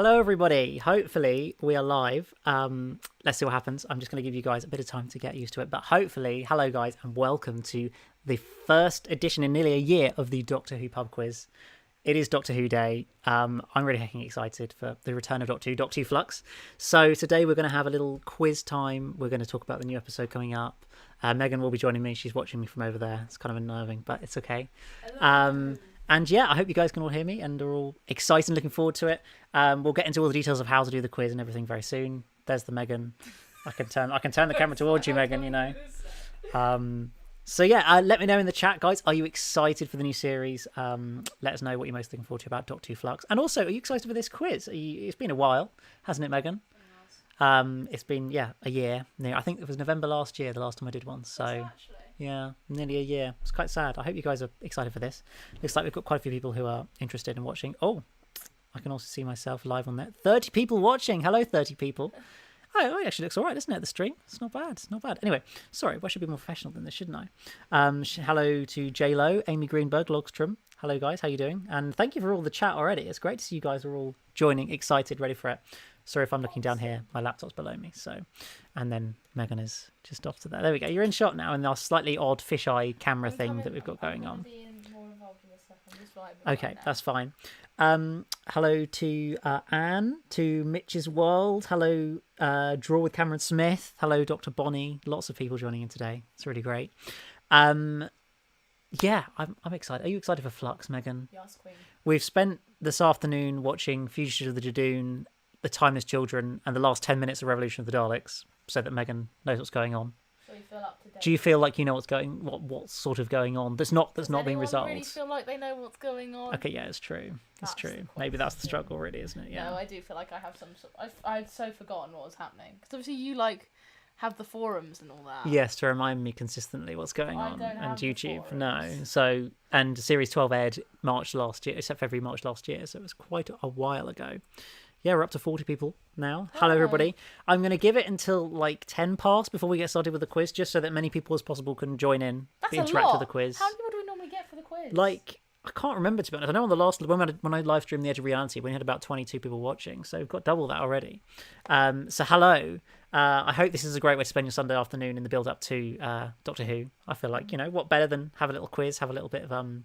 Hello, everybody. Hopefully, we are live. Let's see what happens. I'm just going to give you guys a bit of time to get used to it. But hopefully, hello, guys, and welcome to the first edition in nearly a year of the Doctor Who pub quiz. It is Doctor Who Day. I'm really hecking excited for the return of Doctor Who Flux. So today we're going to have a little quiz time. We're going to talk about the new episode coming up. Megan will be joining me. She's watching me from over there. It's kind of unnerving, but it's okay. And yeah, I hope you guys can all hear me and are all excited and looking forward to it. We'll get into all the details of how to do the quiz and everything very soon. There's the Megan. I can turn the camera towards you, Megan, you know. So yeah, let me know in the chat, guys. Are you excited for the new series? Let us know what you're most looking forward to about Doctor Who Flux. And also, are you excited for this quiz? It's been a while, hasn't it, Megan? It's been, a year. I think it was November last year, the last time I did one. So yeah, nearly a year. It's quite sad. I hope you guys are excited for this. Looks like we've got quite a few people who are interested in watching. Oh, I can also see myself live on there. 30 people watching. Hello, 30 people. Oh, it actually looks all right, doesn't it, the stream? It's not bad. It's not bad. Anyway, sorry, I should be more professional than this, shouldn't I? Hello to J-Lo, Amy Greenberg, Logstrom. Hello, guys. How you doing? And thank you for all the chat already. It's great to see you guys are all joining, excited, ready for it. Sorry if I'm looking down here. My laptop's below me. And then Megan is just off to there. There we go. You're in shot now in our slightly odd fisheye camera thing that we've got going on. Okay, that's fine. Hello to Anne, to Mitch's World. Hello, Draw with Cameron Smith. Hello, Dr. Bonnie. Lots of people joining in today. It's really great. Yeah, I'm excited. Are you excited for Flux, Megan? Yes, Queen. We've spent this afternoon watching Fugitive of the Jadoon, The Timeless Children, and the last 10 minutes of Revolution of the Daleks, so that Megan knows what's going on. So you feel up to date? Do you feel like you know what's sort of going on? That's not being resolved. Really feel like they know what's going on? Okay, yeah, it's true. It's true. Maybe that's the struggle, really, isn't it? Yeah. No, I do feel like I have some. I'd so forgotten what was happening because obviously you have the forums and all that. Yes, to remind me consistently what's going on and YouTube. No, so and Series 12 aired March last year, except February, March last year, so it was quite a while ago. Yeah, we're up to 40 people now. Hello, everybody. I'm going to give it until 10 past before we get started with the quiz, just so that many people as possible can join in, interact with the quiz. How many people do we normally get for the quiz? I can't remember, to be honest. I know on the last when I live streamed The Edge of Reality, we had about 22 people watching, so we've got double that already. So hello. I hope this is a great way to spend your Sunday afternoon in the build up to Doctor Who. I feel like, what better than have a little quiz, have a little bit of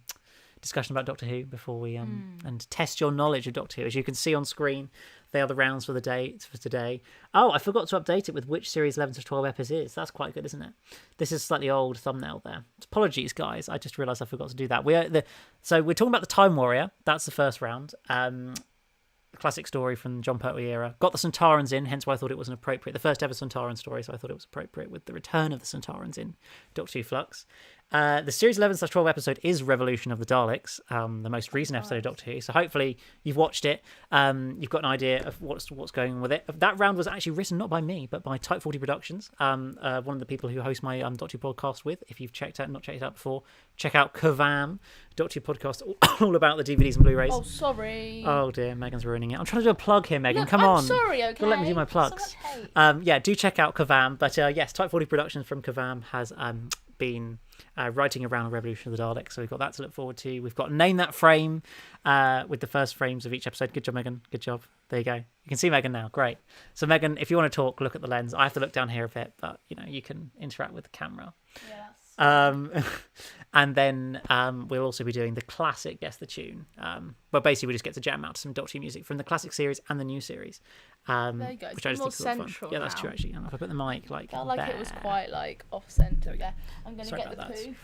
discussion about Doctor Who before we and test your knowledge of Doctor Who. As you can see on screen, they are the rounds for the day for today. Oh, I forgot to update it with which series 11 to 12 episodes is. That's quite good, isn't it? This is a slightly old thumbnail there. Apologies, guys. I just realised I forgot to do that. So we're talking about the Time Warrior. That's the first round. Classic story from John Pertwee era. Got the Centaurans in, hence why I thought it was an appropriate. The first ever Centauran story, so I thought it was appropriate with the return of the Centaurans in Doctor Who Flux. The series 11/12 episode is Revolution of the Daleks, the most recent episode of Doctor Who. So hopefully you've watched it. You've got an idea of what's going on with it. That round was actually written not by me, but by Type 40 Productions, one of the people who host my Doctor Who podcast with. If you've not checked it out before, check out Kavam, Doctor Who podcast, all about the DVDs and Blu-rays. Oh, sorry. Oh dear, Megan's ruining it. I'm trying to do a plug here, Megan. Look, Come on. I'm sorry, okay? Don't let me do my plugs. Yeah, do check out Kavam. But yes, Type 40 Productions from Kavam has been writing around Revolution of the Daleks, so we've got that to look forward to. We've got Name That Frame with the first frames of each episode. Good job, Megan. Good job. There you go. You can see Megan now. Great. So Megan, if you want to talk, look at the lens. I have to look down here a bit, but you can interact with the camera. Yes. And then we'll also be doing the classic Guess the Tune. But basically, we just get to jam out some Doctor Who music from the classic series and the new series. There you go. Which I just think is a lot of fun. Yeah, that's true, actually. If I put the mic felt like it was quite off-centre there. I'm going to get the poo.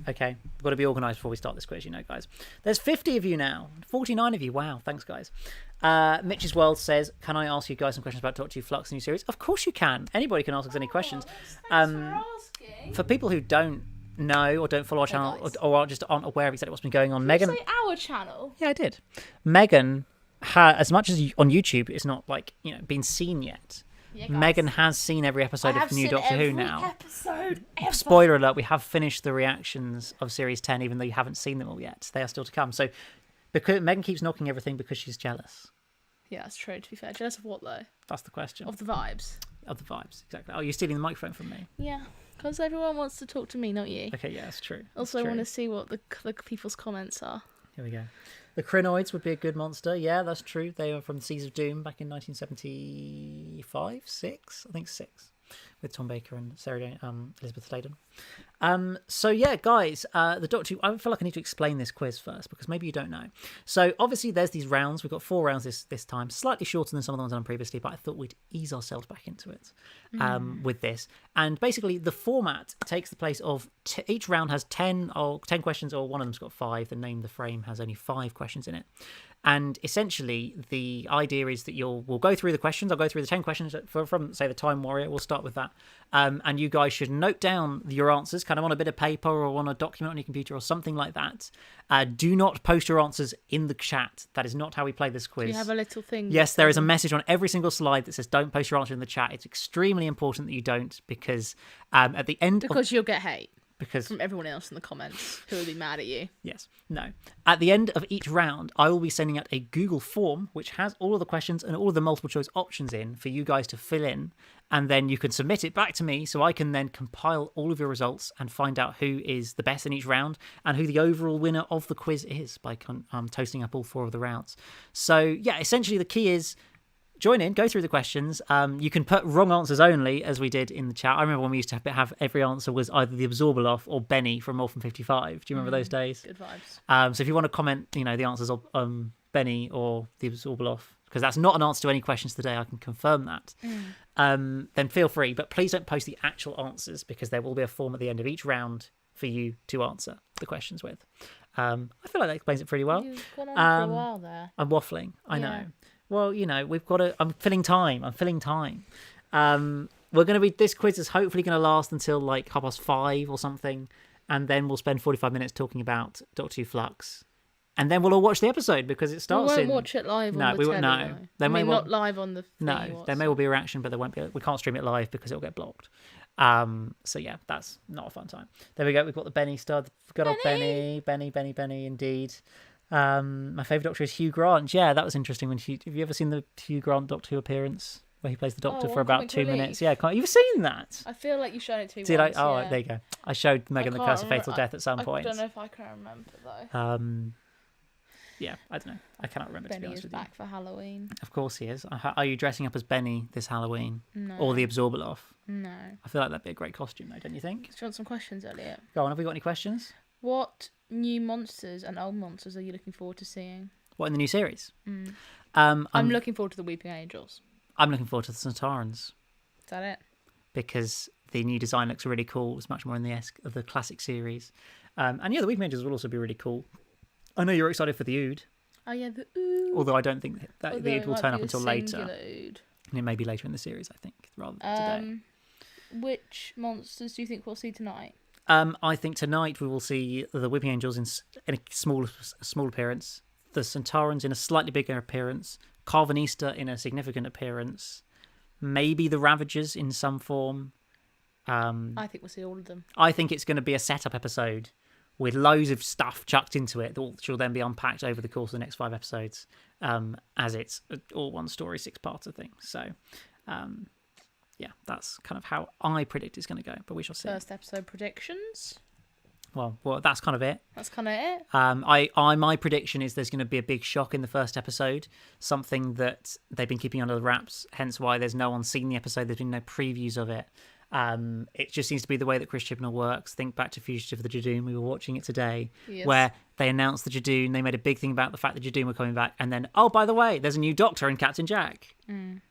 Okay, we've got to be organised before we start this quiz, guys. There's 50 of you now. 49 of you. Wow, thanks, guys. Mitch's World says, can I ask you guys some questions about Doctor Who Flux new series? Of course you can. Anybody can ask us any questions. Thanks for asking. For people who don't know or don't follow our channel or just aren't aware of exactly what's been going on, Did Megan... you say our channel? Yeah, I did. Megan, as much as on YouTube, it's not been seen yet. Yeah, Megan has seen every episode of New Doctor Who now. Episode ever. Spoiler alert, we have finished the reactions of Series 10, even though you haven't seen them all yet. They are still to come. So because Megan keeps knocking everything because she's jealous. Yeah, that's true, to be fair. Jealous of what, though? That's the question. Of the vibes. Of the vibes, exactly. Oh, you're stealing the microphone from me? Yeah, because everyone wants to talk to me, not you. Okay, yeah, that's true. Also, I want to see what the people's comments are. Here we go. The Crinoids would be a good monster. Yeah, that's true. They were from Seas of Doom back in 1975, 6? I think 6. With Tom Baker and Sarah Elizabeth Sladen. So yeah, guys, the Doctor Who, I feel like I need to explain this quiz first because maybe you don't know. So obviously there's these rounds. We've got 4 rounds this time, slightly shorter than some of the ones I've done previously, but I thought we'd ease ourselves back into it with this. And basically the format takes the place of each round has 10 questions, or one of them's got 5. The Name the Frame has only 5 questions in it. And essentially, the idea is that we'll go through the questions. I'll go through the 10 questions from, say, the Time Warrior. We'll start with that. And you guys should note down your answers kind of on a bit of paper or on a document on your computer or something like that. Do not post your answers in the chat. That is not how we play this quiz. Do you have a little thing? Yes, there is a message on every single slide that says don't post your answer in the chat. It's extremely important that you don't because at the end you'll get hate. Because from everyone else in the comments who will be mad at you. Yes. No. At the end of each round, I will be sending out a Google form which has all of the questions and all of the multiple choice options in for you guys to fill in, and then you can submit it back to me so I can then compile all of your results and find out who is the best in each round and who the overall winner of the quiz is by toasting up all 4 of the rounds. So yeah, essentially the key is join in, go through the questions. You can put wrong answers only, as we did in the chat. I remember when we used to have every answer was either the Absorbaloff or Benny from Orphan 55. Do you remember those days? Good vibes. So if you want to comment, the answers of Benny or the Absorbaloff, because that's not an answer to any questions today, I can confirm that, then feel free. But please don't post the actual answers because there will be a form at the end of each round for you to answer the questions with. I feel like that explains it pretty well. You've gone on for a while there. I'm waffling. I know. Well, we've got to... I'm filling time. We're going to be... This quiz is hopefully going to last until like 5:30 or something. And then we'll spend 45 minutes talking about Doctor Who Flux. And then we'll all watch the episode because it starts We won't watch it live on the telly. No. Not live on the... There may well be a reaction, but there won't be... We can't stream it live because it'll get blocked. So yeah, that's not a fun time. There we go. We've got the Benny stud. Good old Benny, indeed. My favourite Doctor is Hugh Grant. Yeah, that was interesting. Have you ever seen the Hugh Grant Doctor Who appearance where he plays the Doctor for about 2 minutes? Yeah, you've seen that? I feel like you showed it to me Did once, I? There you go. I showed Megan the Curse of Fatal Death at some point. I don't know if I can remember though. Yeah, I don't know. I cannot remember, to be honest with you. Benny is back for Halloween. Of course he is. Are you dressing up as Benny this Halloween? No. Or the Absorbaloff? No. I feel like that'd be a great costume though, don't you think? Do you want some questions, Elliot? Go on, have we got any questions? What new monsters and old monsters are you looking forward to seeing? What, in the new series? I'm looking forward to the Weeping Angels. I'm looking forward to the Centaurans. Is that it? Because the new design looks really cool. It's much more in the esque of the classic series. And yeah, the Weeping Angels will also be really cool. I know you're excited for the Ood. Oh yeah, the Ood. Although I don't think that the Ood will turn up until later. Ood. And it may be later in the series, I think, rather than today. Which monsters do you think we'll see tonight? I think tonight we will see the Weeping Angels in a small appearance, the Centaurans in a slightly bigger appearance, Carvanista in a significant appearance, maybe the Ravagers in some form. I think we'll see all of them. I think it's going to be a setup episode with loads of stuff chucked into it, which will then be unpacked over the course of the next 5 episodes, as it's all one story, 6-parter thing. So, yeah, that's kind of how I predict it's going to go, but we shall see. First episode predictions? Well, that's kind of it. That's kind of it. My prediction is there's going to be a big shock in the first episode, something that they've been keeping under the wraps, hence why there's no one seen the episode, there's been no previews of it. It just seems to be the way that Chris Chibnall works. Think back to Fugitive of the Jadoon. We were watching it today, where they announced the Jadoon. They made a big thing about the fact that Jadoon were coming back, and then, oh, by the way, there's a new Doctor in Captain Jack.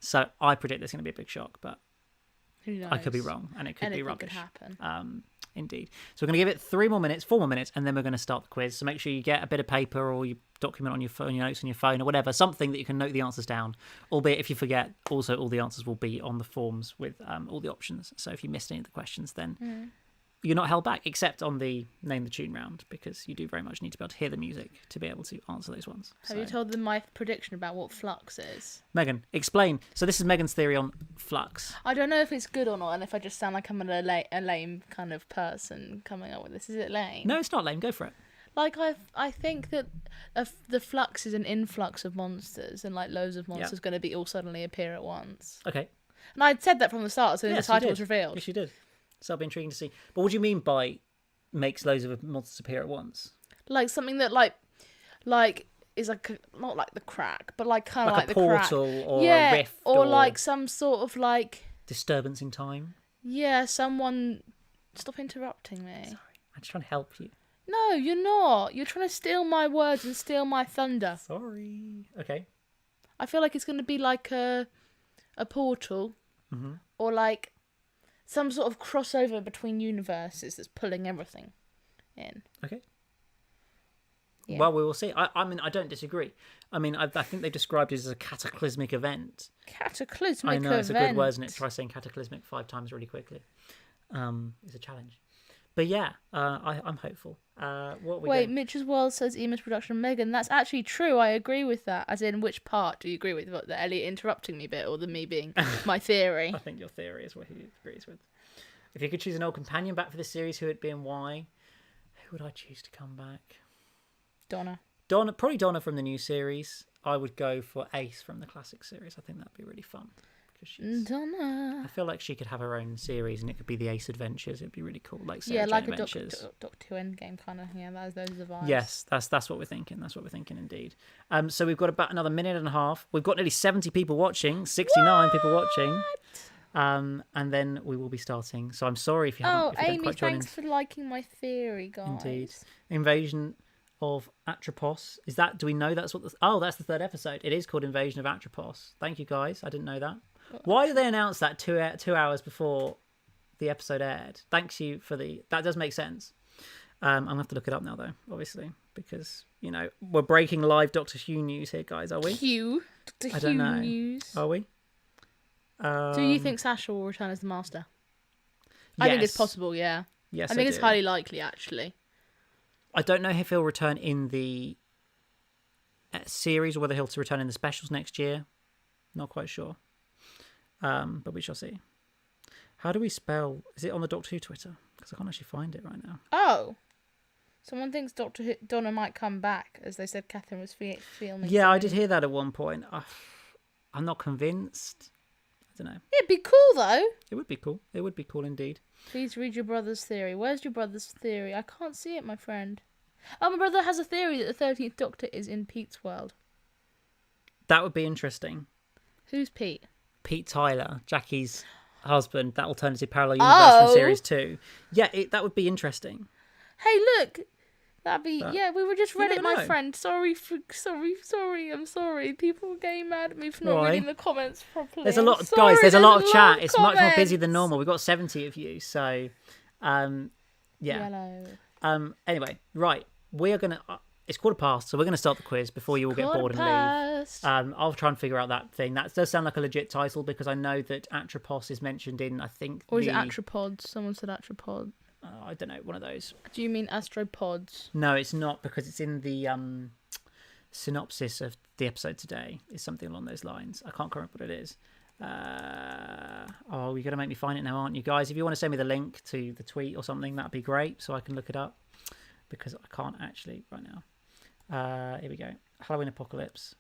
So I predict there's going to be a big shock, but who knows? I could be wrong, and it could be rubbish. Could happen. Indeed. So we're going to give it 4 more minutes, and then we're going to start the quiz. So make sure you get a bit of paper or you document on your phone, your notes on your phone or whatever, something that you can note the answers down. Albeit if you forget, also all the answers will be on the forms with all the options. So if you missed any of the questions, then you're not held back, except on the Name the Tune round, because you do very much need to be able to hear the music to be able to answer those ones. Have you told them my prediction about what Flux is? Megan, explain. So this is Megan's theory on Flux. I don't know if it's good or not, and if I just sound like I'm a lame kind of person coming up with this. Is it lame? No, it's not lame. Go for it. Like, I think that the Flux is an influx of monsters, and like loads of monsters going to be all suddenly appear at once. Okay. And I'd said that from the start, so the title was revealed. Yes, you did. So it'll be intriguing to see. But what do you mean by makes loads of monsters appear at once? Like something that like like is like not like the crack, but like kind of Like like a the crack. portal or Yeah, a rift or like some sort of like disturbance in time. yeah, someone stop interrupting me. Sorry, I'm just trying to help you. No, you're not. You're trying to steal my words and steal my thunder. Sorry. Okay. I feel like it's going to be like a portal or like some sort of crossover between universes that's pulling everything in. Okay. Yeah. Well, we will see. I mean, I don't disagree. I mean, I think they've described it as a cataclysmic event. Cataclysmic I know, event. it's a good word, isn't it? Try saying cataclysmic 5 times really quickly. It's a challenge. But yeah, I'm hopeful. What we Wait, going? Mitch's World says EMS Production Megan. That's actually true. I agree with that. As in, which part do you agree with? What, the Elliot interrupting me bit or the me being my theory? I think your theory is what he agrees with. If you could choose an old companion back for this series, who would it be and why? Who would I choose to come back? Donna. Probably Donna from the new series. I would go for Ace from the classic series. I think that'd be really fun. Donna. I feel like she could have her own series and it could be the Ace Adventures. It'd be really cool, like Sarah Yeah, Jane like Adventures. a Doctor Who Endgame kind of. Yeah, those are the vibes. Yes, that's what we're thinking. That's what we're thinking indeed. So we've got about another minute and a half. We've got nearly 70 people watching, 69 people watching. And then we will be starting. So I'm sorry if you haven't. Oh, if you Amy, don't quite join thanks for liking my theory, guys. Indeed. Invasion of Atropos. Is that? Do we know that's what? That's the 3rd episode. It is called Invasion of Atropos. Thank you, guys. I didn't know that. Why did they announce that 2 hours before the episode aired? Thanks you for that does make sense. I'm gonna have to look it up now though, obviously, because we're breaking live Doctor Who news here, guys. Are we? Doctor I don't Who know. news. Are we? Do you think Sasha will return as the Master? I think it's possible. Yeah. Yes, I think it's do. highly likely, actually. I don't know if he'll return in the series or whether he'll return in the specials next year. Not quite sure. But we shall see. How do we spell? Is it on the Doctor Who Twitter? Because I can't actually find it right now. Oh. Someone thinks Donna might come back, as they said Catherine was filming. Yeah, I did hear that at one point. I'm not convinced. I don't know. It'd be cool, though. It would be cool. It would be cool indeed. Please read your brother's theory. Where's your brother's theory? I can't see it, my friend. Oh, my brother has a theory that the 13th Doctor is in Pete's world. That would be interesting. Who's Pete? Pete Tyler, Jackie's husband, that alternative parallel universe from series 2. Yeah, that would be interesting. Hey, look. That'd be... Yeah, we were just read it, my know. friend. Sorry. I'm sorry. People were getting mad at me for not reading the comments properly. There's a lot, guys, there's a lot of chat. It's much more busy than normal. We've got 70 of you, so... yeah. Yellow. Anyway, right. We are going to... it's 15:15, so we're going to start the quiz before you all get bored and leave. I'll try and figure out that thing. That does sound like a legit title because I know that Atropos is mentioned in, I think... Or is it Atropods? Someone said Atropod. I don't know, one of those. Do you mean Astropods? No, it's not, because it's in the synopsis of the episode today. It's something along those lines. I can't remember what it is. You're going to make me find it now, aren't you, guys? If you want to send me the link to the tweet or something, that'd be great, so I can look it up, because I can't actually right now. Here we go. Halloween Apocalypse.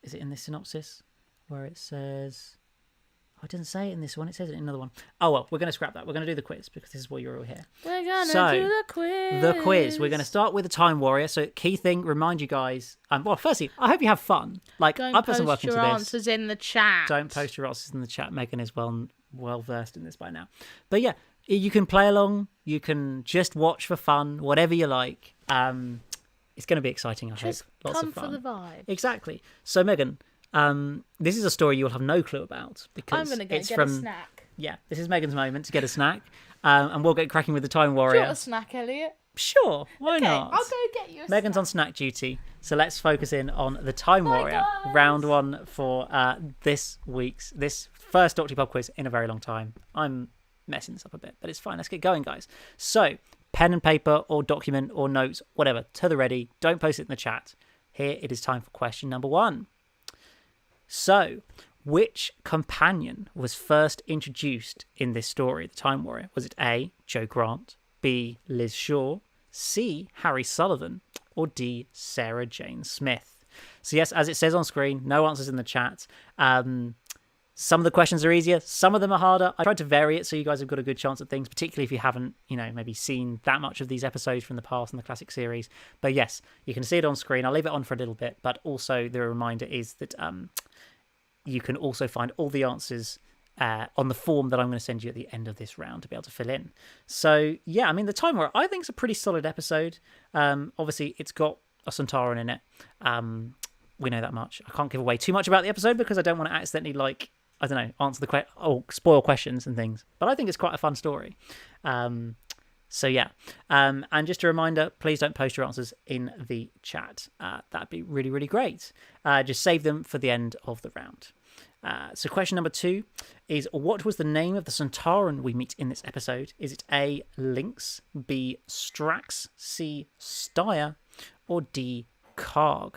Is it in this synopsis where it says... Oh, it doesn't say it in this one. It says it in another one. Oh, well, we're going to scrap that. We're going to do the quiz because this is why you're all here. We're going to do the quiz. The quiz. We're going to start with the Time Warrior. So, key thing, remind you guys. Well, firstly, I hope you have fun. Like, I put some work into this. Don't post your answers in the chat. Don't post your answers in the chat. Megan is well versed in this by now. But yeah, you can play along. You can just watch for fun. Whatever you like. It's going to be exciting, I hope. Lots of fun. Come for the vibe. Exactly. So, Megan... this is a story you'll have no clue about because I'm going to it's get from a snack. Yeah, this is Megan's moment to get a snack, and we'll get cracking with the Time Warrior. Do you want a snack, Elliot? Sure, why not? I'll go get you a Megan's snack. on snack duty, so let's focus in on the Time Warrior. Guys. Round 1 for this first Doctor Who Pub quiz in a very long time. I'm messing this up a bit, but it's fine. Let's get going, guys. So, pen and paper or document or notes, whatever, to the ready. Don't post it in the chat. Here it is time for question number 1. So, which companion was first introduced in this story, The Time Warrior? Was it A, Jo Grant, B, Liz Shaw, C, Harry Sullivan, or D, Sarah Jane Smith? So yes, as it says on screen, no answers in the chat. Some of the questions are easier, some of them are harder. I tried to vary it so you guys have got a good chance at things, particularly if you haven't, maybe seen that much of these episodes from the past in the classic series. But yes, you can see it on screen. I'll leave it on for a little bit, but also the reminder is that you can also find all the answers on the form that I'm going to send you at the end of this round to be able to fill in. So yeah, I mean, the Time War I think is a pretty solid episode. Obviously, it's got a Centauran in it. We know that much. I can't give away too much about the episode because I don't want to accidentally answer the question or spoil questions and things. But I think it's quite a fun story. So yeah, and just a reminder, please don't post your answers in the chat. That'd be really, really great. Just save them for the end of the round. So question number 2 is, what was the name of the Centauran we meet in this episode? Is it A, Lynx, B, Strax, C, Steyr, or D, Karg?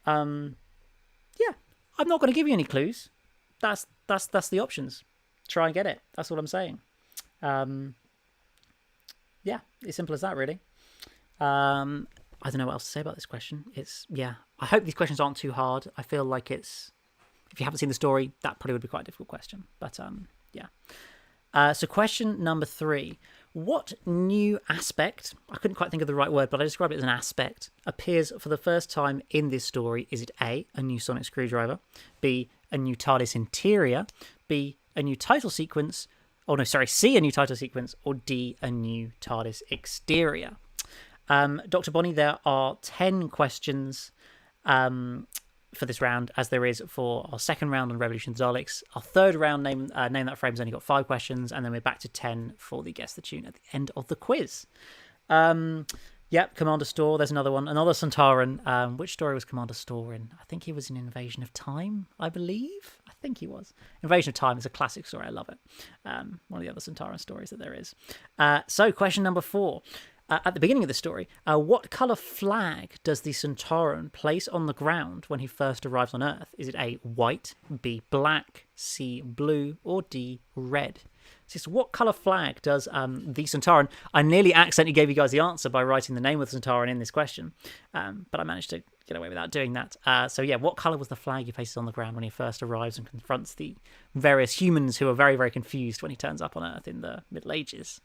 Yeah, I'm not going to give you any clues. That's the options. Try and get it. That's all I'm saying. Yeah, as simple as that, really. I don't know what else to say about this question. I hope these questions aren't too hard. I feel like if you haven't seen the story, that probably would be quite a difficult question. But yeah. So question number 3. What new aspect, I couldn't quite think of the right word, but I described it as an aspect, appears for the first time in this story? Is it A, a new sonic screwdriver, B, a new TARDIS interior, B, a new title sequence, C, a new title sequence, or D, a new TARDIS exterior? Dr. Bonnie, there are 10 questions for this round, as there is for our second round on Revolution of the Daleks. Our third round, Name That Frame's only got 5 questions, and then we're back to 10 for the Guess the Tune at the end of the quiz. Yep, Commander Store, there's another one. Another Centauran. Which story was Commander Store in? I think he was in Invasion of Time, I believe. I think he was. Invasion of Time is a classic story. I love it. One of the other Centauran stories that there is. So question number 4. At the beginning of the story, what colour flag does the Centauran place on the ground when he first arrives on Earth? Is it A, white, B, black, C, blue, or D, red? So what colour flag does the Centauran... I nearly accidentally gave you guys the answer by writing the name of the Centauran in this question, but I managed to get away without doing that. So yeah, what colour was the flag he places on the ground when he first arrives and confronts the various humans who are very, very confused when he turns up on Earth in the Middle Ages?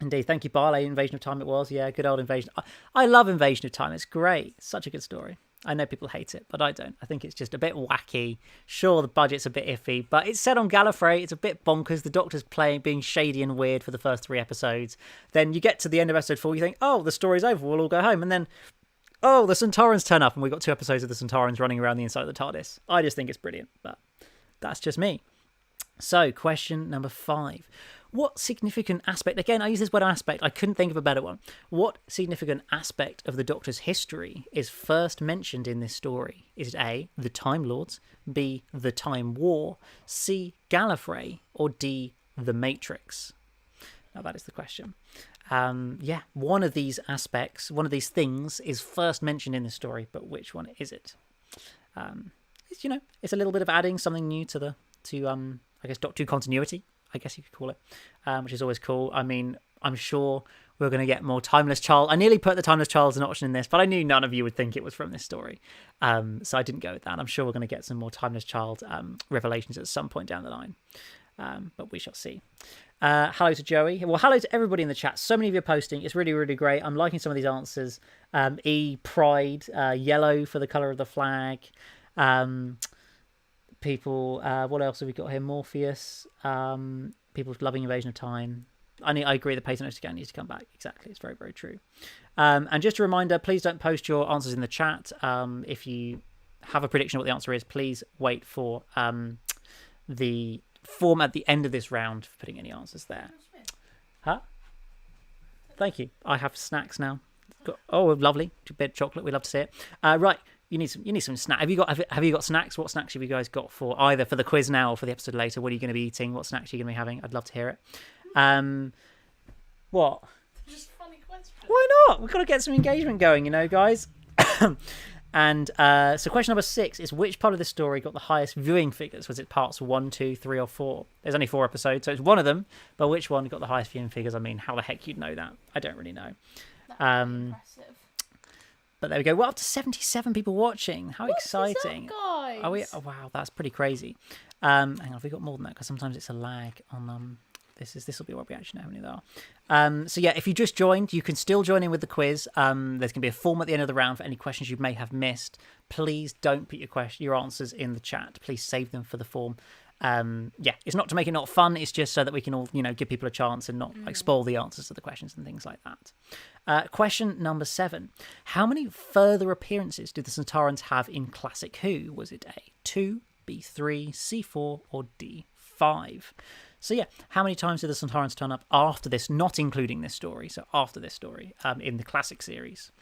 Indeed, thank you, Barley. Invasion of Time it was. Yeah, good old Invasion. I love Invasion of Time. It's great. It's such a good story. I know people hate it, but I don't. I think it's just a bit wacky. Sure, the budget's a bit iffy, but it's set on Gallifrey. It's a bit bonkers. The Doctor's being shady and weird for the first 3 episodes. Then you get to the end of episode 4, you think, oh, the story's over. We'll all go home. And then, oh, the Centaurans turn up, and we've got 2 episodes of the Centaurans running around the inside of the TARDIS. I just think it's brilliant, but that's just me. So, question number 5. What significant aspect, again, I use this word aspect, I couldn't think of a better one. What significant aspect of the Doctor's history is first mentioned in this story? Is it A, the Time Lords, B, the Time War, C, Gallifrey, or D, the Matrix? Now that is the question. One of these aspects, one of these things is first mentioned in the story, but which one is it? It's a little bit of adding something new to Doctor Who continuity, I guess you could call it, which is always cool. I mean, I'm sure we're going to get more Timeless Child. I nearly put the Timeless Child as an option in this, but I knew none of you would think it was from this story. So I didn't go with that. I'm sure we're going to get some more Timeless Child revelations at some point down the line. But we shall see. Hello to Joey. Well, hello to everybody in the chat. So many of you are posting. It's really, really great. I'm liking some of these answers. E, Pride, yellow for the colour of the flag. People, what else have we got here? Morpheus, people loving Invasion of Time. I agree, the Payton scan needs to come back. Exactly, it's very, very true. And just a reminder, please don't post your answers in the chat. If you have a prediction of what the answer is, please wait for the form at the end of this round for putting any answers there. Huh? Thank you. I have snacks now. Oh, lovely. A bit of chocolate. We love to see it. Right. You need some snack. Have you got snacks? What snacks have you guys got for either for the quiz now or for the episode later? What are you going to be eating? What snacks are you going to be having? I'd love to hear it. What? Just funny question. Why not? We've got to get some engagement going, guys. And so question number 6 is, which part of the story got the highest viewing figures? Was it parts 1, 2, 3, or 4? There's only 4 episodes, so it's one of them. But which one got the highest viewing figures? I mean, how the heck you'd know that? I don't really know. Impressive. But there we go. We're up to 77 people watching. How What exciting. Is that, Are we? Oh, wow, that's pretty crazy. Hang on, have we got more than that? Because sometimes it's a lag on This will be what we actually know how many there are. So yeah, if you just joined, you can still join in with the quiz. There's going to be a form at the end of the round for any questions you may have missed. Please don't put your answers in the chat. Please save them for the form. Yeah, it's not to make it not fun. It's just so that we can all, give people a chance and not spoil the answers to the questions and things like that. Question number 7. How many further appearances did the Centaurans have in Classic Who? Was it A, 2, B, 3, C, 4, or D, 5? So yeah, how many times did the Centaurans turn up after this, not including this story, so after this story, in the classic series?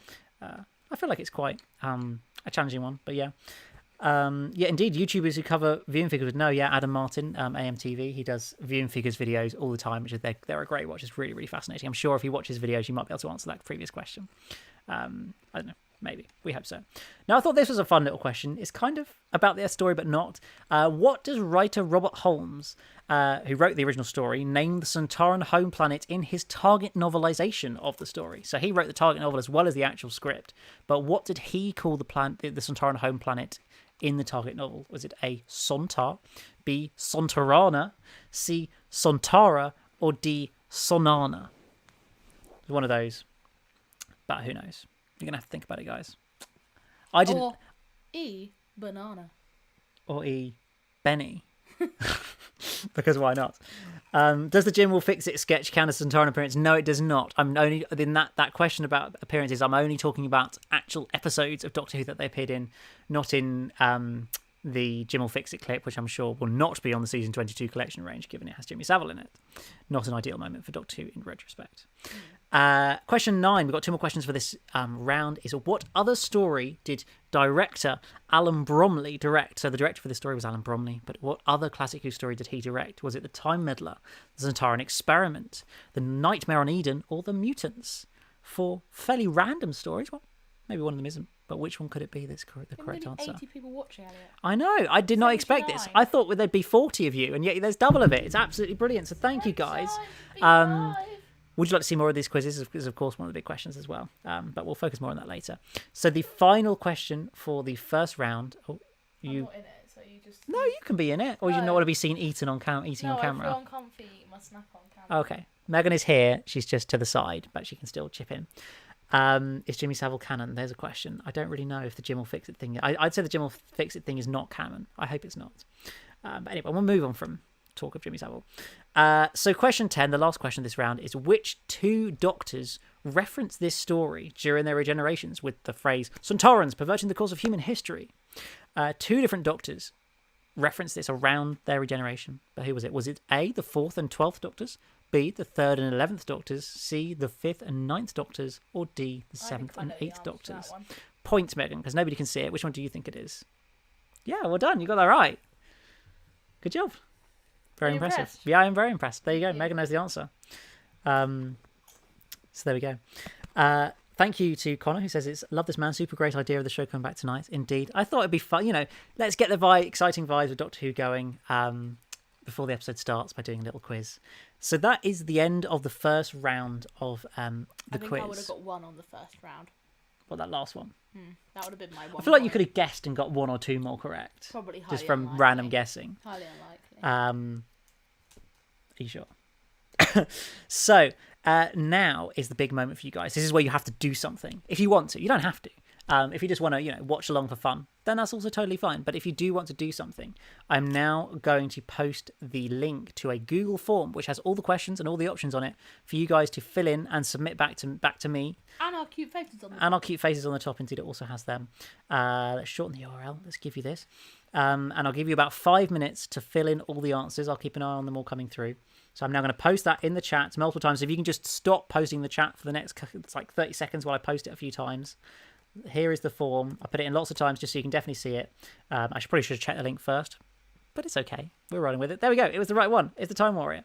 I feel like it's quite a challenging one, but yeah. Yeah, indeed, YouTubers who cover viewing figures would know. Yeah, Adam Martin, AMTV, he does viewing figures videos all the time, which is they're a great watch. It's really, really fascinating. I'm sure if you watch his videos, you might be able to answer that previous question. I don't know. Maybe. We hope so. Now, I thought this was a fun little question. It's kind of about their story, but not. What does writer Robert Holmes, who wrote the original story, name the Centauran home planet in his target novelization of the story? So he wrote the target novel as well as the actual script. But what did he call the Centauran home planet in the target novel? Was it A, Sontar, B, Sontarana, C, Sontara, or D, Sonana? One of those. But who knows? You're going to have to think about it, guys. I didn't... Or E, banana. Or E, Benny. Because why not? Does the Jim Will Fix It sketch count as a Centauran appearance? No, it does not. I'm only... In that question about appearances, I'm only talking about actual episodes of Doctor Who that they appeared in, not in the Jim Will Fix It clip, which I'm sure will not be on the Season 22 collection range, given it has Jimmy Savile in it. Not an ideal moment for Doctor Who in retrospect. Question 9, we've got 2 more questions for this round, is what other story did director Alan Bromley direct? So the director for this story was Alan Bromley, but what other Classic Who story did he direct? Was it The Time Meddler, The Centauran Experiment, The Nightmare on Eden, or The Mutants? 4 fairly random stories. Well, maybe one of them isn't, but which one could it be that's the correct answer? 80 people watching, Elliot. I know, I did not expect this. I thought there'd be 40 of you, and yet there's double of it. It's absolutely brilliant, so thank you guys. Would you like to see more of these quizzes? Is of course one of the big questions as well, but we'll focus more on that later. So the final question for the first round. Oh, I'm not in it, so you just... No, you can be in it, or you not want to be seen eating on camera. I feel uncomfy eating my snack on camera. Okay, Megan is here. She's just to the side, but she can still chip in. Is Jimmy Savile canon? There's a question. I don't really know if the Jim Will Fix It thing... I'd say the Jim Will Fix It thing is not canon. I hope it's not. But anyway, we'll move on from talk of Jimmy Savile. So question 10, the last question of this round, is which 2 doctors reference this story during their regenerations with the phrase Centaurans perverting the course of human history? 2 different doctors reference this around their regeneration. But who was it? Was it A, the 4th and 12th Doctors, B, the 3rd and 11th Doctors, C, the 5th and 9th Doctors, or D, the 7th and 8th Doctors? Point, Megan, because nobody can see it. Which one do you think it is? Yeah, well done. You got that right. Good job. Very impressive. Impressed? Yeah, I am very impressed. There you go. Megan knows the answer. So there we go. Thank you to Connor, who says, love this man. Super great idea of the show coming back tonight. Indeed. I thought it'd be fun. Let's get the exciting vibes of Doctor Who going before the episode starts by doing a little quiz. So that is the end of the first round of the quiz. I would have got 1 on the first round. Well, that last one. That would have been my 1. I feel like you could have guessed and got 1 or 2 more correct. Probably highly just from unlikely. random guessing. Highly unlikely. Are you sure? So now is the big moment for you guys. This is where you have to do something if you want to. You don't have to. If you just want to, watch along for fun, then that's also totally fine. But if you do want to do something, I'm now going to post the link to a Google form which has all the questions and all the options on it for you guys to fill in and submit back to me. And our cute faces on the top. And our cute faces on the top. Indeed, it also has them. Let's shorten the URL. Let's give you this. And I'll give you about 5 minutes to fill in all the answers. I'll keep an eye on them all coming through. So I'm now going to post that in the chat multiple times. If you can just stop posting the chat for the next 30 seconds while I post it a few times. Here is the form. I put it in lots of times just so you can definitely see it. I should check the link first, but it's okay. We're rolling with it. There we go. It was the right one. It's the Time Warrior.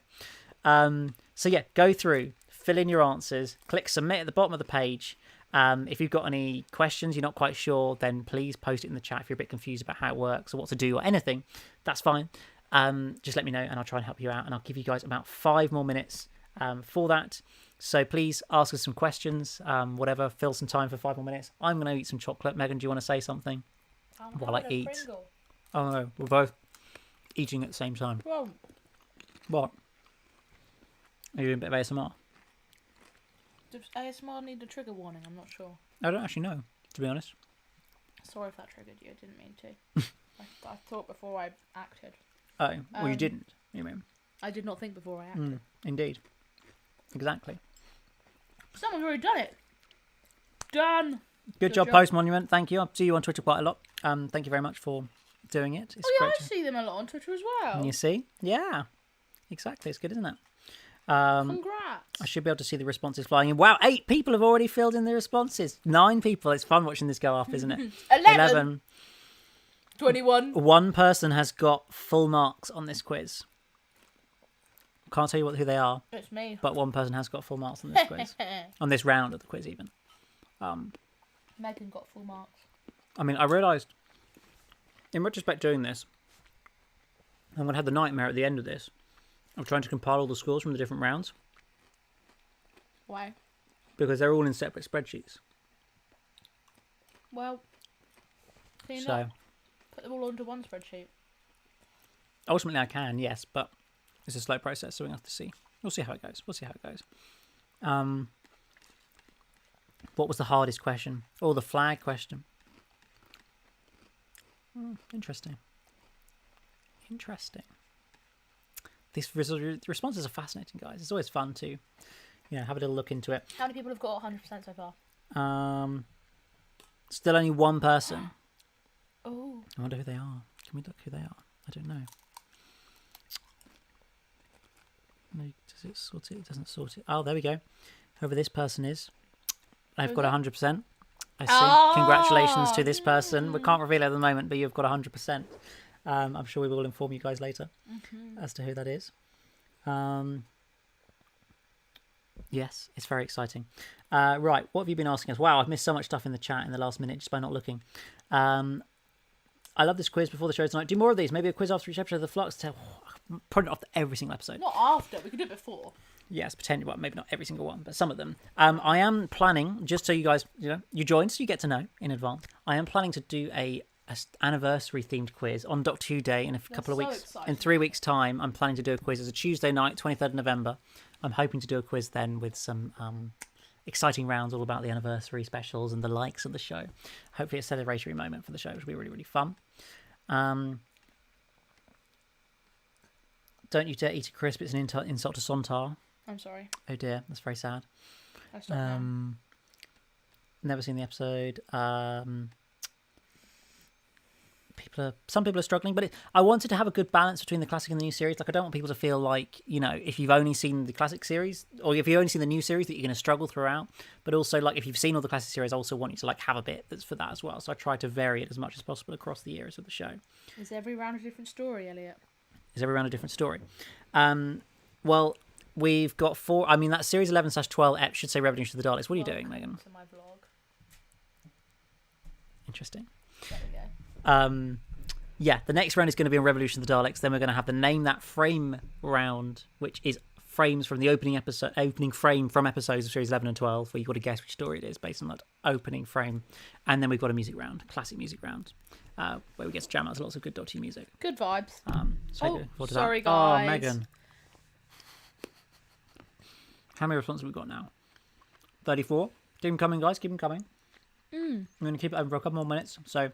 So yeah, go through, fill in your answers, click submit at the bottom of the page. If you've got any questions, you're not quite sure, then please post it in the chat. If you're a bit confused about how it works or what to do or anything, that's fine. Just let me know and I'll try and help you out. And I'll give you guys about 5 more minutes for that. So please ask us some questions, whatever, fill some time for 5 more minutes. I'm going to eat some chocolate. Megan, do you want to say something while I eat? Pringle. Oh no, we're both eating at the same time. Well, What? Are you doing a bit of ASMR? does ASMR need a trigger warning? I'm not sure. I don't actually know, to be honest. Sorry if that triggered you. I didn't mean to. I thought before I acted. Oh, well, you didn't, you mean? I did not think before I acted. Indeed. Exactly. Someone's already done it. Done. Good job, Post Monument. Thank you. I see you on Twitter quite a lot. Thank you very much for doing it. It's Oh yeah, great I see them a lot on Twitter as well. You see? Yeah. Exactly. It's good, isn't it? Congrats. I should be able to see the responses flying in. Wow, 8 people have already filled in their responses. 9 people. It's fun watching this go up, isn't it? 11. 21. One person has got full marks on this quiz. Can't tell you who they are, It's me. but one person has got full marks on this quiz. On this round of the quiz, even. Megan got full marks. I mean, I realised, in retrospect, doing this, I'm going to have the nightmare at the end of this of trying to compile all the scores from the different rounds Why? because they're all in separate spreadsheets. Well, can you So, not put them all onto one spreadsheet? ultimately, I can, yes, but it's a slow process, so we have to see. We'll see how it goes. What was the hardest question? Oh, the flag question. Interesting. The responses are fascinating, guys. It's always fun to, have a little look into it. How many people have got 100% so far? Still only one person. Oh. I wonder who they are. Can we look who they are? I don't know. No, does it sort it? It doesn't sort it. Oh, there we go. Whoever this person is, they've got 100%. I see. Oh, Congratulations to this person. We can't reveal it at the moment, but you've got 100%. I'm sure we will inform you guys later as to who that is. Yes, it's very exciting. Right, what have you been asking us? Wow, I've missed so much stuff in the chat in the last minute just by not looking. I love this quiz before the show tonight. Do more of these. Maybe a quiz after each episode of the Flux. Put it off every single episode. Not after. We could do it before. Yes, potentially. Well, maybe not every single one, but some of them. I am planning, just so you guys, you join, so you get to know in advance. I am planning to do a anniversary themed quiz on Doctor Who Day in a couple of weeks. Exciting. In 3 weeks' time, I'm planning to do a quiz. It's a Tuesday night, 23rd of November. I'm hoping to do a quiz then with some exciting rounds all about the anniversary specials and the likes of the show. Hopefully, a celebratory moment for the show, which will be really, really fun. Don't you dare eat a crisp. It's an insult to Sontar. I'm sorry. Oh dear, that's very sad. I stopped now. Never seen the episode. Some people are struggling, but I wanted to have a good balance between the classic and the new series. Like, I don't want people to feel like, if you've only seen the classic series or if you've only seen the new series, that you're going to struggle throughout. But also, like, if you've seen all the classic series, I also want you to have a bit that's for that as well. So I try to vary it as much as possible across the years of the show. Is every round a different story, Elliot? Is every round a different story? Well, we've got 4. I mean, that series 11/12 should say Revolution of the Daleks. What are you doing, Megan? To my vlog. Interesting. There we go. Yeah, the next round is going to be on Revolution of the Daleks. Then we're going to have the Name That Frame round, which is frames from the opening frame from episodes of series 11 and 12, where you've got to guess which story it is based on that opening frame. And then we've got a music round, classic music round, where we get to jam out lots of good Doctor Who music. Good vibes. Sorry, guys. Oh, Megan. How many responses have we got now? 34. Keep them coming, guys. Keep them coming. I'm going to keep it open for a couple more minutes. So if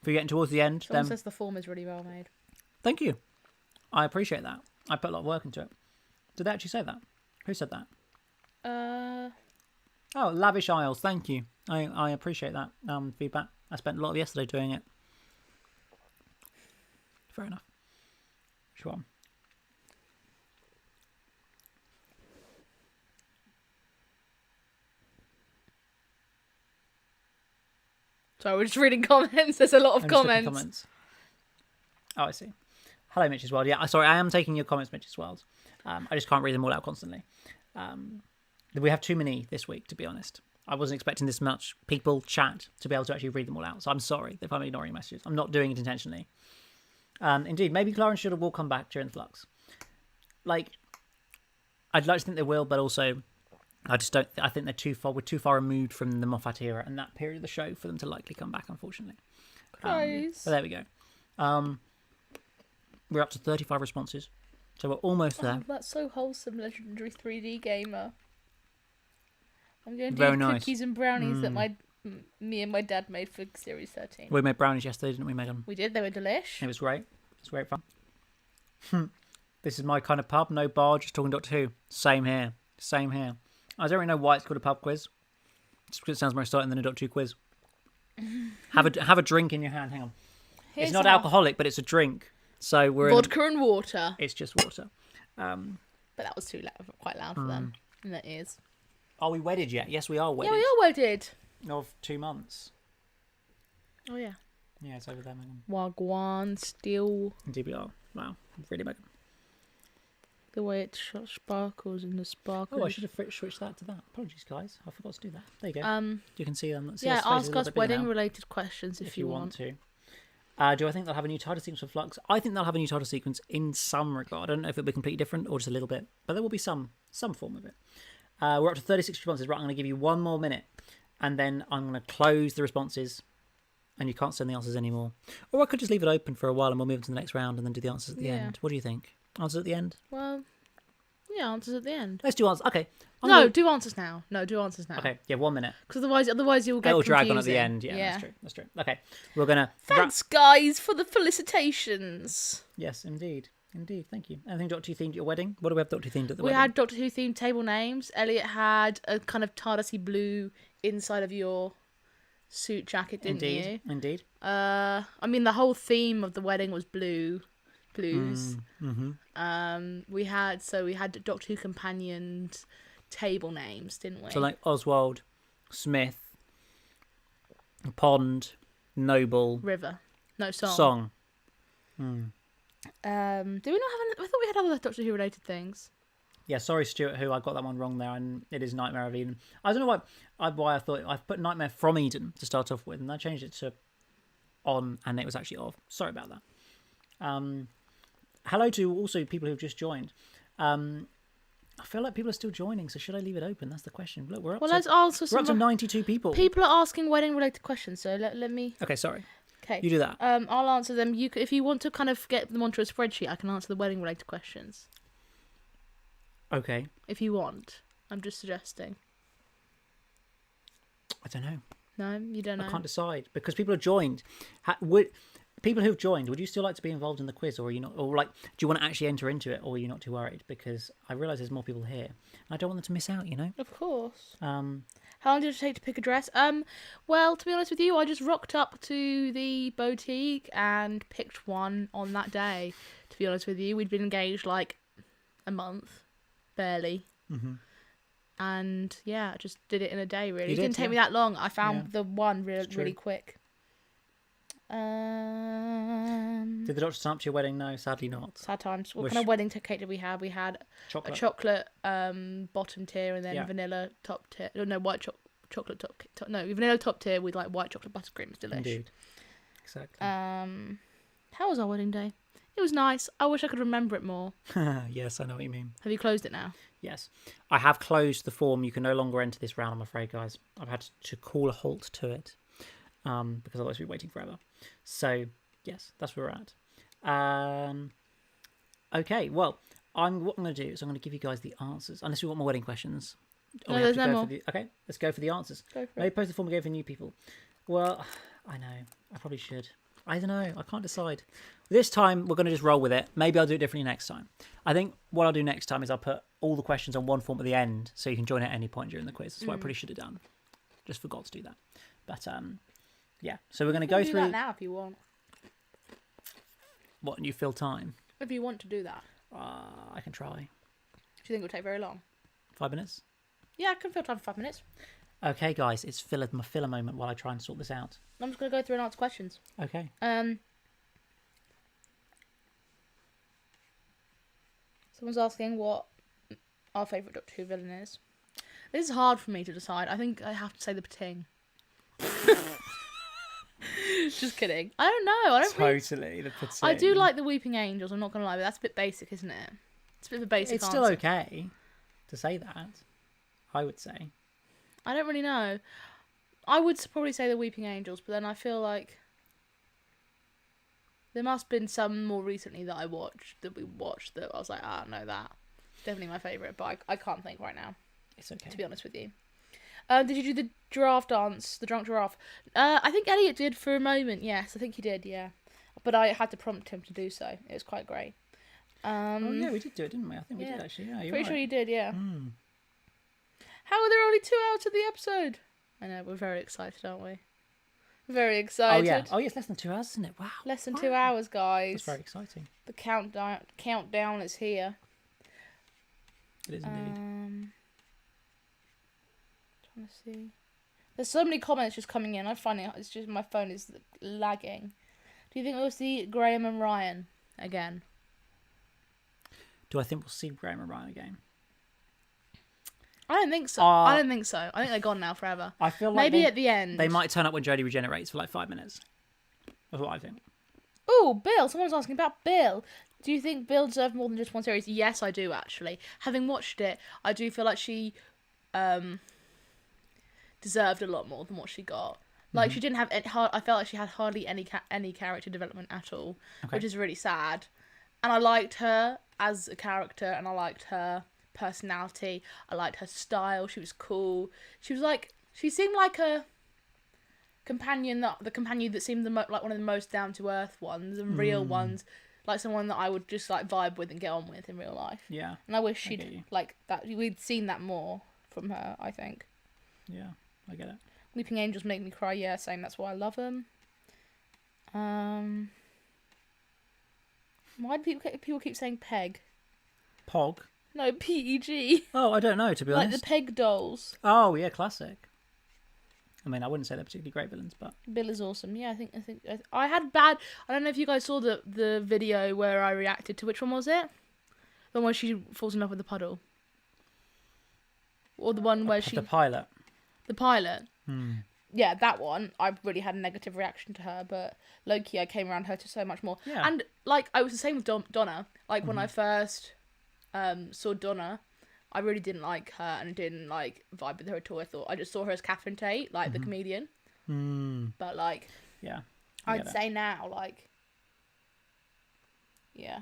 you're getting towards the end, Sean then says the form is really well made. thank you. I appreciate that. I put a lot of work into it. Did they actually say that? Who said that? Oh, Lavish Isles. Thank you. I appreciate that feedback. I spent a lot of yesterday doing it. Fair enough. Sure. Sorry, we're just reading comments. There's a lot of I'm just looking at comments. Oh, I see. Hello, Mitch's World. Yeah, sorry, I am taking your comments, Mitch's World. I just can't read them all out constantly. We have too many this week, to be honest. I wasn't expecting this much people chat to be able to actually read them all out. So I'm sorry if I'm ignoring messages. I'm not doing it intentionally. Indeed, maybe Clara and Shudder will come back during the Flux. I'd like to think they will, but also I just don't. I think we're too far removed from the Moffat era and that period of the show for them to likely come back, unfortunately. But there we go. We're up to 35 responses, so we're almost there. Oh, that's so wholesome, legendary 3D gamer. I'm going to Very do nice. cookies and brownies that me and my dad made for Series 13. We made brownies yesterday, didn't we, Megan? We did. They were delish. It was great. It was great fun. This is my kind of pub. No bar, just talking Doctor Who. Same here. Same here. I don't really know why it's called a pub quiz. Just because it sounds more exciting than a Doctor Who quiz. Have a drink in your hand. Hang on. It's not alcoholic, but it's a drink. So we're vodka and water. It's just water. But that was quite loud for them in their ears. Are we wedded yet? Yes, we are wedded. Yeah, we are wedded. Of 2 months. Oh yeah. Yeah, it's over there, Megan. Wagwan still. Indeed we are. Wow, really, Megan. The way it sparkles in the sparkles. Oh, I should have switched that to that. Apologies, guys. I forgot to do that. There you go. You can see them. Yeah, ask us wedding-related questions if you want to. Do I think they'll have a new title sequence for Flux? I think they'll have a new title sequence in some regard. I don't know if it'll be completely different or just a little bit, but there will be some form of it. We're up to 36 responses. Right, I'm going to give you 1 more minute, and then I'm going to close the responses, and you can't send the answers anymore. Or I could just leave it open for a while, and we'll move on to the next round, and then do the answers at the end. What do you think? Answers at the end? Well, yeah, answers at the end. Let's do answers. Okay. Do answers now. No, do answers now. Okay, yeah, 1 minute. Because otherwise you'll get It'll confusing. drag on at the end. Yeah, that's true. Okay, we're going to... Thanks, guys, for the felicitations. Yes, indeed. Indeed, thank you. Anything Doctor Who themed at your wedding? What do we have Doctor Who themed at the wedding? wedding? We had Doctor Who themed table names. Elliot had a kind of TARDIS-y blue inside of your suit jacket, didn't you? Indeed. I mean, the whole theme of the wedding was blues. We had Doctor Who companioned table names, didn't we? So like Oswald, Smith, Pond, Noble, River. No, Song. Do we not have I thought we had other Doctor Who related things. Yeah, sorry Stuart Who, I got that one wrong there, and it is Nightmare of Eden. I don't know why I thought I put Nightmare from Eden to start off with, and I changed it to on, and it was actually of. Sorry about that. Hello to also people who've just joined. I feel like people are still joining, so should I leave it open? That's the question. Look, let's answer some. We're up to 92 people. People are asking wedding-related questions, so let me. Okay, sorry. Okay, you do that. I'll answer them. If you want to kind of get them onto a spreadsheet, I can answer the wedding-related questions. Okay. If you want, I'm just suggesting. I don't know. No, you don't know. I can't decide because people have joined. People who've joined, would you still like to be involved in the quiz, or are you not? Or do you want to actually enter into it, or are you not too worried? Because I realise there's more people here, and I don't want them to miss out. Of course. How long did it take to pick a dress? Well, to be honest with you, I just rocked up to the boutique and picked one on that day. To be honest with you, we'd been engaged like a month, barely. Mm-hmm. And yeah, I just did it in a day. Really, it didn't take me that long. I found the one really quick. Did the doctor turn up to your wedding? No, sadly not. Sad times. What kind of wedding cake did we have? We had a chocolate bottom tier and then vanilla top tier. No, white chocolate top. No, vanilla top tier with like white chocolate buttercream. It's delicious. Indeed. Exactly. How was our wedding day? It was nice. I wish I could remember it more. Yes, I know what you mean. Have you closed it now? Yes. I have closed the form. You can no longer enter this round, I'm afraid, guys. I've had to call a halt to it. Because otherwise we'd be waiting forever. So, yes, that's where we're at. Okay, well, what I'm going to do is I'm going to give you guys the answers. Unless you want more wedding questions. No, there's no more. Okay, let's go for the answers. Go for it. Maybe post the form again for new people. Well, I know. I probably should. I don't know. I can't decide. This time, we're going to just roll with it. Maybe I'll do it differently next time. I think what I'll do next time is I'll put all the questions on one form at the end, so you can join at any point during the quiz. That's what I probably should have done. Just forgot to do that. But, yeah. So we're going to go through... do that now if you want. What, and you fill time? If you want to do that. I can try. Do you think it will take very long? 5 minutes? Yeah, I can fill time for 5 minutes. Okay, guys, it's my filler moment while I try and sort this out. I'm just going to go through and answer questions. Okay. Someone's asking what our favourite Doctor Who villain is. This is hard for me to decide. I think I have to say the Pating. Just kidding. I don't know. Totally, the Pating. I do like the Weeping Angels, I'm not going to lie, but that's a bit basic, isn't it? It's a bit of a basic It's answer. still okay to say that, I would say. I don't really know. I would probably say the Weeping Angels, but then I feel like... There must have been some more recently that we watched that I was like, no, that. Definitely my favourite, but I can't think right now. It's okay. To be honest with you. Did you do the giraffe dance? The drunk giraffe? I think Elliot did for a moment, yes. I think he did, yeah. But I had to prompt him to do so. It was quite great. Oh, yeah, we did do it, didn't we? I think we did, actually. Yeah, you're Pretty right. sure you did, yeah. Mm. How are there only 2 hours of the episode? I know, we're very excited, aren't we? Very excited. Oh, yeah. Oh, yeah, it's less than 2 hours, isn't it? Wow. Less than 2 hours, guys. That's very exciting. The countdown is here. It is indeed. Trying to see. There's so many comments just coming in. I find it's just my phone is lagging. Do you think we'll see Graham and Ryan again? Do I think we'll see Graham and Ryan again? I don't think so. I don't think so. I think they're gone now forever. I feel like maybe at the end they might turn up when Jodie regenerates for like 5 minutes. That's what I think. Oh, Bill! Someone's asking about Bill. Do you think Bill deserved more than just one series? Yes, I do actually. Having watched it, I do feel like she deserved a lot more than what she got. Like, she didn't have I felt like she had hardly any character development at all, which is really sad. And I liked her as a character, and I liked her personality. I liked her style. She was cool. She seemed like a companion that seemed like one of the most down to earth ones and real ones, like someone that I would just like vibe with and get on with in real life. Yeah. And I wish she'd like that. We'd seen that more from her, I think. Yeah, I get it. Weeping Angels make me cry. Yeah, same. That's why I love them. Why do people keep saying Peg? Pog? No, PEG. Oh, I don't know, to be honest. Like the Peg dolls. Oh, yeah, classic. I mean, I wouldn't say they're particularly great villains, but Bill is awesome. Yeah, I had bad. I don't know if you guys saw the video where I reacted to. Which one was it? The one where she falls in love with the puddle, or the one where the pilot. The pilot. Yeah, that one. I really had a negative reaction to her, but low-key, I came around her to so much more. Yeah. And like, I was the same with Donna. Like when I first saw Donna, I really didn't like her and didn't like vibe with her at all. I just saw her as Catherine Tate, like the comedian. But like, yeah, I'd say now, like, yeah,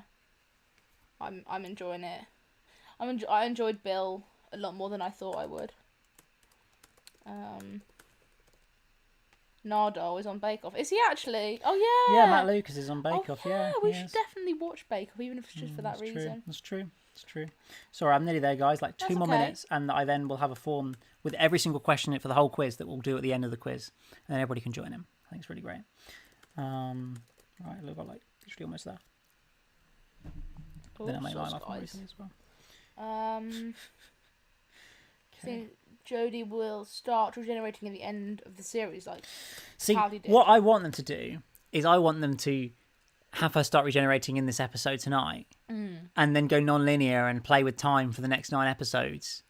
I'm enjoying it. I enjoyed Bill a lot more than I thought I would. Nardo is on Bake Off. Is he actually? Oh yeah. Yeah, Matt Lucas is on Bake Off. Yeah, we should definitely watch Bake Off, even if it's just for that reason. That's true. Sorry, I'm nearly there, guys. Like two more minutes, and I then will have a form with every single question in it for the whole quiz that we'll do at the end of the quiz, and then everybody can join in. I think it's really great. Right, we've got like literally almost there. Then I made mine off recently as well. So Jodie will start regenerating at the end of the series, like. See, what I want them to do is I want them to have her start regenerating in this episode tonight, and then go non-linear and play with time for the next 9 episodes.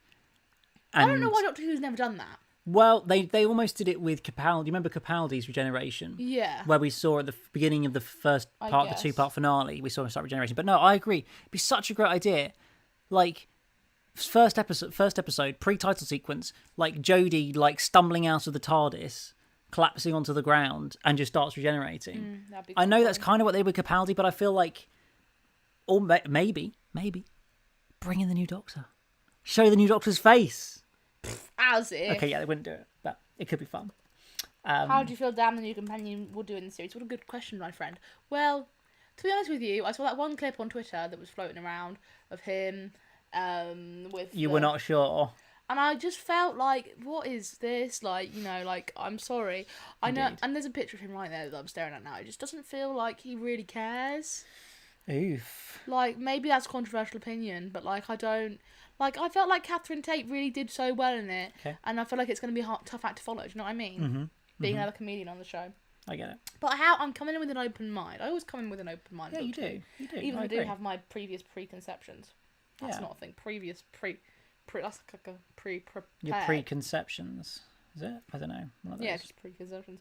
And, I don't know why Doctor Who's never done that. Well, they almost did it with Capaldi. You remember Capaldi's regeneration? Yeah. Where we saw at the beginning of the first part, the 2-part finale, we saw him start regeneration. But no, I agree. It'd be such a great idea. Like, first episode, pre-title sequence, like Jodie like stumbling out of the TARDIS, collapsing onto the ground, and just starts regenerating. I know that's kind of what they did with Capaldi, but I feel like, or maybe, bring in the new Doctor. Show the new Doctor's face. As if. Okay, yeah, they wouldn't do it, but it could be fun. How do you feel Dan, the new companion, will do in the series? What a good question, my friend. Well, to be honest with you, I saw that one clip on Twitter that was floating around of him with... You were not sure. And I just felt like, what is this? Like, you know, like, I'm sorry. I know, and there's a picture of him right there that I'm staring at now. It just doesn't feel like he really cares. Oof. Like, maybe that's a controversial opinion, but, like, I don't... Like, I felt like Catherine Tate really did so well in it, and I feel like it's going to be a tough act to follow, do you know what I mean? Being another comedian on the show. I get it. But I'm coming in with an open mind. I always come in with an open mind. Yeah, you do. Even if I do have my previous preconceptions. That's not a thing. That's like a pre-prepared. Your preconceptions. Is it? I don't know. One of those. Yeah, just preconceptions.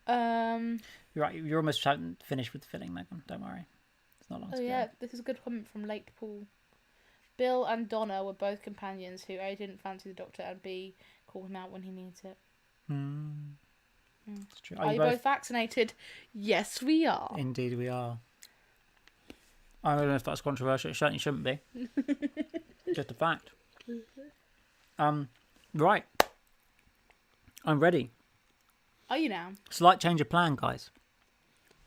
You're right. You're almost finished with the filling, Megan. Don't worry. It's not long to go. Yeah, this is a good comment from Late Paul. Bill and Donna were both companions who A, didn't fancy the Doctor, and B, called him out when he needs it. It's true. Are you both vaccinated? Yes, we are. Indeed, we are. I don't know if that's controversial. It certainly shouldn't be. Just a fact. Right. I'm ready. Are you now? Slight change of plan, guys.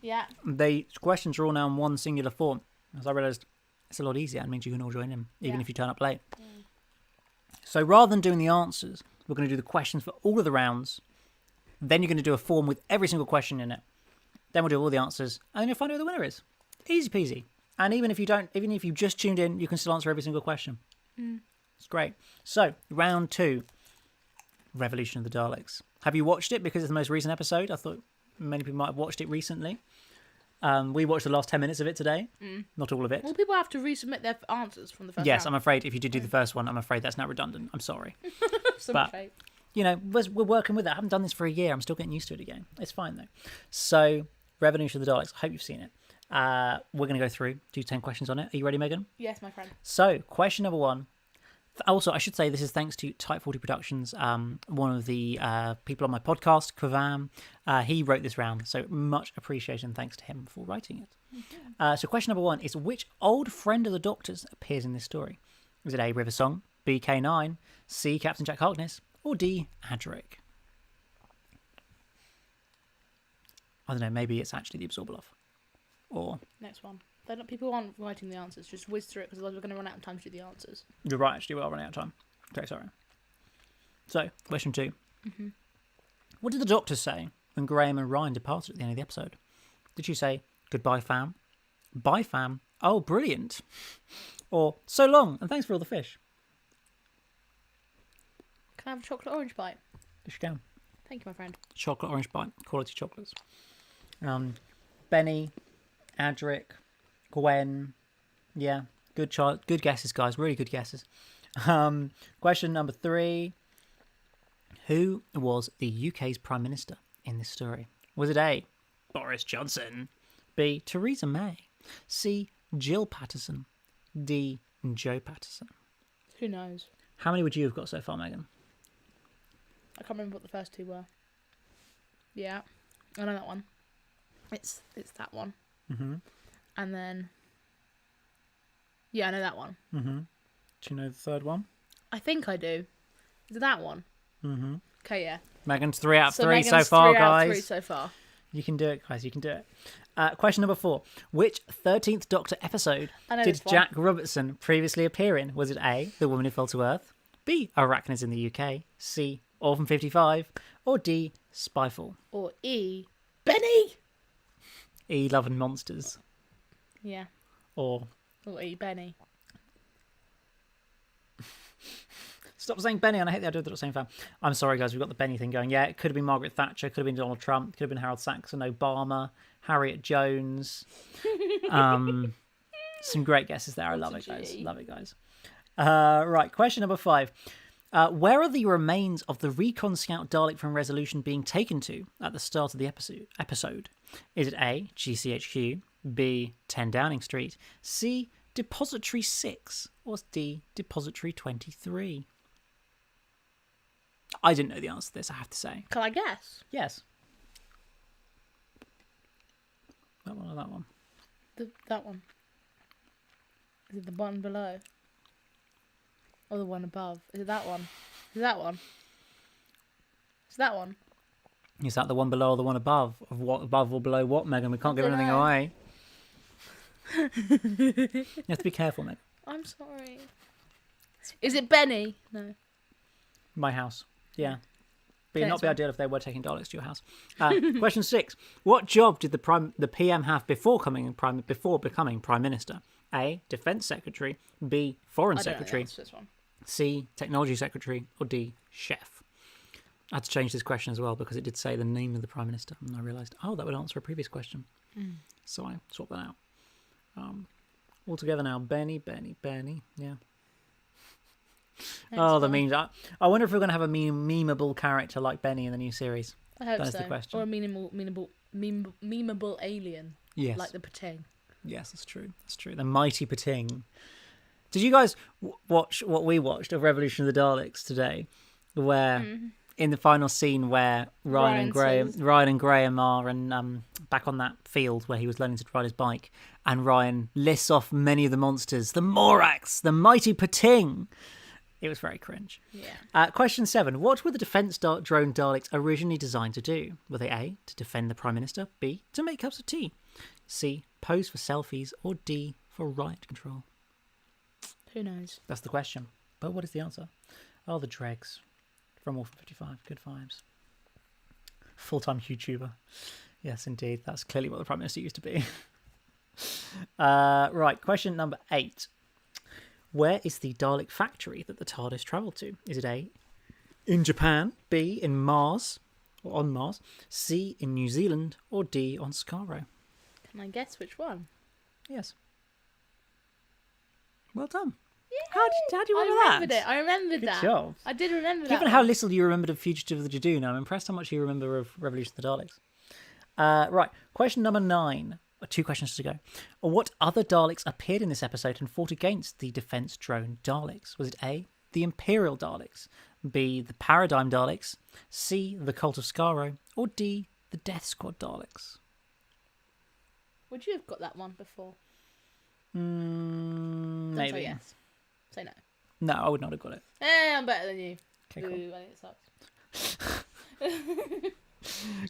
Yeah. The questions are all now in one singular form. As I realised, it's a lot easier. It means you can all join in, even if you turn up late. So rather than doing the answers, we're going to do the questions for all of the rounds. Then you're going to do a form with every single question in it. Then we'll do all the answers, and then you'll find out who the winner is. Easy peasy. And even if you just tuned in, you can still answer every single question. It's great. So, round 2, Revolution of the Daleks. Have you watched it? Because it's the most recent episode. I thought many people might have watched it recently. We watched the last 10 minutes of it today. Not all of it. Well, people have to resubmit their answers from the first Yes, round. I'm afraid if you did do the first one, I'm afraid that's now redundant. I'm sorry. But, We're working with it. I haven't done this for a year. I'm still getting used to it again. It's fine, though. So, Revolution of the Daleks. I hope you've seen it. We're going to go through, do 10 questions on it. Are you ready, Megan? Yes, my friend. So, question number 1. Also, I should say this is thanks to Type 40 Productions, one of the people on my podcast, Kavam. He wrote this round, so much appreciation and thanks to him for writing it. So question number 1 is, which old friend of the Doctor's appears in this story? Is it A, River Song, B, K9, C, Captain Jack Harkness, or D, Adric? I don't know, maybe it's actually the Absorbaloff. Or... Next one. People aren't writing the answers. Just whiz through it because otherwise we're going to run out of time to do the answers. You're right, actually, we are running out of time. Okay, sorry. So, question 2. What did the Doctor say when Graham and Ryan departed at the end of the episode? Did she say, goodbye, fam? Bye, fam? Oh, brilliant. Or, so long, and thanks for all the fish. Can I have a chocolate orange bite? Yes, you can. Thank you, my friend. Chocolate orange bite. Quality chocolates. Benny, Adric, Gwen. Yeah, good guesses, guys. Really good guesses. Question number 3. Who was the UK's Prime Minister in this story? Was it A, Boris Johnson, B, Theresa May, C, Jill Patterson, D, Joe Patterson? Who knows? How many would you have got so far, Megan? I can't remember what the first 2 were. Yeah, I know that one. It's that one. And then... Yeah, I know that one. Do you know the third one? I think I do. Is it that one? Okay, yeah. Megan's 3 out of 3 Megan's so far, 3 out of guys. 3 so far. You can do it, guys. You can do it. Question number 4. Which 13th Doctor episode did Jack Robertson previously appear in? Was it A, The Woman Who Fell to Earth, B, Arachnids in the UK, C, Orphan 55, or D, Spyfall? Or E, Benny! E, Love and Monsters. Yeah. Or E, Benny. Stop saying Benny, and I hate the idea of the saying fan. I'm sorry, guys, we've got the Benny thing going. Yeah, it could have been Margaret Thatcher, could have been Donald Trump, could have been Harold Saxon, Obama, Harriet Jones. Some great guesses there. I love it, guys. Love it, guys. Right, question number 5. Where are the remains of the Recon Scout Dalek from Resolution being taken to at the start of the episode? Is it A, GCHQ, B, 10 Downing Street, C, Depository 6, or D, Depository 23? I didn't know the answer to this, I have to say. Can I guess? Yes. That one or that one? That one. Is it the one below? Or the one above? Is it that one? Is it that one? Is that one? Is that the one below or the one above? Of what above or below what, Megan? We can't give anything away. You have to be careful, Megan. I'm sorry. Is it Benny? No. My house. Yeah. But Okay, it'd not be fine. ideal if they were taking Daleks to your house. Question 6. What job did the PM have before becoming Prime Minister? A, Defence Secretary, B, Foreign I don't know the Secretary, answer to this one. C, Technology Secretary, or D, Chef? I had to change this question as well because it did say the name of the Prime Minister, and I realised, that would answer a previous question. So I swapped that out. All together now, Benny, yeah. The memes. I wonder if we're going to have a memeable character like Benny in the new series. I hope That is so. the question. Or a memeable alien. Yes. Like the Pating. Yes, that's true. That's true. The mighty Pating. Did you guys watch what we watched of Revolution of the Daleks today? Where in the final scene where Ryan and Graham are back on that field where he was learning to ride his bike, and Ryan lists off many of the monsters, the Morax, the mighty Pating. It was very cringe. Yeah. Question 7. What were the defense drone Daleks originally designed to do? Were they A, to defend the Prime Minister, B, to make cups of tea, C, pose for selfies, or D, for riot control? Who knows? That's the question. But what is the answer? Oh, the dregs from Orphan 55. Good vibes. Full-time YouTuber. Yes, indeed. That's clearly what the Prime Minister used to be. Right, question number 8. Where is the Dalek factory that the TARDIS travelled to? Is it A, in Japan, B, in Mars, or on Mars, C, in New Zealand, or D, on Skaro? Can I guess which one? Yes. Well done. Yay! How do you remember that? I remembered Good that. job. I did remember that. Given how little you remembered of Fugitive of the Jadoon, I'm impressed how much you remember of Revolution of the Daleks. Right, question number 9. 2 questions to go. What other Daleks appeared in this episode and fought against the defense drone Daleks? Was it A, the Imperial Daleks, B, the Paradigm Daleks, C, the Cult of Skaro, or D, the Death Squad Daleks? Would you have got that one before? Maybe. Don't say yes. Say no. No, I would not have got it. I'm better than you. Okay, cool. Ooh, I think it sucks.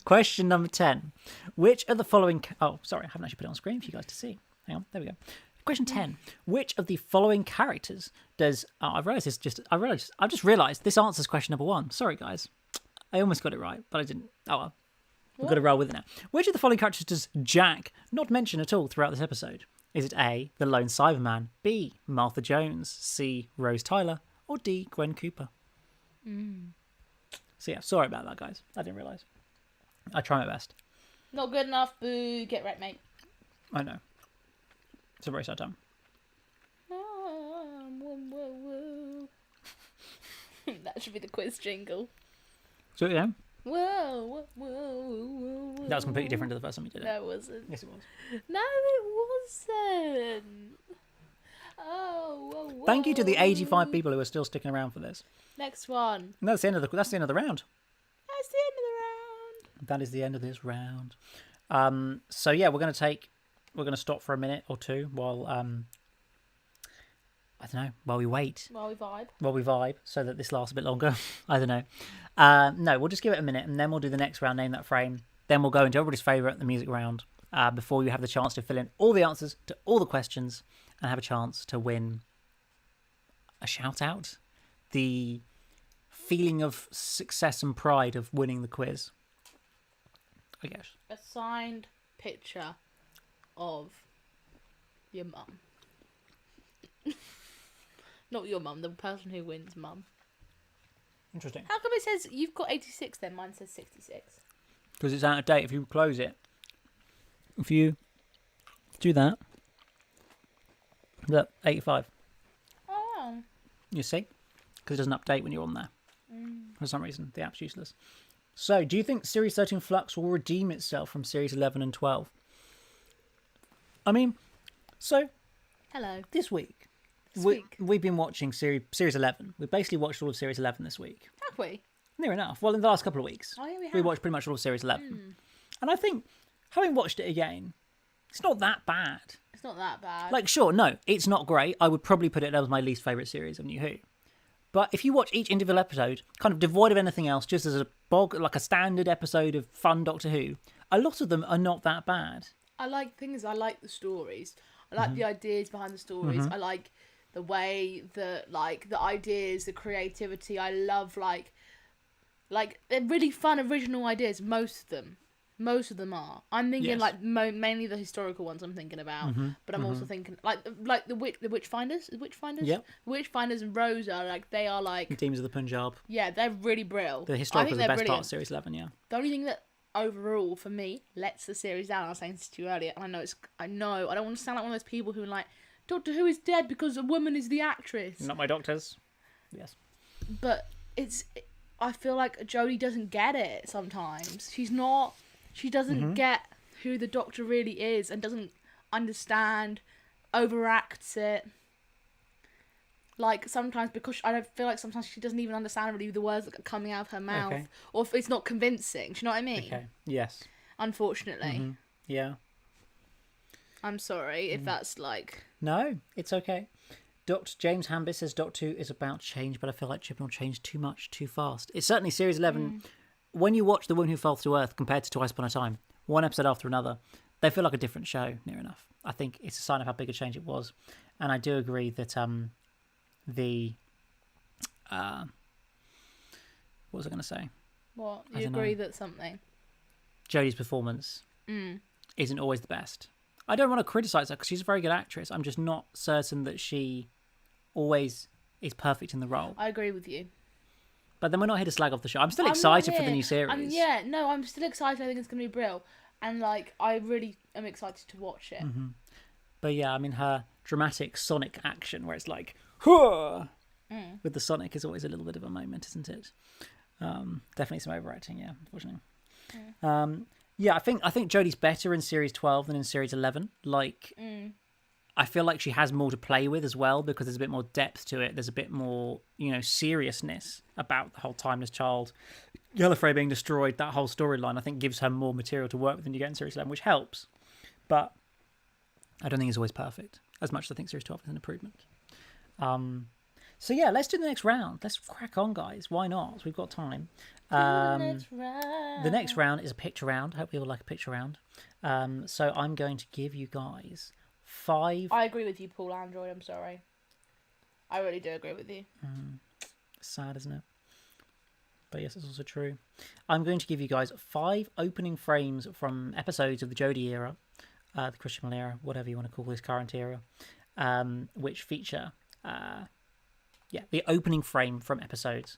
Question number 10. Which of the following... Oh, sorry, I haven't actually put it on screen for you guys to see. Hang on, there we go. Question 10. Which of the following characters does... Oh, I've just realised this answers question number 1. Sorry, guys. I almost got it right, but I didn't. Oh, well. We've got to roll with it now. Which of the following characters does Jack not mention at all throughout this episode? Is it A, the Lone Cyberman, B, Martha Jones, C, Rose Tyler, or D, Gwen Cooper? So yeah, sorry about that, guys. I didn't realise. I try my best. Not good enough, boo. Get right, mate. I know. It's a very sad time. That should be the quiz jingle. So yeah, Whoa, whoa, whoa. that was completely different to the first time you did it. No, it wasn't. Yes, it was. No, it wasn't. Oh, whoa, whoa. Thank you to the 85 people who are still sticking around for this. Next one. No, that's the end of the round. That's the end of the round. That is the end of this round. So yeah, we're gonna stop for a minute or two while I don't know, while we wait. While we vibe, so that this lasts a bit longer. I don't know. No, we'll just give it a minute and then we'll do the next round, Name That Frame. Then we'll go into everybody's favourite, the music round, before you have the chance to fill in all the answers to all the questions and have a chance to win a shout out. The feeling of success and pride of winning the quiz, I guess. A signed picture of your mum. Not your mum, the person who wins mum. Interesting. How come it says you've got 86 then? Mine says 66. Because it's out of date if you close it. If you do that, look, 85. Oh. You see? Because it doesn't update when you're on there. For some reason, the app's useless. So, do you think Series 13 Flux will redeem itself from Series 11 and 12? I mean, so... Hello. This week, This week. we've been watching Series 11. We basically watched all of Series 11 this week. Have we? Near enough. Well, in the last couple of weeks. Oh, yeah, we have. We watched pretty much all of Series 11. And I think, having watched it again, it's not that bad. It's not that bad. Like, sure, no, it's not great. I would probably put it as my least favourite series of New Who. But if you watch each individual episode, kind of devoid of anything else, just as like a standard episode of fun Doctor Who, a lot of them are not that bad. I like things. I like the stories. I like the ideas behind the stories. I like the way that, like, the ideas, the creativity. I love like they're really fun, original ideas. Most of them are. I'm thinking like mainly the historical ones. I'm thinking about, but I'm also thinking like the Witchfinders. Yep. Witchfinders and Rosa, like they are like Teams of the Punjab. Yeah, they're really brilliant. The historical is the best brilliant. part of Series 11. Yeah. The only thing that overall for me lets the series down, I was saying this to you earlier, and I know I don't want to sound like one of those people who are like, Doctor Who is dead because a woman is the actress. Not my doctors. Yes. But I feel like Jodie doesn't get it sometimes. She doesn't get who the Doctor really is and doesn't understand, overacts it. Like sometimes because I don't feel like sometimes she doesn't even understand really the words that are coming out of her mouth, Okay. or if it's not convincing. Do you know what I mean? Okay. Yes. Unfortunately, Yeah. I'm sorry if that's like. No, it's okay. Dr. James Hambis says Doctor Who is about change, but I feel like Chibnall changed too much too fast. It's certainly Series 11. When you watch The Woman Who Fell to Earth compared to Twice Upon a Time, one episode after another, they feel like a different show, near enough. I think it's a sign of how big a change it was. And I do agree that the... what was I going to say? What? I You don't agree know. that something? Jodie's performance isn't always the best. I don't want to criticise her because she's a very good actress. I'm just not certain that she always is perfect in the role. I agree with you. But then we're not here to slag off the show. I'm still I'm not excited for the here. new series. I'm still excited. I think it's going to be brilliant. And, like, I really am excited to watch it. But yeah, I mean, her dramatic Sonic action where it's like, "Huh!" with the Sonic is always a little bit of a moment, isn't it? Definitely some overacting, yeah, unfortunately. Yeah, I think Jodie's better in Series 12 than in Series 11. Like, I feel like she has more to play with as well because there's a bit more depth to it. There's a bit more, seriousness about the whole Timeless Child, Gallifrey being destroyed. That whole storyline, I think, gives her more material to work with than you get in Series 11, which helps. But I don't think it's always perfect, as much as I think Series 12 is an improvement. So yeah, let's do the next round. Let's crack on, guys. Why not? We've got time. The next round is a picture round. I hope you all like a picture round. So I'm going to give you guys 5. I agree with you, Paul Android. I'm sorry. I really do agree with you. Sad, isn't it? But yes, it's also true. I'm going to give you guys 5 opening frames from episodes of the Jodie era, the Christian Bale era, whatever you want to call this current era, which feature, the opening frame from episodes.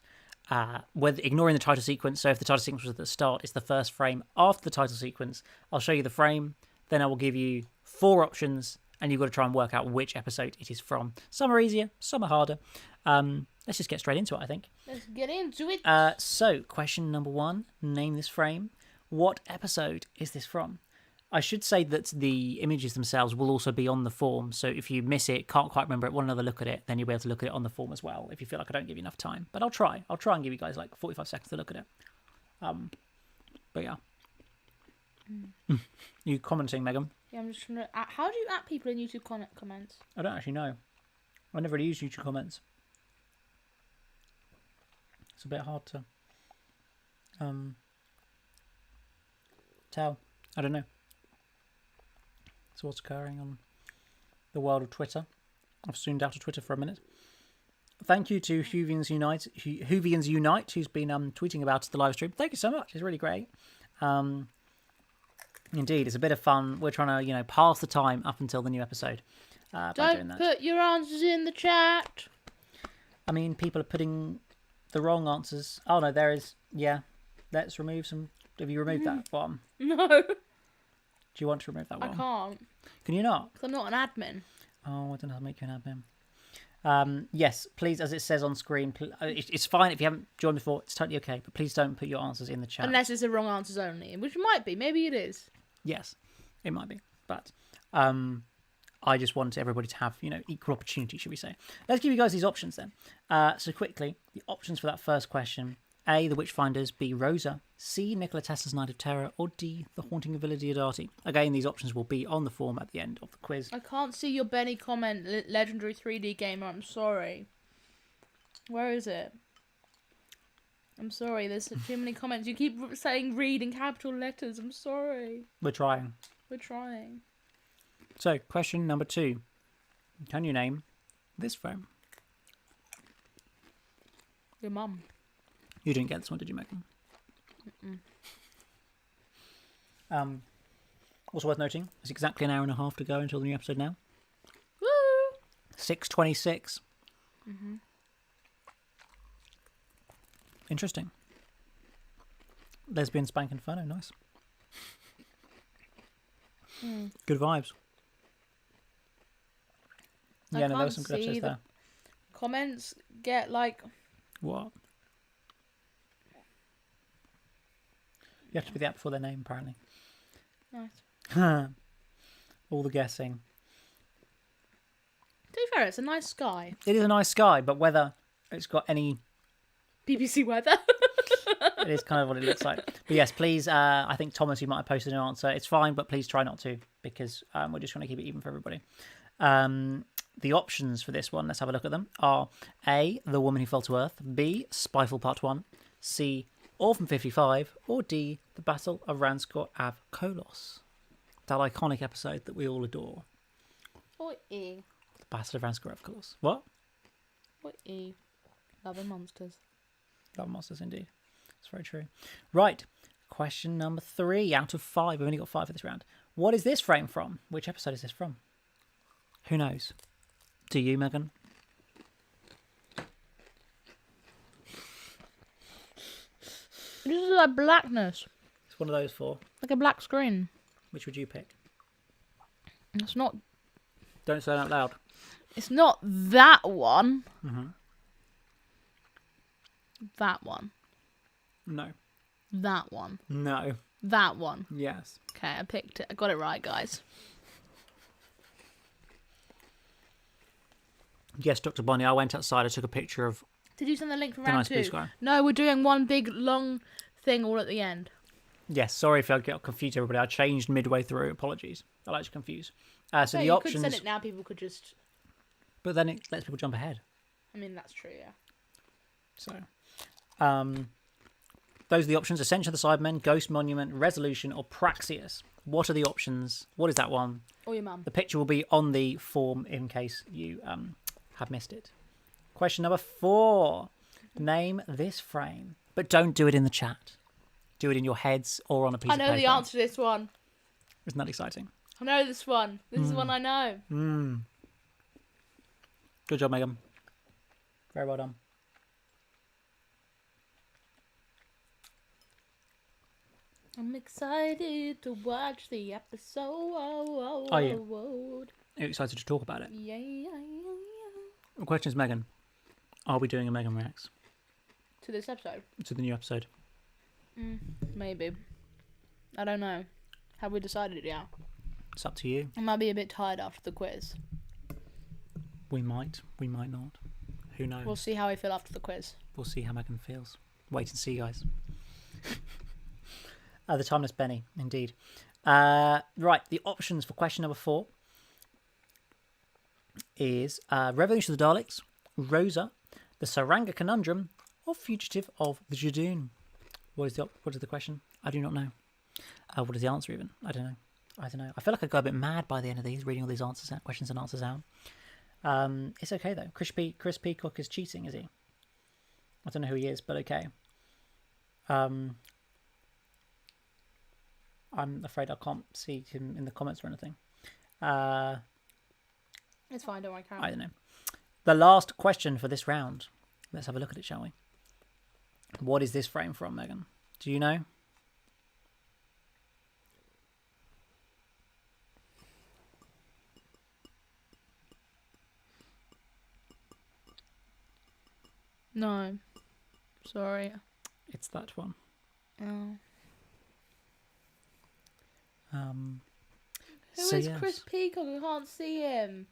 Whether ignoring the title sequence, so if the title sequence was at the start, it's the first frame after the title sequence. I'll show you the frame, then I will give you 4 options, and you've got to try and work out which episode it is from. Some are easier, some are harder. Let's just get straight into it, I think. Let's get into it. So, question number 1, name this frame. What episode is this from? I should say that the images themselves will also be on the form, so if you miss it, can't quite remember it, want another look at it, then you'll be able to look at it on the form as well, if you feel like I don't give you enough time. But I'll try and give you guys like 45 seconds to look at it. But yeah. You commenting, Megan? Yeah, I'm just trying to... How do you at people in YouTube comments? I don't actually know. I never really use YouTube comments. It's a bit hard to tell. I don't know. So what's occurring on the world of Twitter? I've zoomed out of Twitter for a minute. Thank you to Whovians Unite, who's been tweeting about the live stream. Thank you so much. It's really great. Indeed, it's a bit of fun. We're trying to, pass the time up until the new episode. By doing Don't that. put your answers in the chat. I mean, people are putting the wrong answers. Oh no, there is. Yeah, let's remove some. Have you removed that one? No, Do you want to remove that I one? can't. Can you not? Because I'm not an admin. Oh, I don't know how to make you an admin. Yes, please, as it says on screen, it's fine if you haven't joined before. It's totally okay, but please don't put your answers in the chat. Unless it's the wrong answers only, which might be. Maybe it is. Yes, it might be, but I just want everybody to have equal opportunity, should we say? Let's give you guys these options then. So quickly, the options for that first question: A, The Witchfinders; B, Rosa; C, Nikola Tesla's Night of Terror; or D, The Haunting of Villa Diodati. Again, these options will be on the form at the end of the quiz. I can't see your Benny comment, Legendary 3D Gamer. I'm sorry. Where is it? I'm sorry, there's too many comments. You keep saying read in capital letters. I'm sorry. We're trying. We're trying. So, question number 2. Can you name this frame? Your mum. You didn't get this one, did you, Megan? Also worth noting, it's exactly an hour and a half to go until the new episode now. Woo! 6:26. Interesting. Lesbian Spank Inferno, nice. Good vibes. I Yeah, no, there were can't some good see episodes the there. comments get like... What? You have to be the app before their name, apparently. Nice. All the guessing. To be fair, it's a nice sky. It is a nice sky, but whether it's got any... BBC weather. It is kind of what it looks like. But yes, please, I think Thomas, you might have posted an answer. It's fine, but please try not to, because we're just trying to keep it even for everybody. The options for this one, let's have a look at them, are A, The Woman Who Fell to Earth, B, Spyfall Part 1, C, Orphan 55, or D, The Battle of Ranskor Av Kolos. That iconic episode that we all adore. Or E. The Battle of Ranskor Av Kolos. What? Or E. Love and Monsters. Love Monsters, indeed. That's very true. Right. Question number 3 out of 5. We've only got 5 for this round. What is this frame from? Which episode is this from? Who knows? Do you, Megan? This is like blackness. It's one of those 4. Like a black screen. Which would you pick? It's not... Don't say it out loud. It's not that one. Mm-hmm. That one. No. That one. No. That one. Yes. Okay, I picked it. I got it right, guys. Yes, Dr. Bonnie, I went outside. I took a picture of Did you send the link for the round nice blue 2? sky. No, we're doing one big long thing all at the end. Yes, sorry if I get confused, everybody. I changed midway through. Apologies. I like to confuse. So No, the you options... could send it now. People could just... But then it lets people jump ahead. I mean, that's true, yeah. So, those are the options. Ascension of the Cybermen, Ghost Monument, Resolution, or Praxius. What are the options? What is that one? Or your mum. The picture will be on the form in case you have missed it. Question number 4. Name this frame. But don't do it in the chat. Do it in your heads or on a piece of paper. I know the answer to this one. Isn't that exciting? I know this one. This is one I know. Good job, Megan. Very well done. I'm excited to watch the episode. Are you? Are you excited to talk about it? Yeah. The question is, Megan, are we doing a Megan Reacts To this episode? to the new episode? Maybe. I don't know. Have we decided yet? It's up to you. I might be a bit tired after the quiz. We might not. Who knows? We'll see how I feel after the quiz. We'll see how Megan feels. Wait and see, guys. The Timeless Benny, indeed. Right, the options for question number 4 is Revolution of the Daleks, Rosa, the Saranga Conundrum, or Fugitive of the Jadoon. What is the question? I do not know. What is the answer even? I don't know. I feel like I got a bit mad by the end of these, reading all these answers out, questions and answers out. It's okay though. Chris Peacock is cheating, is he? I don't know who he is, but okay. I'm afraid I can't see him in the comments or anything. It's fine, don't worry, Karen. I don't know. The last question for this round. Let's have a look at it, shall we? What is this frame from, Megan? Do you know? No. Sorry. It's that one. Oh. Who So is yes. Chris Peacock? I can't see him.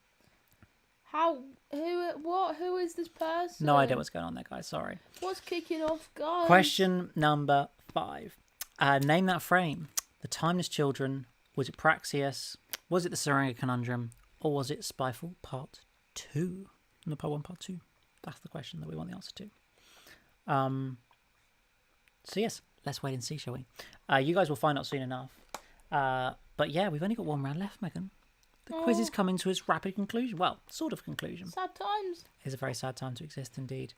Who is this person? No idea what's going on there, guys. Sorry. What's kicking off, guys? Question number 5. Name that frame. The Timeless Children. Was it Praxius? Was it the Saranga Conundrum? Or was it Spyfall Part 2? No, Part 1, Part 2. That's the question that we want the answer to. So yes, let's wait and see, shall we? You guys will find out soon enough. But yeah, we've only got one round left, Megan. The quiz is coming to its rapid conclusion. Well, sort of conclusion. Sad times. It's a very sad time to exist indeed.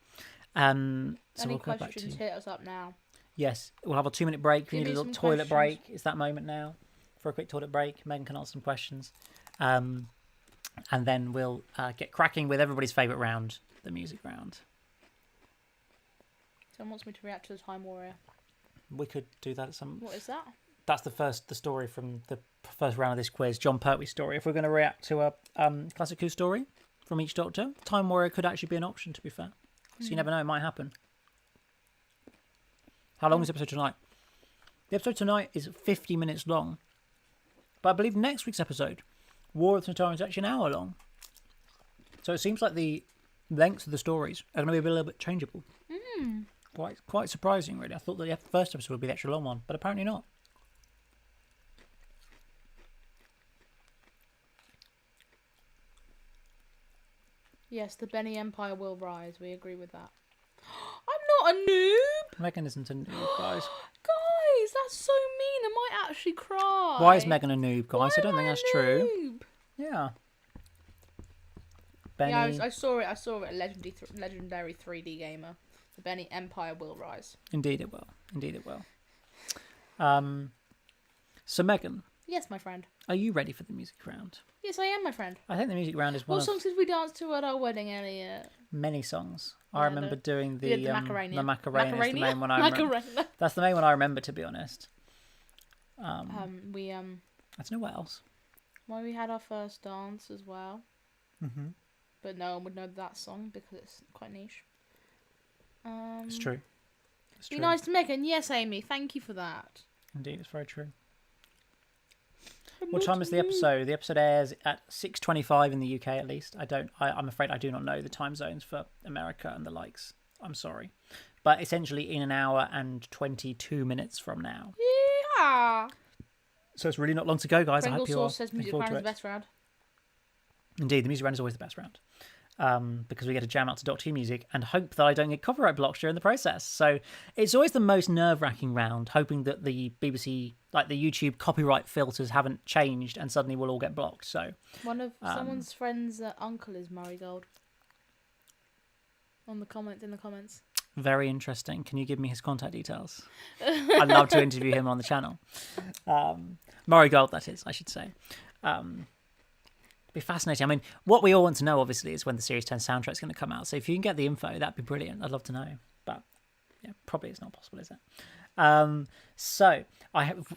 So Any we'll go back questions, to... hit us up now. Yes, we'll have a 2-minute break. We Give need a me little some toilet questions. break. It's that moment now for a quick toilet break. Megan can answer some questions. And then we'll get cracking with everybody's favourite round, the music round. Someone wants me to react to the Time Warrior. We could do that at some... What is that? That's the story from the first round of this quiz, John Pertwee's story. If we're going to react to a classic Who story from each Doctor, Time Warrior could actually be an option, to be fair. So you never know, it might happen. How long is the episode tonight? The episode tonight is 50 minutes long. But I believe next week's episode, War of the Centauri, is actually an hour long. So it seems like the lengths of the stories are going to be a little bit changeable. Quite surprising, really. I thought the first episode would be the extra long one, but apparently not. Yes, the Benny Empire will rise. We agree with that. I'm not a noob! Megan isn't a noob, guys. Guys, that's so mean. I might actually cry. Why is Megan a noob, guys? Why I don't am think I that's a true. noob? Yeah. Benny. Yeah, I saw it. I saw it at legendary 3D gamer. The Benny Empire will rise. Indeed it will. Indeed it will. So Megan, Yes, my friend. are you ready for the music round? Yes, I am, my friend. I think the music round is one What of songs did we dance to at our wedding, Elliot? many songs. Yeah, I remember doing We the did the Macarena. the Macarena is the main one I remember. Macarena. That's the main one I remember, to be honest. We I don't know what else. well, we had our first dance as well, but no one would know that song because it's quite niche. It's true. It's Be true. nice to Megan. Yes, Amy. Thank you for that. Indeed, it's very true. What time is the episode? The episode airs at 6:25 in the UK, at least. I'm afraid I do not know the time zones for America and the likes. I'm sorry, but essentially in an hour and 22 minutes from now. Yeah. So it's really not long to go, guys. I Pringle hope you are Sauce says looking music forward round to is the it. best round. Indeed, the music round is always the best round. Because we get to jam out to Doctor Who music and hope that I don't get copyright blocks during the process. So it's always the most nerve-wracking round, hoping that the BBC, like the YouTube copyright filters haven't changed and suddenly we'll all get blocked. So One of someone's friends' uncle is Marigold. In the comments. very interesting. Can you give me his contact details? I'd love to interview him on the channel. Murray Gold, that is, I should say. Be fascinating. I mean, what we all want to know, obviously, is when the Series 10 soundtrack's going to come out. So if you can get the info, that'd be brilliant. I'd love to know. But yeah, probably it's not possible, is it? So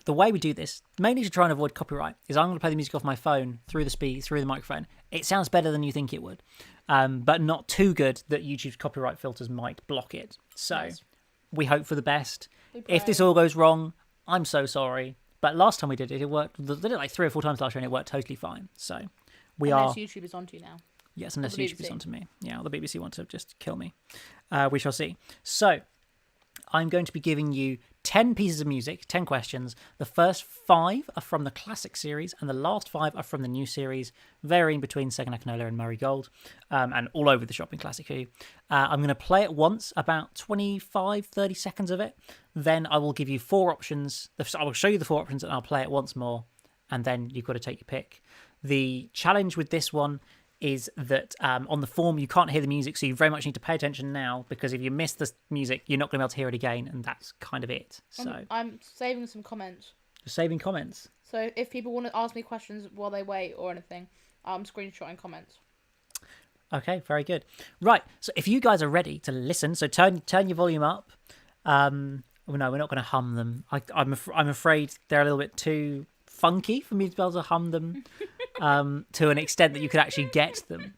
the way we do this, mainly to try and avoid copyright, is I'm going to play the music off my phone through the microphone. It sounds better than you think it would, but not too good that YouTube's copyright filters might block it. So we hope for the best. If this all goes wrong, I'm so sorry. But last time we did it, it worked. They did it like 3 or 4 times last year, and it worked totally fine. So Unless YouTube is onto you now. Yes, unless the YouTube is BBC. onto me. Yeah, or the BBC want to just kill me. We shall see. So, I'm going to be giving you 10 pieces of music, 10 questions. The first 5 are from the classic series, and the last 5 are from the new series, varying between Second Akinola and Murray Gold, and all over the shop in Classic Who. I'm going to play it once, about 25, 30 seconds of it. Then I will give you 4 options. I will show you the 4 options, and I'll play it once more, and then you've got to take your pick. The challenge with this one is that on the form you can't hear the music, so you very much need to pay attention now, because if you miss the music, you're not going to be able to hear it again, and that's kind of it. So I'm saving some comments. just saving comments. So if people want to ask me questions while they wait or anything, I'm screenshotting comments. Okay, very good. Right, so if you guys are ready to listen, so turn your volume up. No, we're not going to hum them. I'm afraid they're a little bit too funky for me to be able to hum them to an extent that you could actually get them.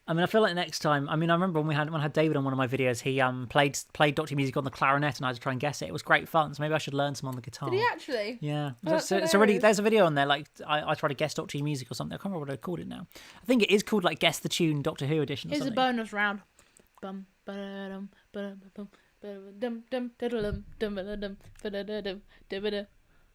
I mean, I feel like next time. I mean, I remember when I had David on one of my videos. He played Doctor Who music on the clarinet, and I had to try and guess it. It was great fun. So maybe I should learn some on the guitar. Did he actually? Yeah. Oh, that's so hilarious. there's a video on there. Like I try to guess Doctor Who music or something. I can't remember what I called it now. I think it is called like Guess the Tune Doctor Who edition. Or Here's a something. bonus round. Bum ba-da-dum, ba-dum, ba-dum, ba-dum, dum, da-da-dum, dum, ba-da-dum, ba-da-da-dum, da-ba-da.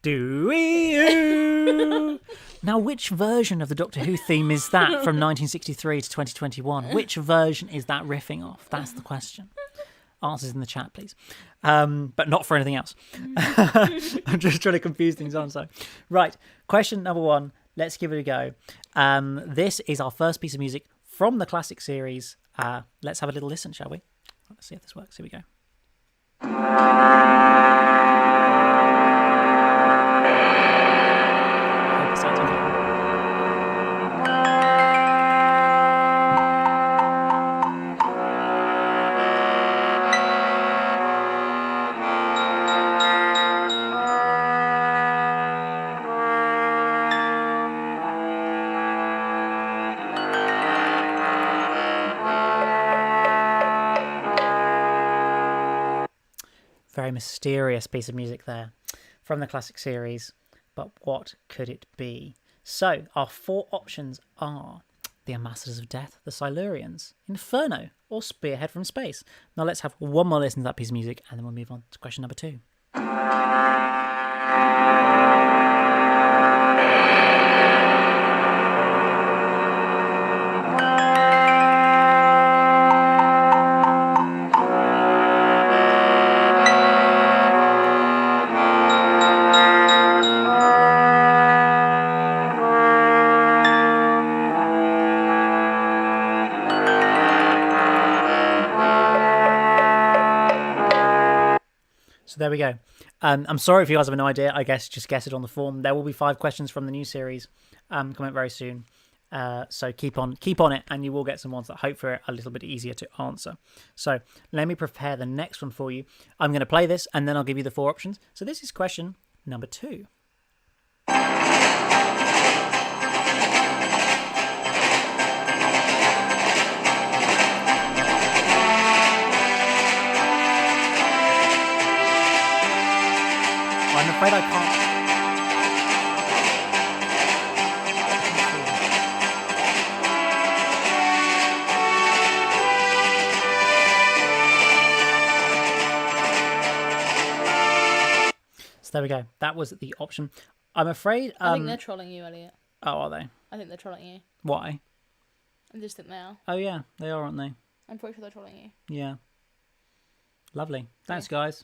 Do we? Now, which version of the Doctor Who theme is that from 1963 to 2021? Which version is that riffing off? That's the question. Answers in the chat, please. But not for anything else. I'm just trying to confuse things on. So, right. Question number 1. Let's give it a go. This is our first piece of music from the classic series. Let's have a little listen, shall we? Let's see if this works. Here we go. Hope it sounds okay. Very mysterious piece of music there from the classic series, but what could it be? So our 4 options are the Ambassadors of Death, the Silurians, Inferno, or Spearhead from Space? Now let's have one more listen to that piece of music and then we'll move on to question number 2. So there we go. I'm sorry if you guys have no idea. I guess just guess it on the form. There will be 5 questions from the new series coming up very soon. So keep on it, and you will get some ones that hopefully are a little bit easier to answer. So let me prepare the next one for you. I'm going to play this, and then I'll give you the 4 options. So this is question number 2. I'm afraid I can't. So there we go. That was the option. I'm afraid. I think they're trolling you, Elliot. Oh, are they? I think they're trolling you. Why? I just think they are. Oh yeah, they are, aren't they? I'm pretty sure they're trolling you. Yeah. Lovely. Thanks, guys.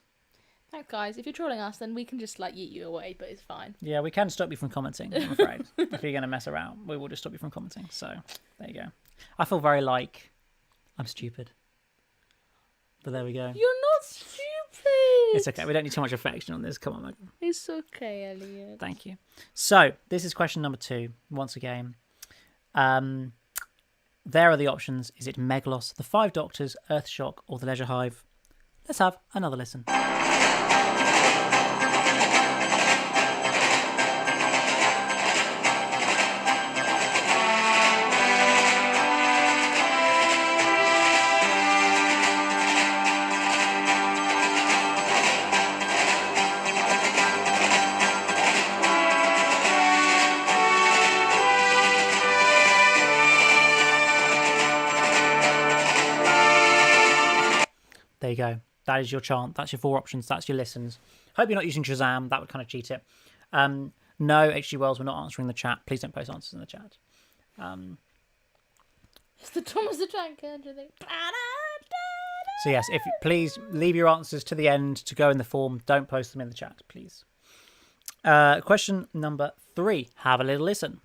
Thanks, guys. If you're trolling us, then we can just like yeet you away, but it's fine. Yeah, we can stop you from commenting, I'm afraid. If you're going to mess around, we will just stop you from commenting. So, there you go. I feel very like I'm stupid. But there we go. You're not stupid. It's okay. We don't need too much affection on this. Come on, Megan. It's okay, Elliot. Thank you. So, this is question number 2, once again. There are the options. Is it Megalos, the 5 Doctors, Earthshock, or the Leisure Hive? Let's have another listen. There you go. That is your chant. That's your 4 options. That's your listens. Hope you're not using Shazam. That would kind of cheat it. No, H.G. Wells, we're not answering the chat. Please don't post answers in the chat. It's the Thomas the Tank Engine thing. So yes, if you, please leave your answers to the end to go in the form. Don't post them in the chat, please. Question number 3. Have a little listen.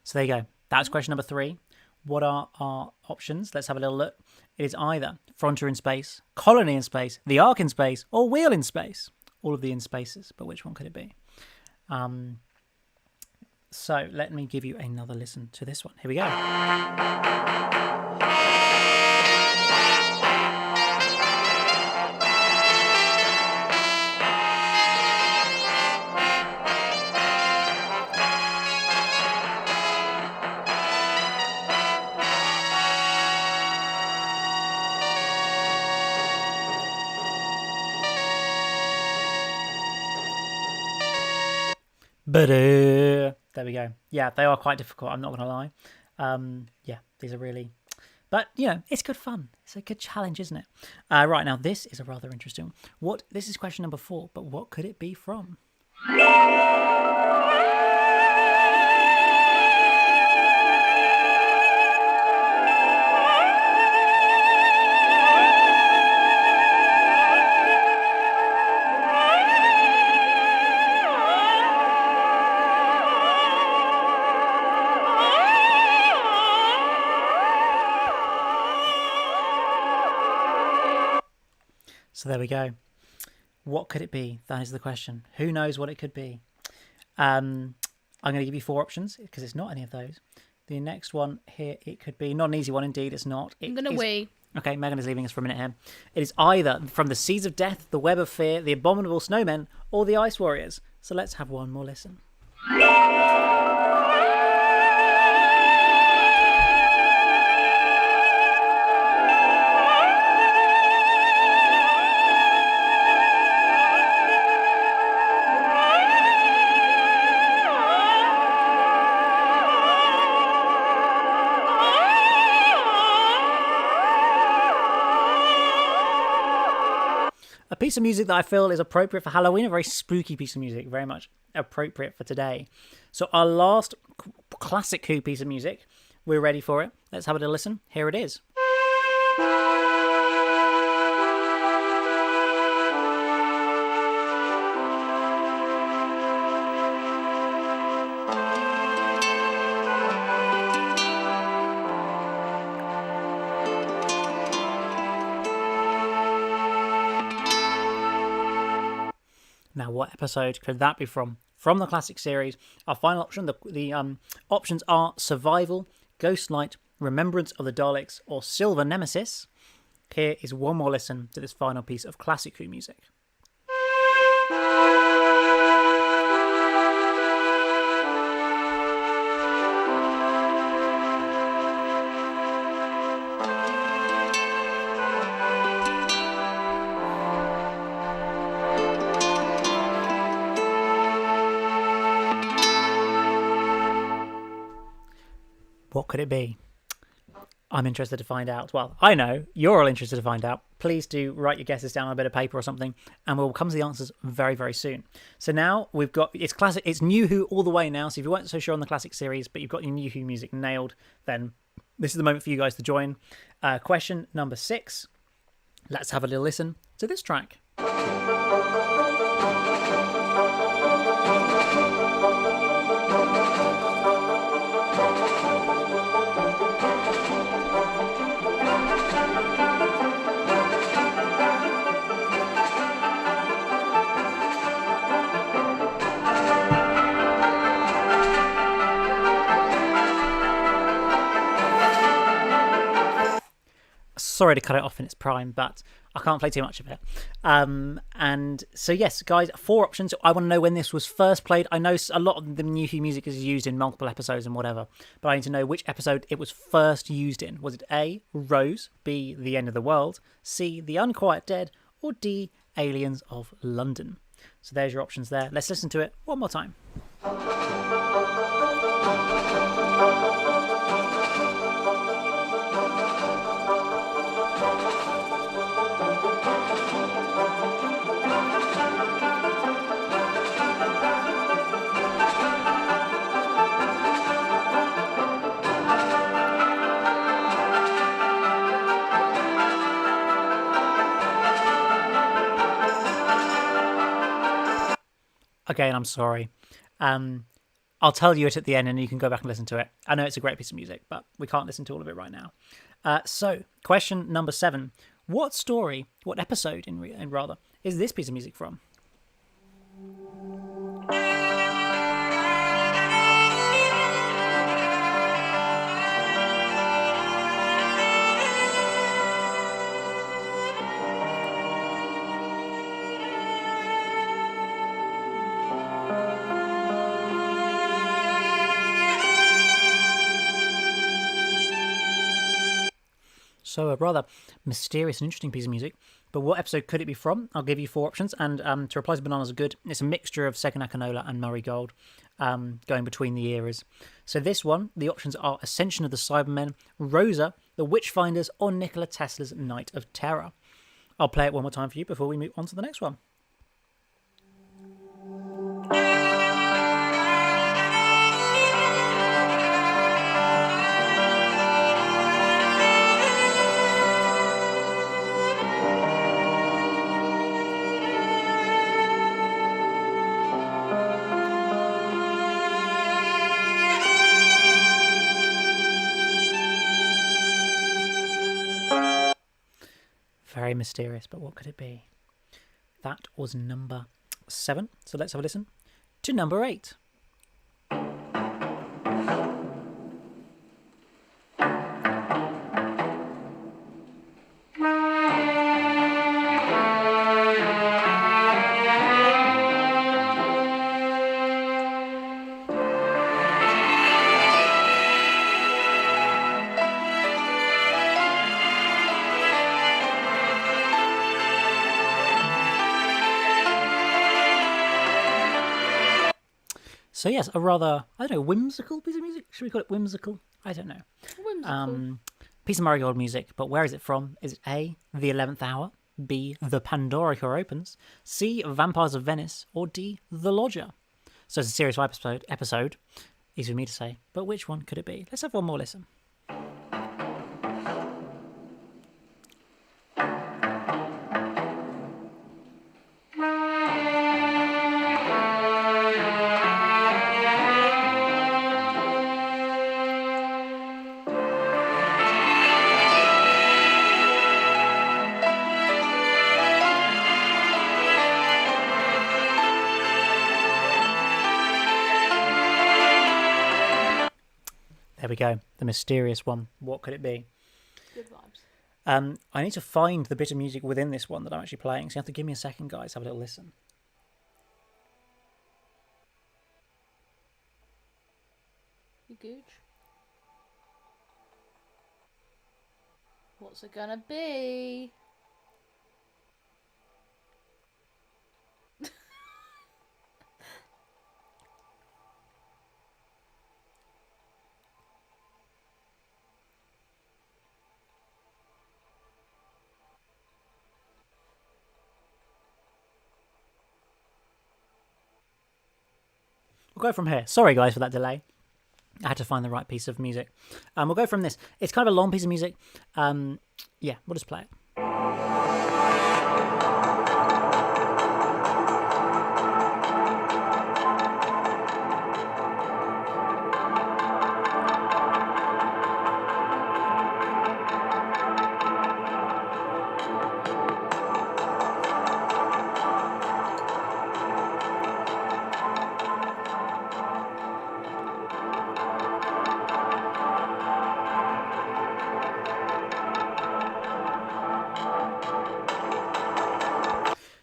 So there you go. That's question number 3. What are our options? Let's have a little look. It is either Frontier in Space, Colony in Space, The Ark in Space, or Wheel in Space. All of the in spaces, but which one could it be? So let me give you another listen to this one. Here we go. There we go. Yeah, they are quite difficult. I'm not going to lie. Yeah, these are really... But, you know, it's good fun. It's a good challenge, isn't it? Right, now, this is a rather interesting one. This is question number 4, but what could it be from? So there we go. What could it be? That is the question. Who knows what it could be? I'm going to give you 4 options because it's not any of those. The next one here, it could be not an easy one indeed. It's not. I'm going to wee. Okay, Megan is leaving us for a minute here. It is either from the Seeds of Death, the Web of Fear, the Abominable Snowmen, or the Ice Warriors. So let's have one more listen. A piece of music that I feel is appropriate for Halloween, a very spooky piece of music, very much appropriate for today. So our last classic Who piece of music, we're ready for it. Let's have a listen. Here it is. Now, what episode could that be from? From the classic series, our final option, the options are Survival, Ghostlight, Remembrance of the Daleks, or Silver Nemesis. Here is one more listen to this final piece of classic Who music. What could it be? I'm interested to find out. Well, I know you're all interested to find out. Please do write your guesses down on a bit of paper or something, and we'll come to the answers very, very soon. So now we've got it's classic. It's New Who all the way now. So if you weren't so sure on the classic series, but you've got your New Who music nailed, then this is the moment for you guys to join. Question number 6. Let's have a little listen to this track. Sorry to cut it off in its prime, but I can't play too much of it. And so, yes, guys, 4 options. I want to know when this was first played. I know a lot of the New Who music is used in multiple episodes and whatever, but I need to know which episode it was first used in. Was it A, Rose, B, The End of the World, C, The Unquiet Dead, or D, Aliens of London? So there's your options there. Let's listen to it one more time. Again, I'm sorry. I'll tell you it at the end and you can go back and listen to it. I know it's a great piece of music, but we can't listen to all of it right now. So, question number 7. What story, what episode rather, is this piece of music from? So a rather mysterious and interesting piece of music. But what episode could it be from? I'll give you 4 options. And to reply to Bananas Are Good, it's a mixture of Second Akinola and Murray Gold, going between the eras. So this one, the options are Ascension of the Cybermen, Rosa, The Witchfinders, or Nikola Tesla's Night of Terror. I'll play it one more time for you before we move on to the next one. Very mysterious, but what could it be? That was number 7. So let's have a listen to number 8. So yes, a rather, I don't know, whimsical piece of music. Should we call it whimsical? I don't know. Whimsical. Piece of marigold music, but where is it from? Is it A, The 11th Hour, B, The Pandora Core Opens, C, Vampires of Venice, or D, The Lodger? So it's a serious episode, easy for me to say, but which one could it be? Let's have one more listen. There we go, the mysterious one. What could it be? Good vibes. I need to find the bit of music within this one that I'm actually playing, so you have to give me a second, guys. Have a little listen. You gooch. What's it gonna be? We'll go from here. Sorry, guys, for that delay. I had to find the right piece of music. We'll go from this. It's kind of a long piece of music. Yeah, we'll just play it.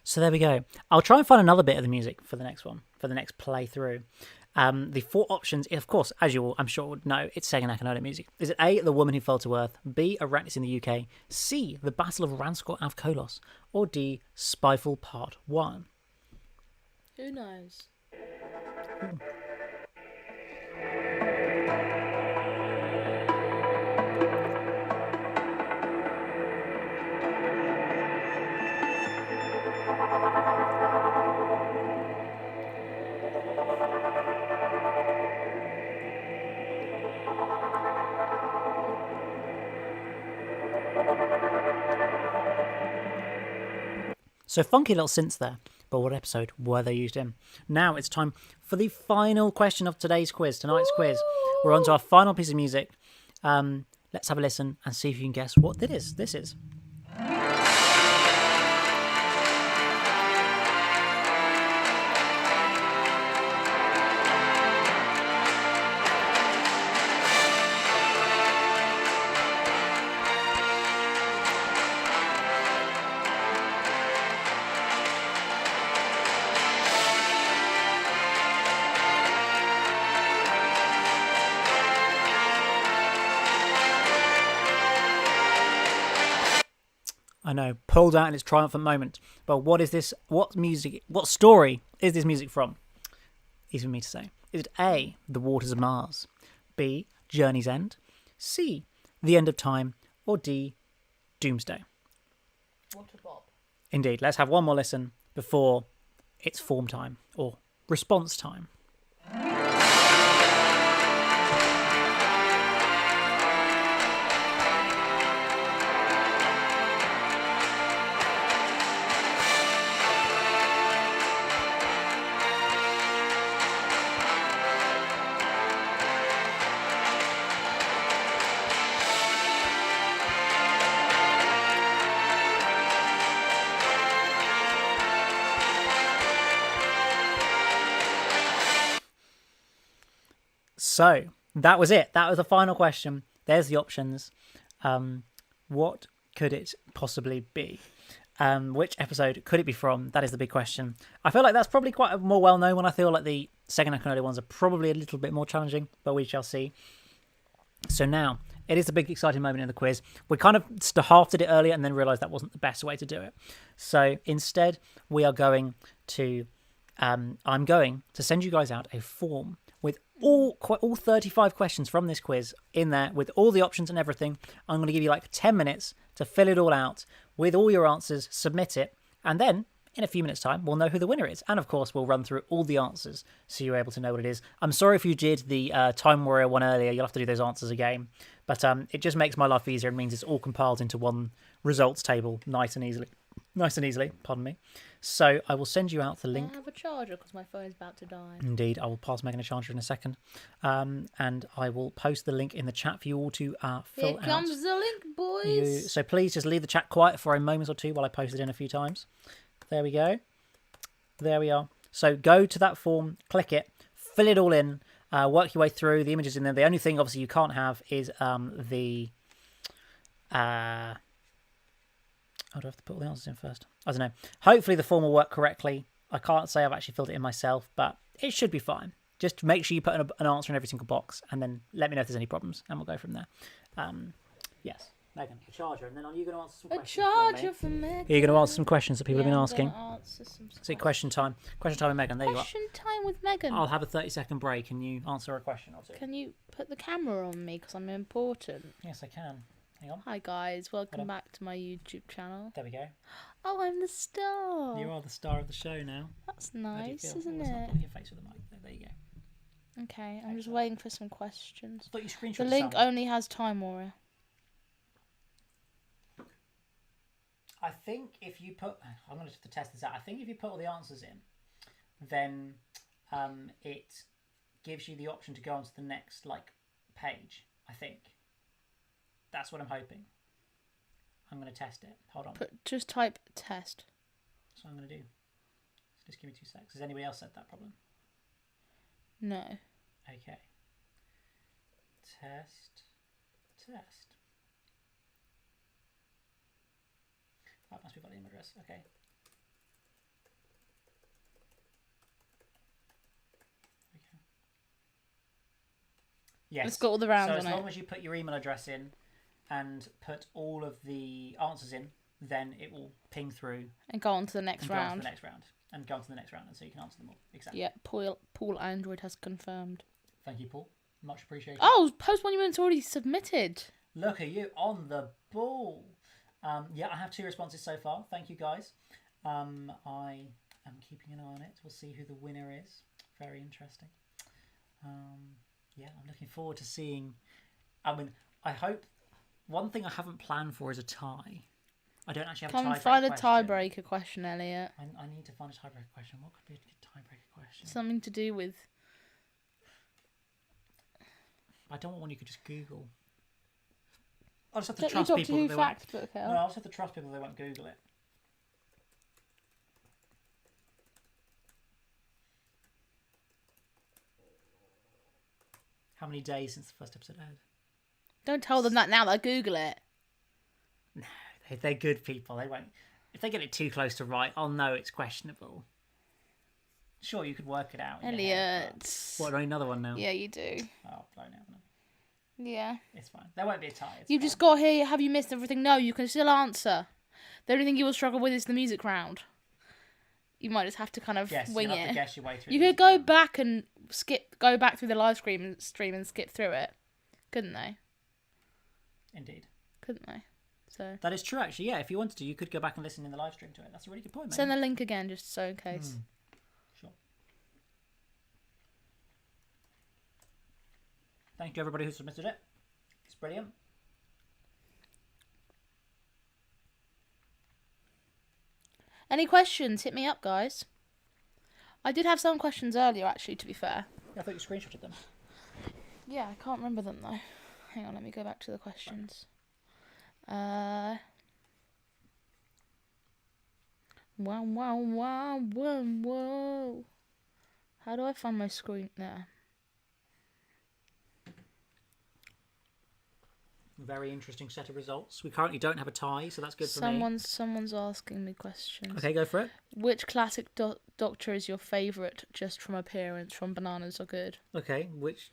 So there we go. I'll try and find another bit of the music for the next one, for the next playthrough. The four options, of course, as you all, I'm sure, would know, it's Sega Nakanoda music. Is it A, The Woman Who Fell to Earth, B, Arachnis in the UK, C, The Battle of Ranskor Avkolos, or D, Spyfall Part 1? Who knows? So funky little synths there, but what episode were they used in? Now it's time for the final question of today's quiz, tonight's quiz. We're on to our final piece of music. Let's have a listen and see if you can guess what this is. I know, pulled out in its triumphant moment. But what is this? What music? What story is this music from? Easy for me to say. Is it A, The Waters of Mars, B, Journey's End, C, The End of Time, or D, Doomsday? What a bop. Indeed. Let's have one more listen before it's form time or response time. So that was it. That was the final question. There's the options. What could it possibly be? Which episode could it be from? That is the big question. I feel like that's probably quite a more well-known one. I feel like the Sega Nakanoda ones are probably a little bit more challenging, but we shall see. So now, it is a big exciting moment in the quiz. We kind of half did it earlier and then realised that wasn't the best way to do it. So instead, we are going to I'm going to send you guys out a form with all 35 questions from this quiz in there with all the options and everything. I'm going to give you like 10 minutes to fill it all out with all your answers, submit it, and then in a few minutes' time, we'll know who the winner is. And of course, we'll run through all the answers so you're able to know what it is. I'm sorry if you did the Time Warrior one earlier. You'll have to do those answers again. But it just makes my life easier and means it's all compiled into one results table nice and easily. Pardon me. So I will send you out the link. I have a charger because my phone's about to die. Indeed, I will pass Megan a charger in a second. And I will post the link in the chat for you all to fill out. Here comes the link, boys. So please just leave the chat quiet for a moment or two while I post it in a few times. There we go. There we are. So go to that form, click it, fill it all in, work your way through the images in there. The only thing, obviously, you can't have is the... Oh, do I have to put all the answers in first? I don't know. Hopefully the form will work correctly. I can't say I've actually filled it in myself, but it should be fine. Just make sure you put an answer in every single box, and then let me know if there's any problems, and we'll go from there. Yes. Megan, a charger, and then are you going to answer some questions? A charger for Megan. Are you going to answer some questions that people have been asking? Is it question time? Question time with Megan. There you are. Question time with Megan. I'll have a 30-second break and you answer a question or two. Can you put the camera on me because I'm important? Yes, I can. Hang on. Hi guys, welcome back to my YouTube channel. There we go. Oh, I'm the star. You are the star of the show now. That's nice, isn't It's it? not your face with the mic. There you go. Okay, I'm just waiting for some questions. I thought you screenshot The link only has Time Warrior. I think if you put... I'm going to have to test this out. I think if you put all the answers in, then it gives you the option to go onto the next page, I think. That's what I'm hoping. I'm going to test it. Hold on. Just type test. That's what I'm going to do. Just give me 2 seconds. Has anybody else said that problem? No. Okay. Test. That must be about the email address. Okay. Yes. It's got all the rounds on it. So as long as you put your email address in and put all of the answers in, then it will ping through and go on to the next round. And go on to the next round, and so you can answer them all. Exactly. Yeah, Paul Android has confirmed. Thank you, Paul. Much appreciated. Oh, post monument's already submitted. Look at you on the ball. Yeah, I have 2 responses so far. Thank you, guys. I am keeping an eye on it. We'll see who the winner is. Very interesting. Yeah, I'm looking forward to seeing. I mean, I hope. One thing I haven't planned for is a tie. I don't actually have a tiebreaker question. Find a tiebreaker question, Elliot. I need to find a tiebreaker question. What could be a good tiebreaker question? Something to do with... I don't want one you could just Google. I'll just have to trust people that they won't... No, I'll just have to trust people they won't Google it. How many days since the first episode aired? Don't tell them that now. They'll Google it. No, they're good people. They won't. If they get it too close to right, I'll know it's questionable. Sure, you could work it out. Elliot. What, do I need another one now? Yeah, you do. Oh, blown out. Yeah. It's fine. There won't be a tie. You've just got here, have you missed everything? No, you can still answer. The only thing you will struggle with is the music round. You might just have to kind of wing you'll it. have to guess your way through. You could go back and go back through the live stream and skip through it. Couldn't they? Indeed. Couldn't they? So that is true, actually. Yeah, if you wanted to, you could go back and listen in the live stream to it. That's a really good point, mate. Send the link again, just so in case. Sure. Thank you, everybody who submitted it. It's brilliant. Any questions? Hit me up, guys. I did have some questions earlier, actually, to be fair. Yeah, I thought you screenshotted them. Yeah, I can't remember them, though. Hang on, let me go back to the questions. Wow. How do I find my screen? There. Very interesting set of results. We currently don't have a tie, so that's good for me. Someone's asking me questions. Okay, go for it. Which classic Doctor is your favourite, just from appearance? From Bananas Are Good. Okay, which?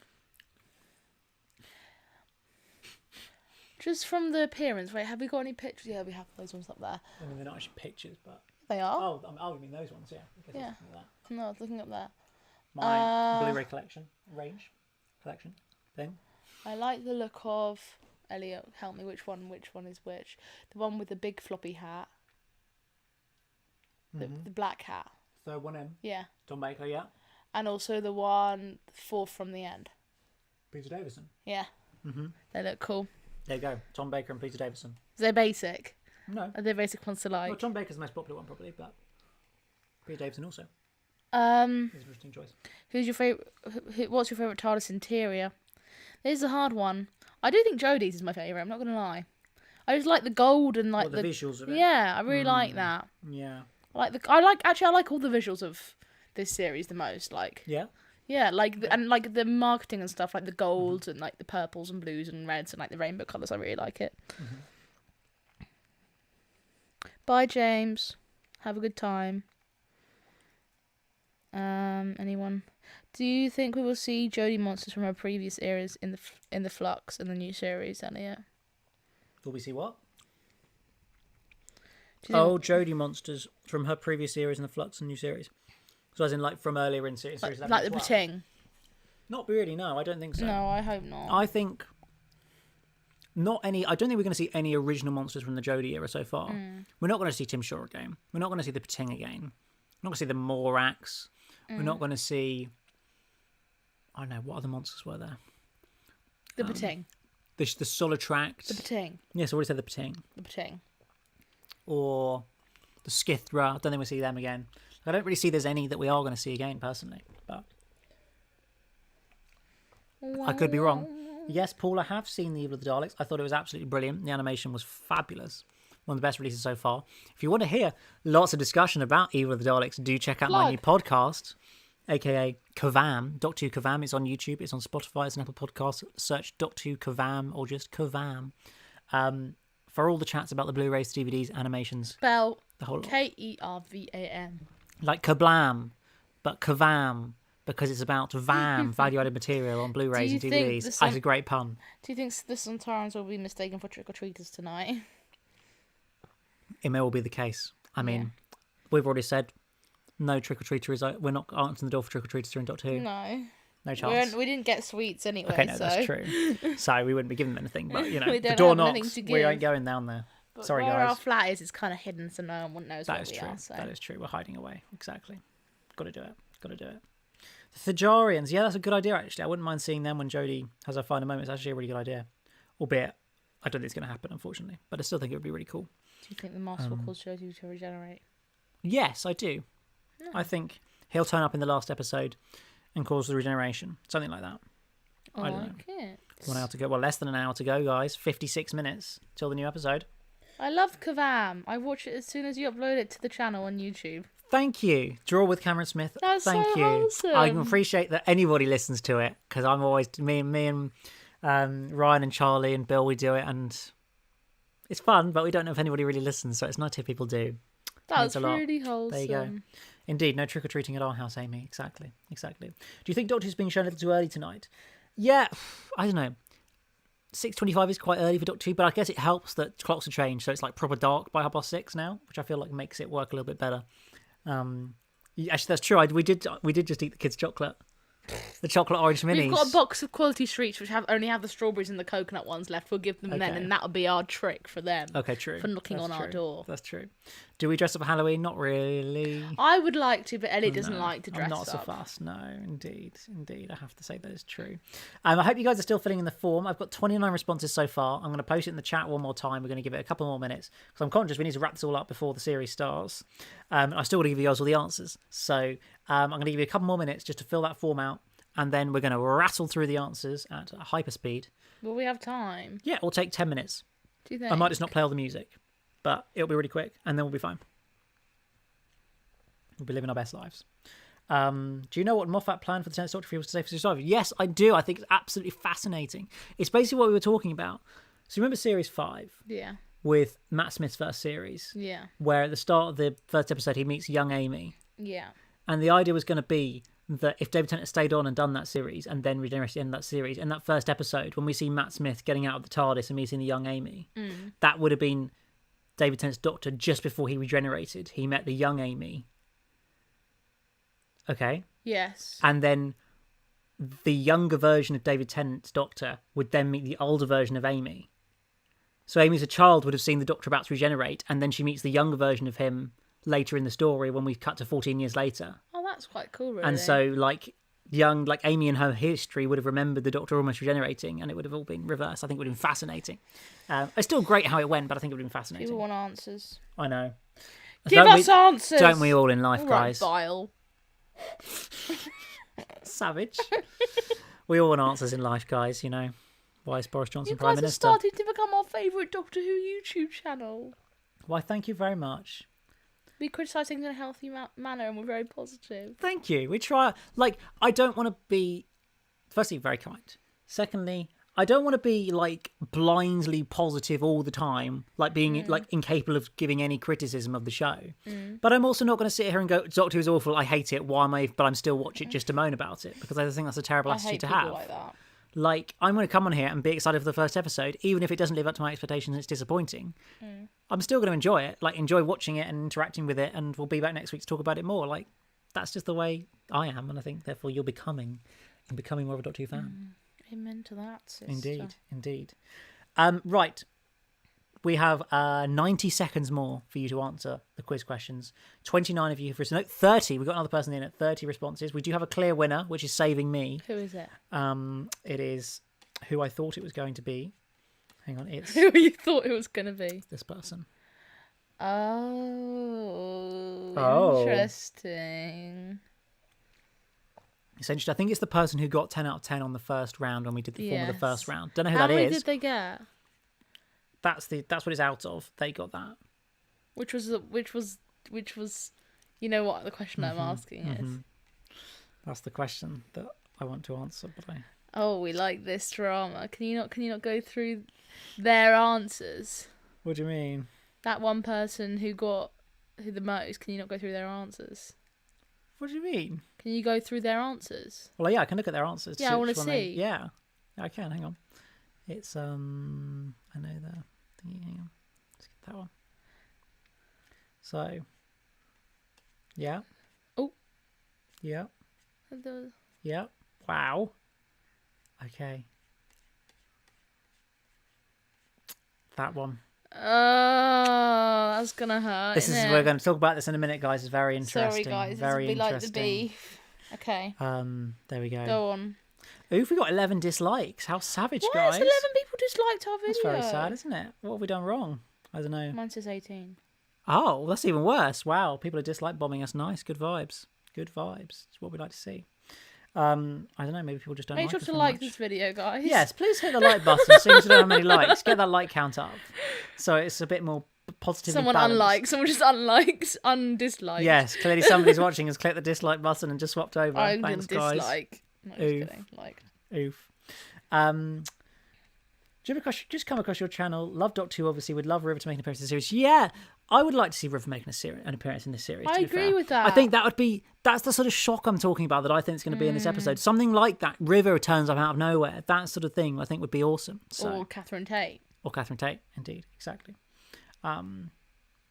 Just from the appearance. Wait, have we got any pictures? Yeah, we have those ones up there. I mean, they're not actually pictures, but They are. Oh, you mean those ones? Yeah. I guess I was looking at that. No, I was looking up there. My Blu-ray collection thing. I like the look of Elliot. Help me, which one is which? The one with the big floppy hat. The black hat. Third one in. Yeah. Tom Baker, yeah. And also the one fourth from the end. Peter Davison. Yeah. They look cool. There you go. Tom Baker and Peter Davison. They're basic. No. Are they basic ones to like? Well, Tom Baker's the most popular one probably, but Peter Davison also. It's an interesting choice. Who's your favorite? What's your favorite TARDIS interior? This is a hard one. I do think Jodie's is my favorite. I'm not gonna lie. I just like the gold and like the visuals of it. Yeah, I really like that. Yeah. I like all the visuals of this series the most. Like. Yeah. Yeah, like and like the marketing and stuff, like the golds and like the purples and blues and reds and like the rainbow colours. I really like it. Bye, James. Have a good time. Anyone? Do you think we will see Jodie monsters from her previous eras in the Flux and the new series, Elliot? Will we see what? Jodie monsters from her previous series in the Flux and new series. So as in like from earlier in series. Like the Pating. Not really, no, I don't think so. No, I hope not. I think not any. I don't think we're going to see any original monsters from the Jodie era so far. We're not going to see Tim Shaw again. We're not going to see the Pating again. We're not going to see the Morax. We're not going to see. I don't know what other monsters were there. The Pating. The Solitract. The Pating. Yes, I already said the Pating. The Pating. Or the Skithra. I don't think we'll see them again. I don't really see there's any that we are going to see again, personally. But I could be wrong. Yes, Paul, I have seen The Evil of the Daleks. I thought it was absolutely brilliant. The animation was fabulous. One of the best releases so far. If you want to hear lots of discussion about Evil of the Daleks, do check out my new podcast, aka Kavam, Doctor Who Kavam. It's on YouTube, it's on Spotify, it's an Apple Podcast. Search Doctor Who Kavam or just Kavam. For all the chats about the Blu-rays, DVDs, animations. Spell the whole lot. Kervam. Like Kablam, but Kavam, because it's about VAM, value-added material on Blu-rays and DVDs. It's a great pun. Do you think the Santarans will be mistaken for trick-or-treaters tonight? It may well be the case. I mean, we've already said no trick-or-treater we're not answering the door for trick-or-treaters during Doctor Who. No chance. We didn't get sweets anyway. Okay, no, that's true. So we wouldn't be giving them anything, but the door knocks, we ain't going down there. But sorry, where guys. our flat is kind of hidden, so no one knows where we are. So. That is true. We're hiding away. Exactly. Got to do it. The Thajarians. Yeah, that's a good idea, actually. I wouldn't mind seeing them when Jodie has her final moment. It's actually a really good idea. Albeit, I don't think it's going to happen, unfortunately. But I still think it would be really cool. Do you think the Master will cause Jodie to regenerate? Yes, I do. No. I think he'll turn up in the last episode and cause the regeneration. Something like that. I don't know. It. 1 hour to go. Well, less than an hour to go, guys. 56 minutes till the new episode. I love Kavam. I watch it as soon as you upload it to the channel on YouTube. Thank you. Draw with Cameron Smith. Thank you. Wholesome. I can appreciate that anybody listens to it because I'm always me and Ryan and Charlie and Bill. We do it and it's fun, but we don't know if anybody really listens. So it's nice if people do. That's really wholesome. There you go. Indeed, no trick or treating at our house, Amy. Exactly. Do you think Doctor Who's being shown a little too early tonight? Yeah, I don't know. 6:25 is quite early for Doctor Who, but I guess it helps that clocks are changed, so it's like proper dark by 6:30 now, which I feel like makes it work a little bit better. Actually, that's true. We did just eat the kids' chocolate, the chocolate orange minis. We've got a box of quality treats which only have the strawberries and the coconut ones left. We'll give them then, and that'll be our trick for them. Okay, true. For knocking on our door. That's true. Do we dress up for Halloween? Not really. I would like to, but Ellie doesn't like to dress up. I'm not so fast. No, indeed. I have to say that is true. I hope you guys are still filling in the form. I've got 29 responses so far. I'm going to post it in the chat one more time. We're going to give it a couple more minutes because I'm conscious we need to wrap this all up before the series starts. I still want to give you guys all the answers. So I'm going to give you a couple more minutes just to fill that form out. And then we're going to rattle through the answers at hyper speed. Will we have time? Yeah, it'll take 10 minutes. Do you think? I might just not play all the music, but it'll be really quick, and then we'll be fine. We'll be living our best lives. Do you know what Moffat planned for the 10th Doctor for to say for survival? Yes, I do. I think it's absolutely fascinating. It's basically what we were talking about. So you remember Series 5? Yeah. With Matt Smith's first series? Yeah. Where at the start of the first episode, he meets young Amy. Yeah. And the idea was going to be that if David Tennant had stayed on and done that series and then regenerated in that series, in that first episode, when we see Matt Smith getting out of the TARDIS and meeting the young Amy, that would have been David Tennant's Doctor just before he regenerated. He met the young Amy. Okay. Yes. And then the younger version of David Tennant's Doctor would then meet the older version of Amy. So Amy as a child would have seen the Doctor about to regenerate, and then she meets the younger version of him later in the story when we cut to 14 years later. Oh, that's quite cool, really. And so, Amy and her history would have remembered the Doctor almost regenerating, and it would have all been reversed. I think it would have been fascinating. It's still great how it went, but I think it would have been fascinating. People want answers. I know. Give us answers! Don't we all in life, All guys? right, Vile. Savage. We all want answers in life, guys, you know. Why is Boris Johnson You Prime guys have Minister? started to become our favourite Doctor Who YouTube channel. Why, thank you very much. We criticise things in a healthy manner and we're very positive. Thank you. We try. I don't want to be, firstly, very kind. Secondly, I don't want to be, blindly positive all the time, being, incapable of giving any criticism of the show. But I'm also not going to sit here and go, Doctor Who's awful, I hate it, but I'm still watching it just to moan about it, because I think that's a terrible attitude to have. Like that. I'm going to come on here and be excited for the first episode, even if it doesn't live up to my expectations and it's disappointing. I'm still going to enjoy it, enjoy watching it and interacting with it, and we'll be back next week to talk about it more. That's just the way I am, and I think, therefore, you're becoming more of a Doctor Who fan. Amen to that, sister. Indeed. Right. We have 90 seconds more for you to answer the quiz questions. 29 of you have written. No, 30. We've got another person in at 30 responses. We do have a clear winner, which is saving me. Who is it? It is who I thought it was going to be. Hang on, it's Who you thought it was going to be? this person. Oh, interesting. Essentially, I think it's the person who got 10 out of 10 on the first round when we did the form of the first round. Don't know who How that many is. did they get? That's what it's out of. They got that. Which was you know what the question I'm asking is. That's the question that I want to answer, but Oh, we like this drama. Can you not go through their answers? What do you mean? That one person who the most, can you not go through their answers? What do you mean? Can you go through their answers? Well, yeah, I can look at their answers. Yeah, I want to see. Yeah, I can. Hang on. It's I know the thingy. Hang on. Let's get that one. So, yeah. Oh. Yeah. Yeah. Wow. Okay. That one. Oh, that's gonna hurt. We're going to talk about this in a minute, guys. It's very interesting. Sorry, guys. Very this will be interesting. like the beef. Okay. There we go. Go on. Oof, we got 11 dislikes. How savage, Why guys. has 11 people disliked our video? That's very sad, isn't it? What have we done wrong? I don't know. Mine says 18. Oh, that's even worse. Wow, people are dislike bombing us. Nice, good vibes. Good vibes. It's what we like to see. I don't know, maybe people just don't Make like sure us to very like much. this video, guys. Yes, please hit the like button so you don't know how many likes. Get that like count up. So it's a bit more positively Someone balanced. unlikes, someone just unlikes, undislikes. Yes, clearly somebody's watching has clicked the dislike button and just swapped over. I'm Thanks, gonna guys. dislike. No, just Oof. kidding. Liked. Oof. Do you ever just come across your channel? Love Doctor Who, obviously. Would love River to make an appearance in the series. Yeah, I would like to see River make an appearance in this series. I to be agree fair. with that. I think that's the sort of shock I'm talking about that I think is going to be in this episode. Something like that. River turns up out of nowhere. That sort of thing I think would be awesome. So. Or Catherine Tate. Or Catherine Tate, indeed. Exactly. But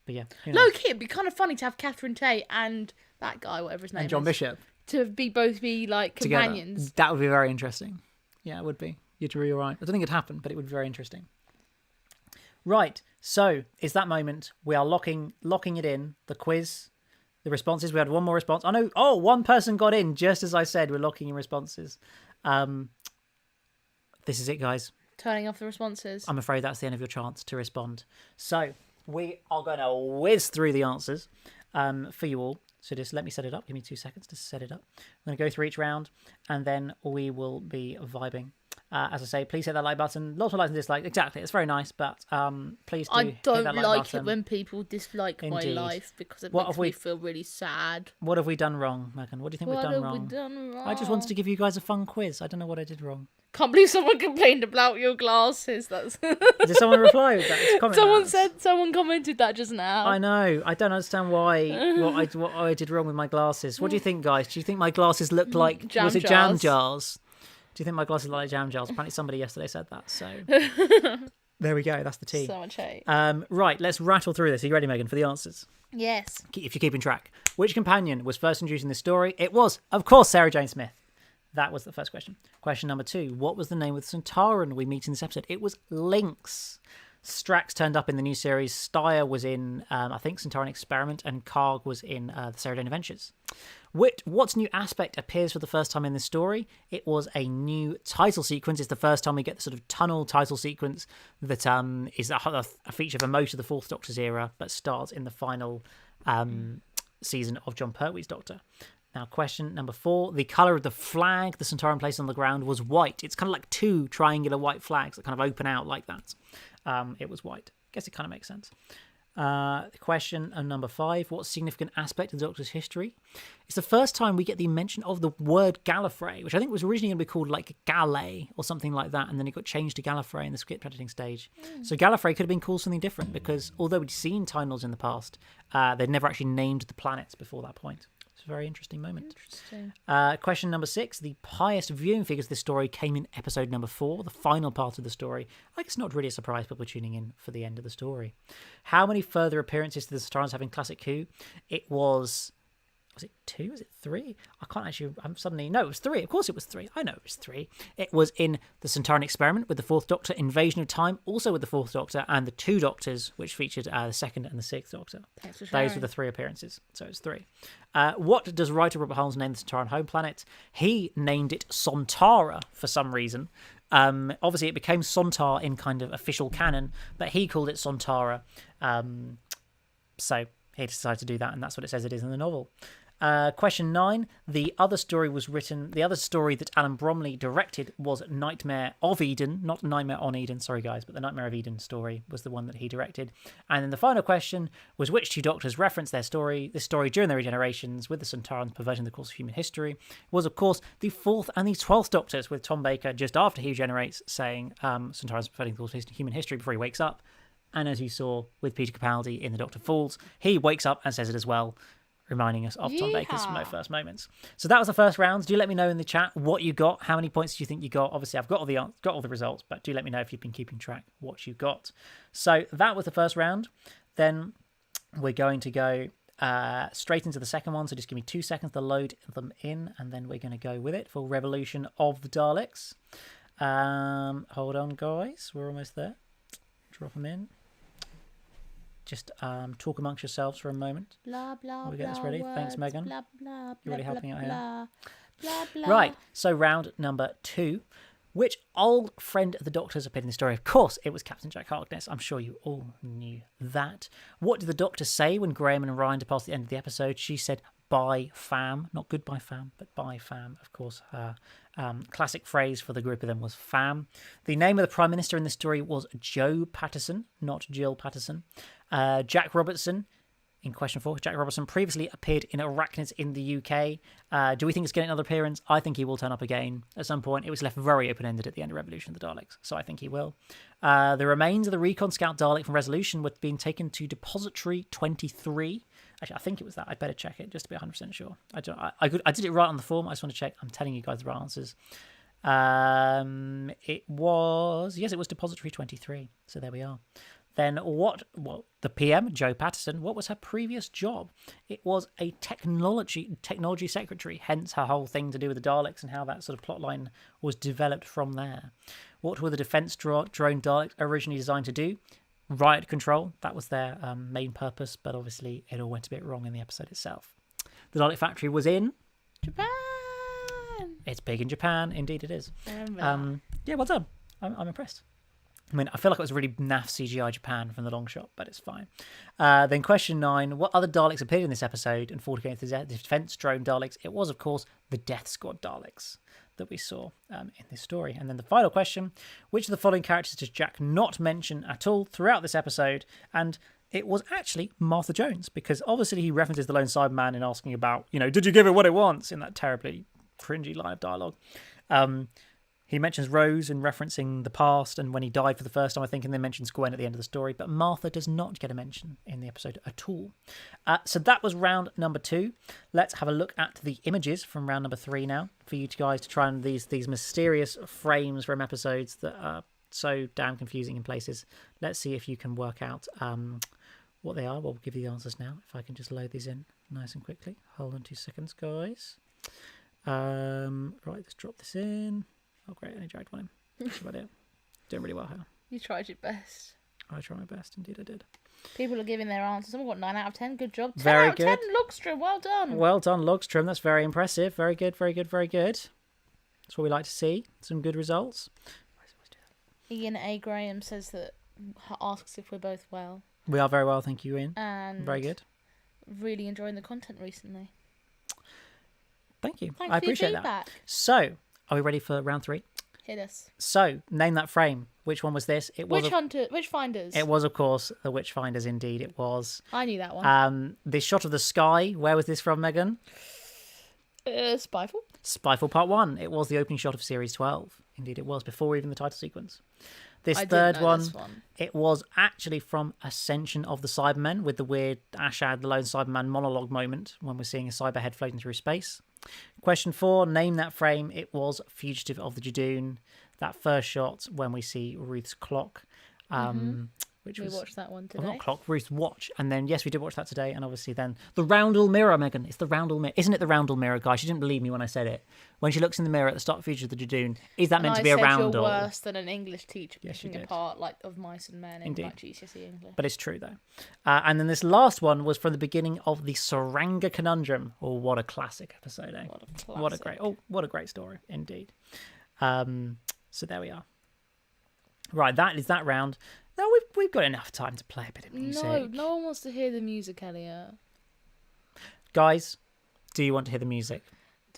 yeah. Low key, it'd be kind of funny to have Catherine Tate and that guy, whatever his name is. And John Bishop. To both be like companions. Together. That would be very interesting. Yeah, it would be. You're right. I don't think it'd happen, but it would be very interesting. Right, so it's that moment. We are locking it in. The quiz, the responses. We had one more response. One person got in just as I said. We're locking in responses. This is it, guys. Turning off the responses. I'm afraid that's the end of your chance to respond. So we are going to whiz through the answers for you all. So just let me set it up. Give me 2 seconds to set it up. I'm going to go through each round, and then we will be vibing. As I say, please hit that like button. Lots of likes and dislikes. Exactly, it's very nice, but please do I don't hit that like button. it when people dislike my Indeed. life because it What makes have we- me feel really sad. What have we done wrong, Megan? What do you think we've What done have wrong? we done wrong? I just wanted to give you guys a fun quiz. I don't know what I did wrong. Can't believe someone complained about your glasses. That's Did someone reply with that? Comment someone commented that just now. I know. I don't understand what I did wrong with my glasses. What do you think, guys? Do you think my glasses looked like Jam was it jars. jam jars? Do you think my glasses look like jam jars? Apparently somebody yesterday said that. So There we go. That's the T. So much hate. Right, let's rattle through this. Are you ready, Megan, for the answers? Yes. If you're keeping track. Which companion was first introduced in this story? It was, of course, Sarah Jane Smith. That was the first question. Question number 2. What was the name of the Centauran we meet in this episode? It was Lynx. Strax turned up in the new series. Steyr was in, I think, Centauran Experiment, and Karg was in the Sarah Jane Adventures. What new aspect appears for the first time in this story? It was a new title sequence. It's the first time we get the sort of tunnel title sequence that is a feature for most of the Fourth Doctor's era, but starts in the final season of John Pertwee's Doctor. Now, question number 4. The colour of the flag the Centauran placed on the ground was white. It's kind of like 2 triangular white flags that kind of open out like that. It was white. Guess it kind of makes sense. Question number 5. What significant aspect of the Doctor's history? It's the first time we get the mention of the word Gallifrey, which I think was originally going to be called like Galley or something like that, and then it got changed to Gallifrey in the script editing stage. So Gallifrey could have been called something different, because although we'd seen Time-Lords in the past, they'd never actually named the planets before that point. It's a very interesting moment. Interesting. Question number 6. The highest viewing figures of this story came in episode number 4, the final part of the story. I guess not really a surprise people tuning in for the end of the story. How many further appearances did the Centaurans have in Classic Who? It was it 2? Was it 3? I can't actually. No, it was 3. Of course it was 3. I know it was 3. It was in the Centauran Experiment with the Fourth Doctor, Invasion of Time, also with the Fourth Doctor, and the 2 Doctors, which featured the Second and the Sixth Doctor. Those were the 3 appearances. So it's 3. What does writer Robert Holmes name the Centauran home planet? He named it Sontara for some reason. Obviously, it became Sontar in kind of official canon, but he called it Sontara. So he decided to do that, and that's what it says it is in the novel. Question 9. The other story that Alan Bromley directed was Nightmare of Eden, not Nightmare on Eden, sorry guys, but the Nightmare of Eden story was the one that he directed. And then the final question was which 2 Doctors referenced this story during their regenerations with the Centaurans perverting the course of human history. It was, of course, the 4th and the 12th Doctors, with Tom Baker just after he regenerates saying Centaurans perverting the course of human history before he wakes up. And as you saw with Peter Capaldi in The Doctor Falls, he wakes up and says it as well, reminding us of Tom Baker's first moments. So that was the first round. Do let me know in the chat what you got. How many points do you think you got? Obviously, I've got all the results, but do let me know if you've been keeping track what you got. So that was the first round. Then we're going to go straight into the second one. So just give me 2 seconds to load them in, and then we're going to go with it for Revolution of the Daleks. Hold on, guys. We're almost there. Drop them in. Just talk amongst yourselves for a moment. Blah, blah, we get this ready? words, Thanks, Megan. Blah, blah, You're really helping out here. Blah, blah, blah. Right, so round number 2. Which old friend of the Doctor's appeared in the story? Of course, it was Captain Jack Harkness. I'm sure you all knew that. What did the Doctor say when Graham and Ryan departed at the end of the episode? She said, "Bye, fam." Not goodbye, fam, but bye, fam. Of course, her classic phrase for the group of them was fam. The name of the Prime Minister in this story was Joe Patterson, not Jill Patterson. Jack Robertson, in question 4, Jack Robertson previously appeared in Arachnids in the UK. Do we think it's getting another appearance? I think he will turn up again at some point. It was left very open-ended at the end of Revolution of the Daleks, so I think he will. The remains of the Recon Scout Dalek from Resolution were being taken to Depository 23. Actually, I think it was that. I'd better check it just to be 100% sure. I did it right on the form. I just want to check. I'm telling you guys the right answers. It was Depository 23. So there we are. Then the PM, Joe Patterson, what was her previous job? It was a technology secretary, hence her whole thing to do with the Daleks and how that sort of plotline was developed from there. What were the defense drone Daleks originally designed to do? Riot control, that was their main purpose, but obviously it all went a bit wrong in the episode itself. The Dalek factory was in Japan. It's big in Japan, indeed it is. I remember Yeah, well done. I'm impressed. I mean, I feel like it was really naff CGI Japan from the long shot, but it's fine. Then question 9, what other Daleks appeared in this episode and fought against the defense drone Daleks? It was, of course, the Death Squad Daleks that we saw in this story. And then the final question, which of the following characters does Jack not mention at all throughout this episode? And it was actually Martha Jones, because obviously he references the Lone Cyberman in asking about, did you give it what it wants, in that terribly cringy line of dialogue. He mentions Rose in referencing the past and when he died for the first time, I think, and then mentions Gwen at the end of the story. But Martha does not get a mention in the episode at all. So that was round number 2. Let's have a look at the images from round number 3 now for you guys to try and these mysterious frames from episodes that are so damn confusing in places. Let's see if you can work out what they are. We'll give you the answers now. If I can just load these in nice and quickly. Hold on 2 seconds, guys. Right, let's drop this in. Oh, great. I only dragged one in. That's about it. Doing really well here. You tried your best. I tried my best. Indeed, I did. People are giving their answers. Someone got 9 out of 10. Good job. 10 Very out of good. 10. Logstrom, well done. Well done, Logstrom. That's very impressive. Very good, very good, very good. That's what we like to see. Some good results. Ian A. Graham says that, asks if we're both well. We are very well, thank you, Ian. And Very good. really enjoying the content recently. Thank you. Thanks I for your appreciate that. feedback. So, are we ready for round 3? Hit us. So, name that frame. Which one was this? It was Witch Finders. It was, of course, the Witchfinders. Indeed, it was. I knew that one. The shot of the sky. Where was this from, Megan? Spyfall. Spyfall Part 1. It was the opening shot of Series 12. Indeed, it was, before even the title sequence. This I didn't third know one, this one, it was actually from Ascension of the Cybermen, with the weird Ashad, the lone Cyberman monologue moment when we're seeing a cyberhead floating through space. Question 4, name that frame. It was Fugitive of the Judoon. That first shot when we see Ruth's clock. Which we was, watched that one well, today. not clock, Ruth's watch. And then, yes, we did watch that today. And obviously then the roundel mirror, Megan. It's the roundel mirror. Isn't it the roundel mirror, guys? She didn't believe me when I said it. When she looks in the mirror at the start of Fugitive of the Judoon, is that meant to be a roundel? You're worse than an English teacher Yes, picking you did. apart like of mice and men in Indeed. like GCSE English. But it's true, though. And then this last one was from the beginning of the Saranga Conundrum. Oh, what a classic episode, eh? What a great story, indeed. So there we are. Right, that is that round. Now we've got enough time to play a bit of music. No one wants to hear the music, Elliot. Guys, do you want to hear the music?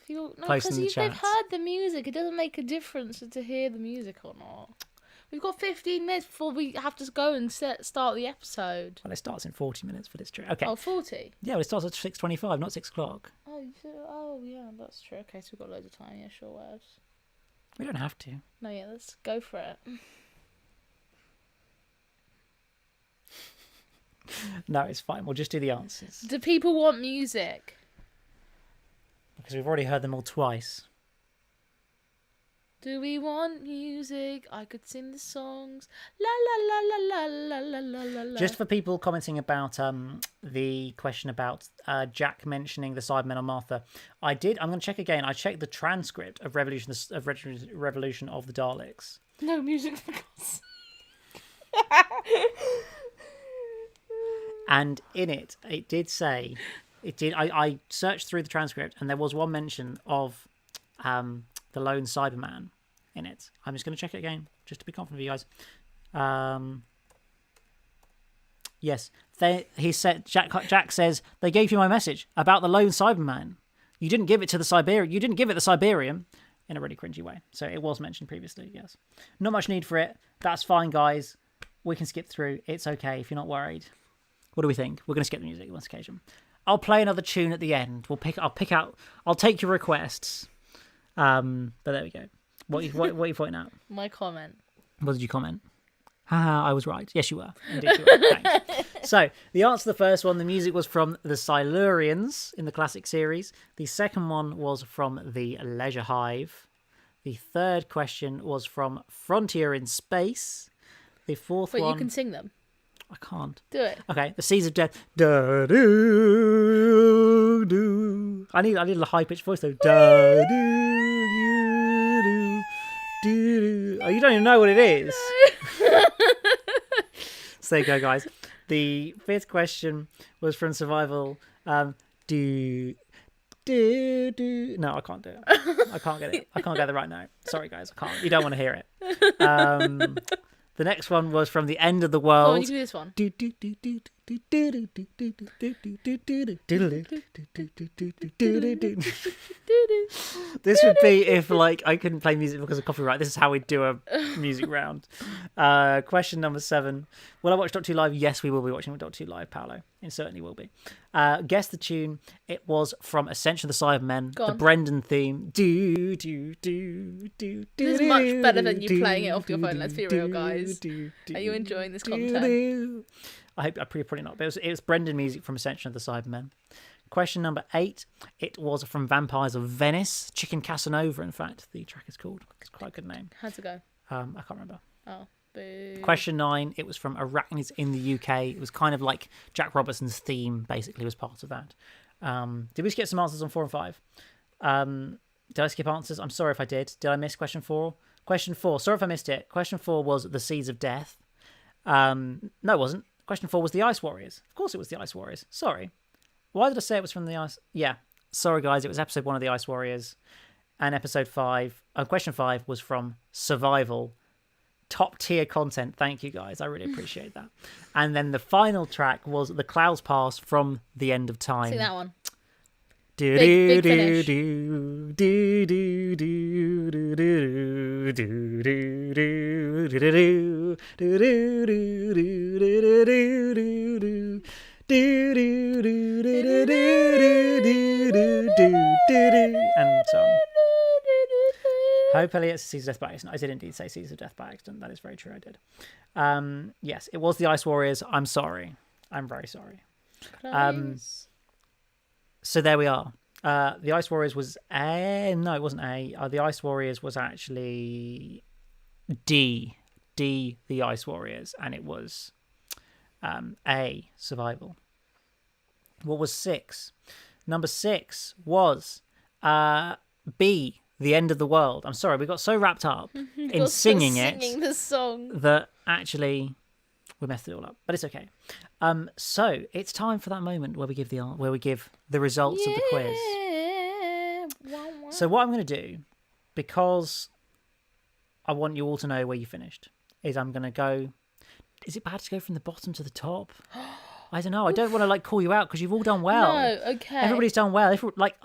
No, Post in because the they've chat. heard the music. It doesn't make a difference to hear the music or not. We've got 15 minutes before we have to go and start the episode. Well, it starts in 40 minutes, but it's true. Okay. Oh, 40? Yeah, well, it starts at 6:25, not 6 o'clock. Oh, yeah, that's true. Okay, so we've got loads of time. Yeah, sure, whatever. We don't have to. No, yeah, let's go for it. No, it's fine. We'll just do the answers. Do people want music? Because we've already heard them all twice. Do we want music? I could sing the songs. La la la la la la la la la. Just for people commenting about the question about Jack mentioning the Cybermen on Martha, I'm going to check again. I checked the transcript of Revolution of the Daleks. No music for God's And in it did say, I searched through the transcript and there was one mention of the lone Cyberman in it. I'm just going to check it again, just to be confident with you guys. Yes, he said, Jack says, they gave you my message about the lone Cyberman. You didn't give it to the Siberian. You didn't give it the Siberian in a really cringy way. So it was mentioned previously, yes. Not much need for it. That's fine, guys. We can skip through. It's okay if you're not worried. What do we think? We're going to skip the music on this occasion. I'll play another tune at the end. I'll take your requests. But there we go. What are you pointing out? My comment. What did you comment? I was right. Yes, you were. Indeed, you were. Thanks. So, the answer to the first one, the music was from the Silurians in the classic series. The second one was from the Leisure Hive. The third question was from Frontier in Space. The fourth one... But you can sing them. I can't. Do it. Okay, the Seas of Death. Da, do, do. I need a high pitched voice though. Da, do, do, do. Oh, you don't even know what it is. So there you go, guys. The fifth question was from Survival. Do. No, I can't do it. I can't get it. I can't get the right note. Sorry, guys. I can't. You don't want to hear it. The next one was from The End of the World. Oh, you can do this one. This would be if I couldn't play music because of copyright. This is how we do a music round. Question number 7. Will I watch Doctor Who live? Yes, we will be watching Doctor Who live, Paolo. It certainly will be. Guess the tune. It was from Ascension of the Cybermen, the Brendan theme. This is much better than you playing it off your phone. Let's be real, guys. Are you enjoying this content? I'm probably not. But it was Brendan music from Ascension of the Cybermen. Question number 8. It was from Vampires of Venice. Chicken Casanova, in fact, the track is called. It's quite a good name. How's it go? I can't remember. Oh, boo. Question 9, it was from Arachnids in the UK. It was kind of like Jack Robertson's theme, basically, was part of that. Did we skip some answers on 4 and 5? Did I skip answers? I'm sorry if I did. Did I miss question 4? Question 4, sorry if I missed it. Question 4 was the Seeds of Death. No, it wasn't. Question 4 was the Ice Warriors. Of course it was the Ice Warriors. Sorry. Why did I say it was from the Ice? Yeah. Sorry, guys. It was episode 1 of the Ice Warriors. And episode 5, question 5 was from Survival. Top tier content. Thank you, guys. I really appreciate that. And then the final track was The Clouds Pass from The End of Time. See that one. Big finish. And so on. Hope Elliot's Seeds of Death by accident. I did indeed say Seeds of Death by accident. That is very true. I did. Yes, it was the Ice Warriors. I'm sorry. I'm very sorry. Please. So there we are. The Ice Warriors was A. No, it wasn't A. The Ice Warriors was actually D. D, the Ice Warriors. And it was A, Survival. What was 6? Number 6 was B, The End of the World. I'm sorry, we got so wrapped up in singing the song that actually we messed it all up. But it's okay. So it's time for that moment where we give the results of the quiz. So what I'm going to do, because I want you all to know where you finished, is I'm going to go. Is it bad to go from the bottom to the top? I don't know. I don't want to call you out because you've all done well. No, okay. Everybody's done well. I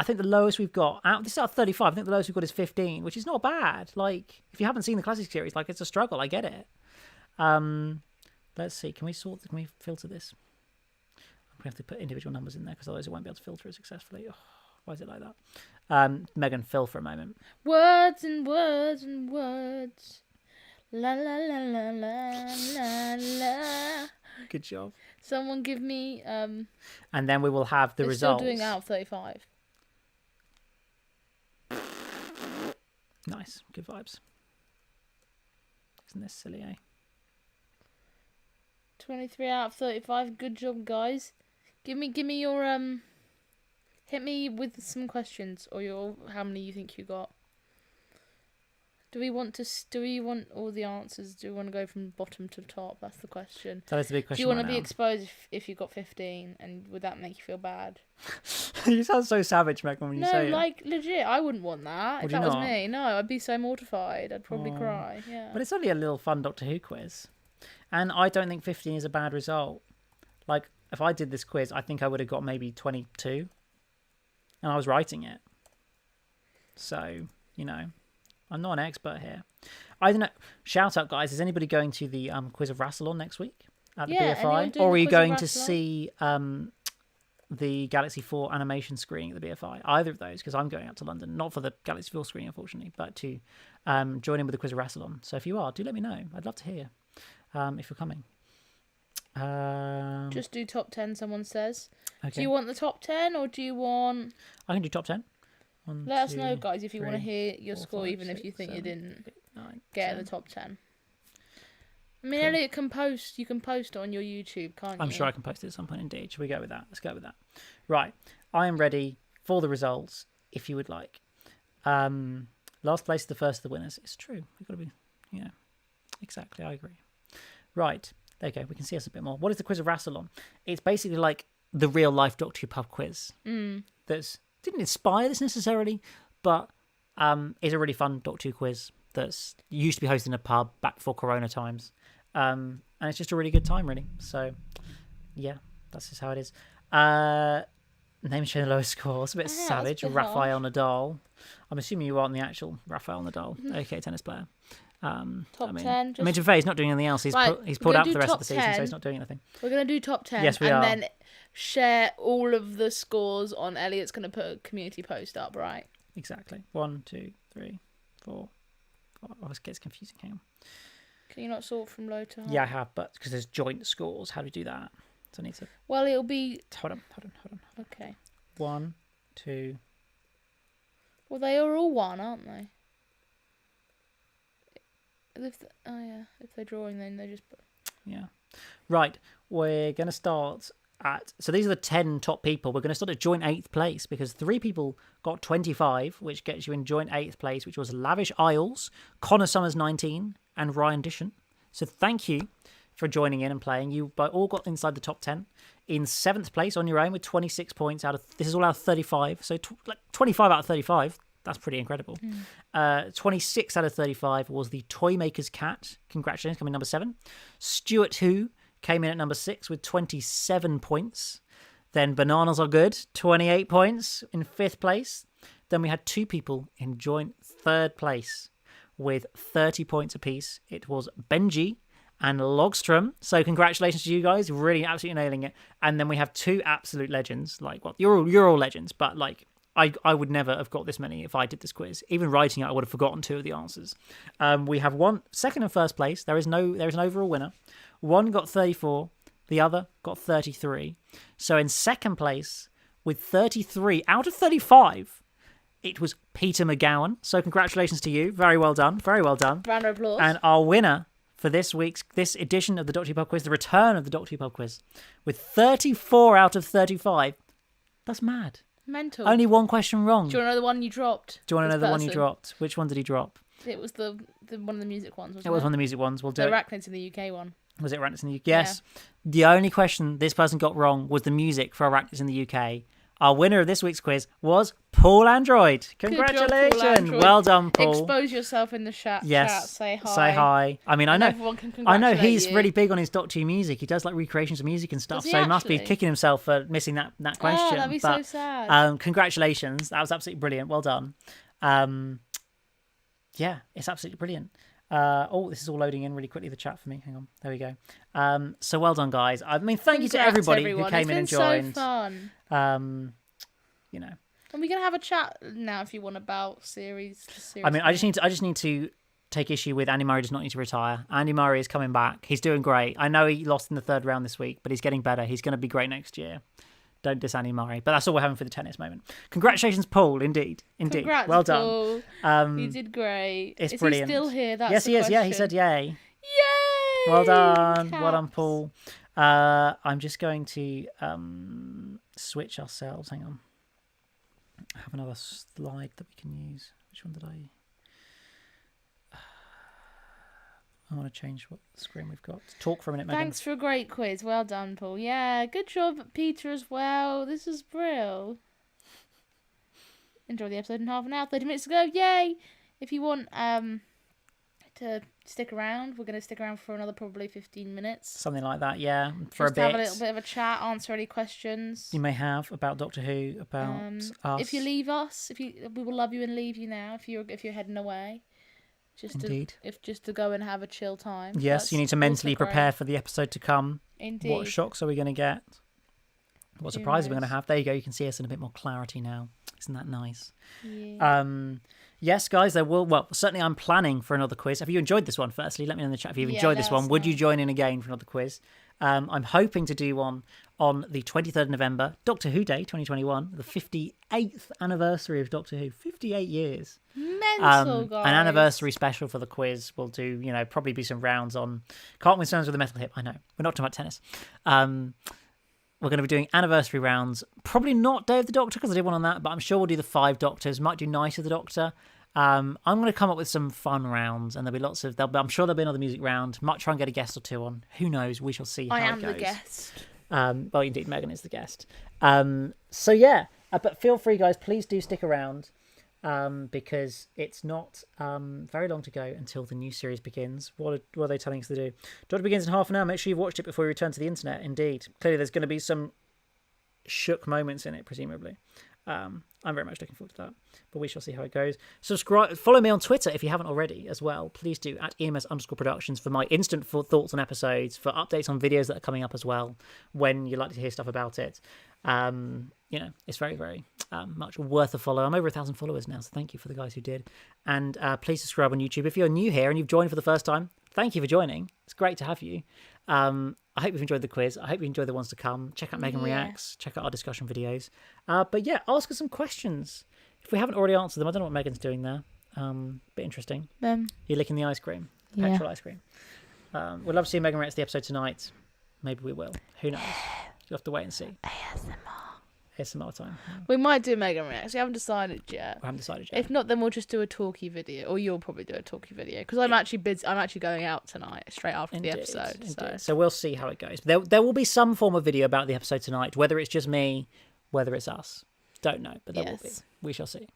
think the lowest we've got this is out of 35. I think the lowest we've got is 15, which is not bad. If you haven't seen the classic series, it's a struggle. I get it. Let's see. Can we filter this? I'm gonna have to put individual numbers in there because otherwise I won't be able to filter it successfully. Oh, why is it like that? Megan, fill for a moment. Words and words and words. La la la la la la la. Good job. Someone give me And then we will have the results. Still doing out of 35. Nice. Good vibes. Isn't this silly, eh? 23 out of 35. Good job, guys. Give me your hit me with some questions or how many you think you got. Do we want all the answers? Do we want to go from bottom to top? That's the question. That is the big question. Do you want right to be now. exposed if you got 15? And would that make you feel bad? You sound so savage, Megan, when you say it. Legit, I wouldn't want that. Would if that you was not? me, no, I'd be so mortified. I'd probably Oh. cry. Yeah. But it's only a little fun Doctor Who quiz. And I don't think 15 is a bad result. If I did this quiz, I think I would have got maybe 22. And I was writing it. So, I'm not an expert here. I don't know. Shout out, guys. Is anybody going to the quiz of Rassilon next week at the BFI? Or are you going to see the Galaxy 4 animation screening at the BFI? Either of those, because I'm going out to London. Not for the Galaxy 4 screening, unfortunately, but to join in with the quiz of Rassilon. So if you are, do let me know. I'd love to hear if you're coming. Just do top 10, someone says. Okay. Do you want the top 10 or do you want... I can do top 10. Let us know, guys, if you want to 3, hear your 4, score, 5, even if you 6, think 7, you didn't 8, 9, get 10. in the top 10. I mean, Cool. Elliot can post. You can post on your YouTube, can't you? I'm sure I can post it at some point indeed. Should we go with that? Let's go with that. Right. I am ready for the results, if you would like. Last place is the first of the winners. It's true. We've got to be, exactly. I agree. Right. There you go. We can see us a bit more. What is the quiz of Rassilon? It's basically like the real life Doctor Who pub quiz. That's didn't inspire this necessarily, but is a really fun Doctor Who quiz that's used to be hosted in a pub back before Corona times. And it's just a really good time, really. So, yeah, that's just how it is. Name showing the lowest score. It's a bit savage. that's a bit Rafael Nadal. I'm assuming you aren't the actual Rafael Nadal. Okay, tennis player. Top 10. I mean, to be fair, he's not doing anything else. He's Right, pulled we're out gonna for the do rest of top the season, so 10. he's not doing anything. We're going to do top 10. Yes, we and are. then share all of the scores on Elliot's going to put a community post up, right? Exactly. 1, 2, 3, 4. Oh, it gets confusing. Hang on. Can you not sort from low to high? Yeah, I have, but because there's joint scores, how do we do that? So I need to. Well, it'll be... Hold on. Okay. 1, 2. Well, they are all one, aren't they? if they're drawing, then they just. Yeah. Right. We're going to start at. So these are the 10 top people. We're going to start at joint 8th place because 3 people got 25, which gets you in joint 8th place, which was Lavish Isles, Connor Summers 19, and Ryan Dishon. So thank you for joining in and playing. You all got inside the top 10. In 7th place on your own with 26 points out of. This is all out of 35. So 25 out of 35. That's pretty incredible. 26 out of 35 was the Toymaker's Cat. Congratulations, coming number 7. Stuart Who came in at number 6 with 27 points. Then Bananas Are Good, 28 points in 5th place. Then we had 2 people in joint 3rd place with 30 points apiece. It was Benji and Logstrom. So congratulations to you guys. Really absolutely nailing it. And then we have 2 absolute legends. Like, well, you're all legends, but like, I would never have got this many if I did this quiz. Even writing it, I would have forgotten 2 of the answers. We have 1 second and 1st place. There is an overall winner. 1 got 34, the other got 33. So in 2nd place with 33 out of 35, it was Peter McGowan. So congratulations to you. Very well done. Very well done. Round of applause. And our winner for this edition of the Doctor Who Pub Quiz, the return of the Doctor Who Pub Quiz, with 34 out of 35. That's mad. Mental. Only 1 question wrong. Do you want to know the one you dropped? Do you want to know the one you dropped? Which one did he drop? It was the one of the music ones, wasn't it? It was one of the music ones. We'll do the it. Arachnids in the UK one. Was it Arachnids in the UK? Yes. Yeah. The only question this person got wrong was the music for Arachnids in the UK. Our winner of this week's quiz was Paul Android. Congratulations. Good job, Paul Android. Well done, Paul. Expose yourself in the chat. Yes. Say hi. Say hi. I mean, I know he's you. really big on his Doctor Who music. He does like recreations of music and stuff. So he must be kicking himself for missing that question. Oh, that'd be so sad. Congratulations. That was absolutely brilliant. Well done. Yeah, it's absolutely brilliant. This is all loading in really quickly, the chat for me. Hang on. There we go. So well done, guys. I mean, thank you to everybody who came in and joined. It's been so fun. You know. And we can have a chat now if you want about series. I mean, I just need to take issue with Andy Murray does not need to retire. Andy Murray is coming back. He's doing great. I know he lost in the 3rd round this week, but he's getting better. He's going to be great next year. Don't diss Andy Murray. But that's all we're having for the tennis moment. Congratulations, Paul. Indeed. Congrats, well done. Paul. You did great. It's is brilliant. He still here? That's yes, he is. question. Yeah, he said yay. Yay! Well done. Caps. Well done, Paul. I'm just going to switch ourselves. Hang on. I have another slide that we can use. Which one did I... I want to change what screen we've got. Talk for a minute, Megan. Thanks for a great quiz. Well done, Paul. Yeah, good job, Peter, as well. This is brill. Enjoy the episode in half an hour, 30 minutes ago. Yay! If you want to stick around, we're going to stick around for another probably 15 minutes. Something like that, yeah. For just a bit. Have a little bit of a chat, answer any questions you may have about Doctor Who, about us. If you leave us, we will love you and leave you now if you're heading away. Indeed. Just to go and have a chill time. Yes, you need to mentally prepare for the episode to come. Indeed. What shocks are we going to get? What surprises are we going to have? There you go. You can see us in a bit more clarity now. Isn't that nice? Yeah. Yes, guys, there will. Well, certainly I'm planning for another quiz. Have you enjoyed this one, firstly? Let me know in the chat if you've enjoyed this one. Would you join in again for another quiz? I'm hoping to do one on the 23rd of November, Doctor Who Day 2021, the 58th anniversary of Doctor Who. 58 years. Mental, guys. An anniversary special for the quiz. We'll do, probably be some rounds on Can't Win Stones with a Metal Hip. I know. We're not talking about tennis. We're going to be doing anniversary rounds. Probably not Day of the Doctor because I did one on that, but I'm sure we'll do the 5 Doctors. Might do Night of the Doctor. I'm going to come up with some fun rounds, and the'll be lots of. I'm sure there'll be another music round. Might try and get a guest or 2 on. Who knows? We shall see how it goes. I am the guest. Well, indeed, Megan is the guest. So yeah, but feel free, guys. Please do stick around because it's not very long to go until the new series begins. What are they telling us to do? Doctor begins in half an hour. Make sure you've watched it before you return to the internet. Indeed, clearly there's going to be some shook moments in it, presumably. I'm very much looking forward to that, but we shall see how it goes. Subscribe, follow me on Twitter if you haven't already as well. Please do at EMS_Productions for my instant thoughts on episodes, for updates on videos that are coming up as well when you like to hear stuff about it. It's very, very much worth a follow. I'm over 1,000 followers now, so thank you for the guys who did. And please subscribe on YouTube. If you're new here and you've joined for the first time, thank you for joining. It's great to have you. I hope you've enjoyed the quiz. I hope you enjoy the ones to come. Check out Megan Reacts. Check out our discussion videos. But yeah, ask us some questions. If we haven't already answered them, I don't know what Megan's doing there. Bit interesting. You're licking the ice cream. Yeah. Petrol ice cream. We'd love to see Megan react to the episode tonight. Maybe we will. Who knows? You'll have to wait and see. ASMR time. We might do Megan Reacts. We haven't decided yet. We haven't decided yet. If not, then we'll just do a talkie video, or you'll probably do a talkie video because I'm actually I'm actually going out tonight, straight after the episode. So we'll see how it goes. There will be some form of video about the episode tonight, whether it's just me, whether it's us. Don't know, but there will be. We shall see.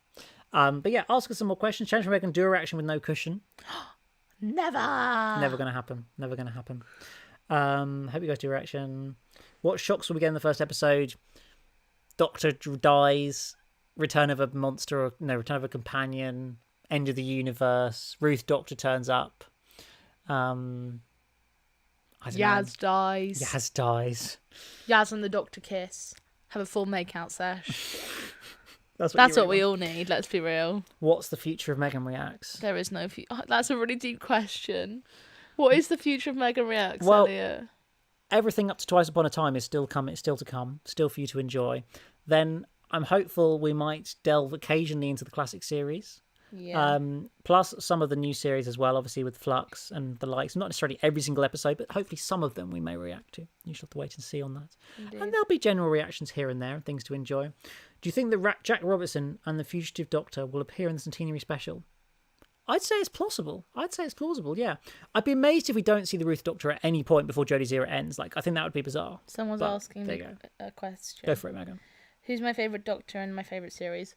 But yeah, ask us some more questions. Challenge Megan, do a reaction with no cushion. Never going to happen. Never going to happen. Hope you guys do a reaction. What shocks will we get in the first episode? Doctor dies, return of a companion, end of the universe, Ruth Doctor turns up. Yaz dies. Yaz dies. Yaz and the Doctor kiss. Have a full make-out sesh. That's what we all need, let's be real. What's the future of Megan Reacts? There is no future. Oh, that's a really deep question. What is the future of Megan Reacts, well, Elliot? Everything up to Twice Upon a Time is still to come, still for you to enjoy. Then I'm hopeful we might delve occasionally into the classic series. Yeah. Plus some of the new series as well, obviously with Flux and the likes. Not necessarily every single episode, but hopefully some of them we may react to. You should have to wait and see on that. Indeed. And there'll be general reactions here and there and things to enjoy. Do you think that Jack Robertson and the Fugitive Doctor will appear in the Centenary special? I'd say it's plausible. Yeah. I'd be amazed if we don't see the Ruth Doctor at any point before Jodie's era ends. I think that would be bizarre. Someone's asking me a question. Go for it, Megan. Who's my favourite Doctor in my favourite series?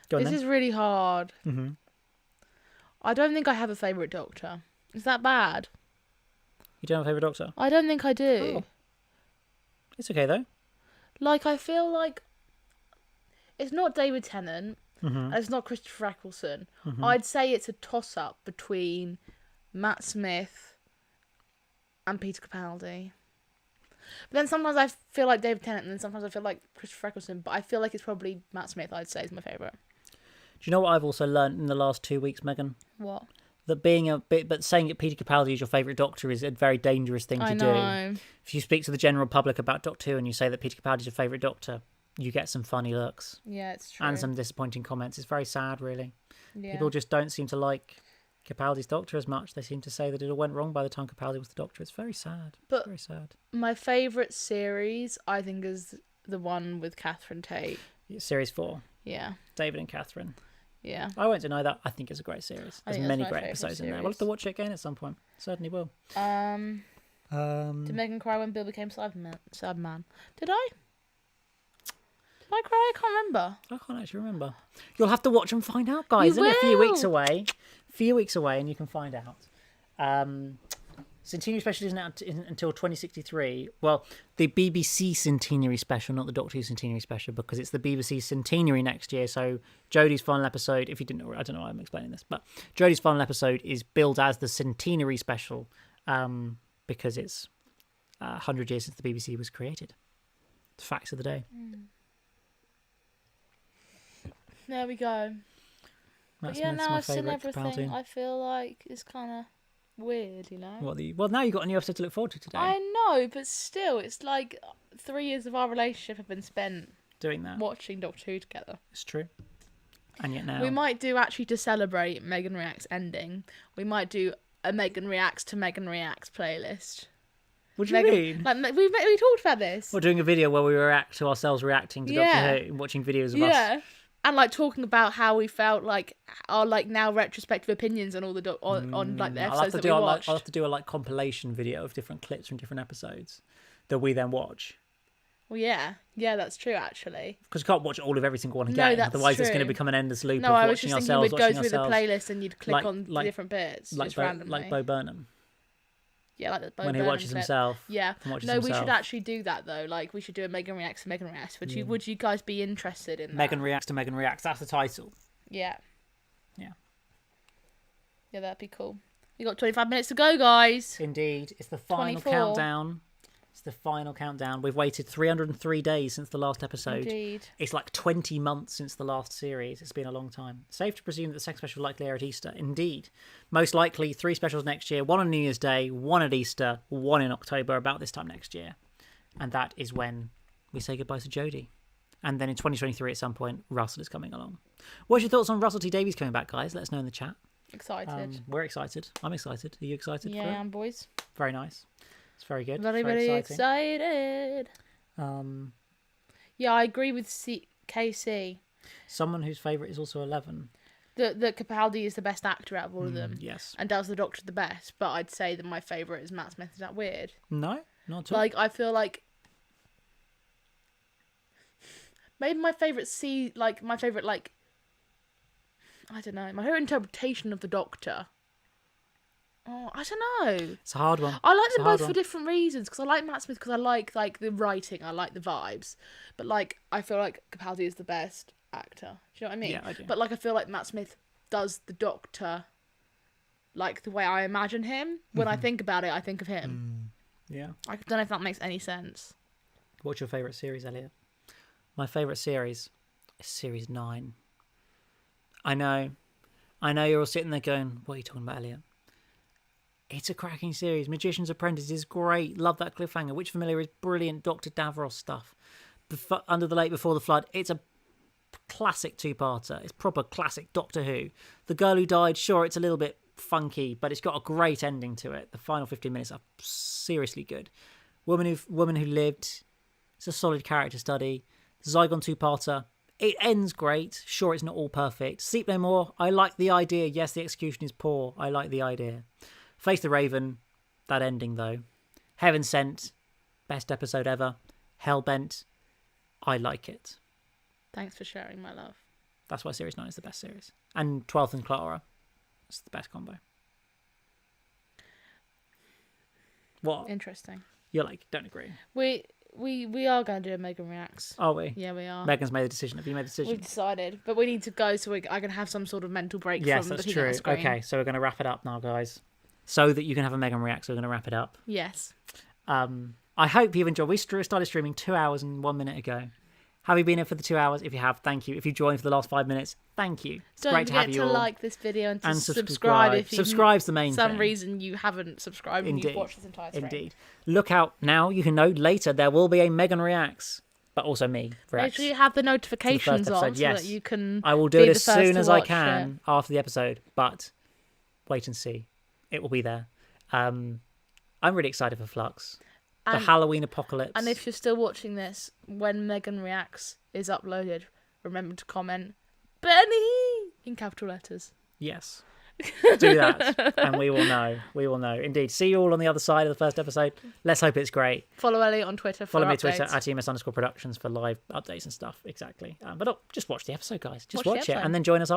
Go on, this is really hard. Mm-hmm. I don't think I have a favourite Doctor. Is that bad? You don't have a favourite Doctor? I don't think I do. Oh. It's okay, though. I feel like it's not David Tennant. Mm-hmm. And it's not Christopher Eccleston. Mm-hmm. I'd say it's a toss-up between Matt Smith and Peter Capaldi. But then sometimes I feel like David Tennant, and then sometimes I feel like Christopher Eccleston. But I feel like it's probably Matt Smith. I'd say is my favourite. Do you know what I've also learnt in the last 2 weeks, Megan? What? That saying that Peter Capaldi is your favourite Doctor is a very dangerous thing to do. If you speak to the general public about Doctor Who and you say that Peter Capaldi is your favourite Doctor, you get some funny looks. Yeah, it's true. And some disappointing comments. It's very sad, really. Yeah. People just don't seem to like Capaldi's Doctor as much. They seem to say that it all went wrong by the time Capaldi was the Doctor. It's very sad. But very sad. My favourite series, I think, is the one with Catherine Tate. Series 4. Yeah. David and Catherine. Yeah. I won't deny that. I think it's a great series. There's many great episodes in there. We'll have to watch it again at some point. Certainly will. Did Megan cry when Bill became Cyberman? Did I? Did I cry? I can't remember. I can't actually remember. You'll have to watch and find out, guys. In a few weeks away. And you can find out. Centenary special isn't out until 2063. Well, the BBC Centenary special, not the Doctor Who Centenary special, because it's the BBC Centenary next year. So Jodie's final episode, if you didn't know, I don't know why I'm explaining this, but Jodie's final episode is billed as the Centenary special because it's 100 years since the BBC was created. The facts of the day. There we go. That's I've seen everything. I feel like it's kind of weird, you know. Well, now you've got a new episode to look forward to today. I know, but still, it's like 3 years of our relationship have been spent doing that, watching Doctor Who together. It's true. And yet now we might do actually to celebrate Megan Reacts ending. We might do a Megan Reacts to Megan Reacts playlist. What do you mean? Like we talked about this. We're doing a video where we react to ourselves reacting to Doctor Who, watching videos of us. And talking about how we felt, our now retrospective opinions on all the on the episodes that we watched. I'll have to do a compilation video of different clips from different episodes that we then watch. Well, yeah, that's true actually. Because you can't watch all of every single one again. No, that's otherwise true. It's going to become an endless loop. No, of I was just thinking we'd go through the playlist and you'd click on the different bits, just randomly. Like Bo Burnham. Yeah, like the Bo when Burnham he watches clip. himself. Yeah. We should actually do that though. We should do a Megan Reacts to Megan Reacts. Would you guys be interested in that? Megan Reacts to Megan Reacts. That's the title. Yeah. Yeah. Yeah, that'd be cool. We got 25 minutes to go, guys. Indeed, it's the final 24. countdown. It's the final countdown. We've waited 303 days since the last episode. Indeed. It's 20 months since the last series. It's been a long time. Safe to presume that the second special will likely air at Easter. Indeed. Most likely 3 specials next year. 1 on New Year's Day, 1 at Easter, 1 in October, about this time next year. And that is when we say goodbye to Jodie. And then in 2023 at some point, Russell is coming along. What's your thoughts on Russell T Davies coming back, guys? Let us know in the chat. Excited. We're excited. I'm excited. Are you excited for it? Yeah, boys. Very nice. It's very good. Very, very very exciting. excited. Um, Yeah, I agree with KC. someone whose favourite is also 11. That Capaldi is the best actor out of all of them. Yes. And does the Doctor the best. But I'd say that my favourite is Matt Smith. Is that weird? No, not at all. Like, I feel like maybe my favourite I don't know, my favourite interpretation of the Doctor. Oh, I don't know. It's a hard one. I like It's a them hard both for one. different reasons. Because I like Matt Smith because I like the writing, I like the vibes. But like, I feel like Capaldi is the best actor. Do you know what I mean? Yeah, I do. But like, I feel like Matt Smith does the Doctor like the way I imagine him. When I think about it, I think of him. Yeah. I don't know if that makes any sense. What's your favourite series, Elliot? My favourite series is Series 9. I know you're all sitting there going, what are you talking about, Elliot? It's a cracking series. Magician's Apprentice is great. Love that cliffhanger. Witch Familiar is brilliant. Dr. Davros stuff. Under the Lake Before the Flood. It's a classic two-parter. It's proper classic Doctor Who. The Girl Who Died, sure, it's a little bit funky, but it's got a great ending to it. The final 15 minutes are seriously good. Woman Who Lived. It's a solid character study. Zygon two-parter. It ends great. Sure, it's not all perfect. Sleep No More. I like the idea. Yes, the execution is poor. I like the idea. Face the Raven. That ending, though. Heaven Sent. Best episode ever. Hellbent. I like it. Thanks for sharing, my love. That's why Series 9 is the best series. And 12th and Clara. It's the best combo. What? Interesting. You're like, don't agree. We are going to do a Megan Reacts. Are we? Yeah, we are. Megan's made the decision. Have you made the decision? We've decided, but we need to go so I can have some sort of mental break Yes, from that's looking at true. the screen. Okay, so we're going to wrap it up now, guys. So that you can have a Megan Reacts, we're going to wrap it up. Yes. I hope you've enjoyed. We started streaming 2 hours and 1 minute ago. Have you been here for the 2 hours? If you have, thank you. If you joined for the last 5 minutes, thank you. It's Don't great to have forget you to all. like this video and to And subscribe if you Subscribe's the main for some thing. reason you haven't subscribed and Indeed. you've watched this entire stream. Indeed. Look out now. You can know later there will be a Megan Reacts, but also me Make Reacts. sure you have the notifications on episode, so yes. that you can. I will do be it the as first soon to as I watch can after the episode, but wait and see. It will be there. I'm really excited for Flux. The And- Halloween apocalypse. And if you're still watching this when Megan Reacts is uploaded, remember to comment Benny in capital letters. Yes. Do that, and we will know. We will know. Indeed. See you all on the other side of the first episode. Let's hope it's great. Follow Elliot on Twitter for Follow me on updates. Twitter at EMS_Productions for live updates and stuff. Exactly. But just watch the episode, guys. Just Watch the watch it episode. and then join us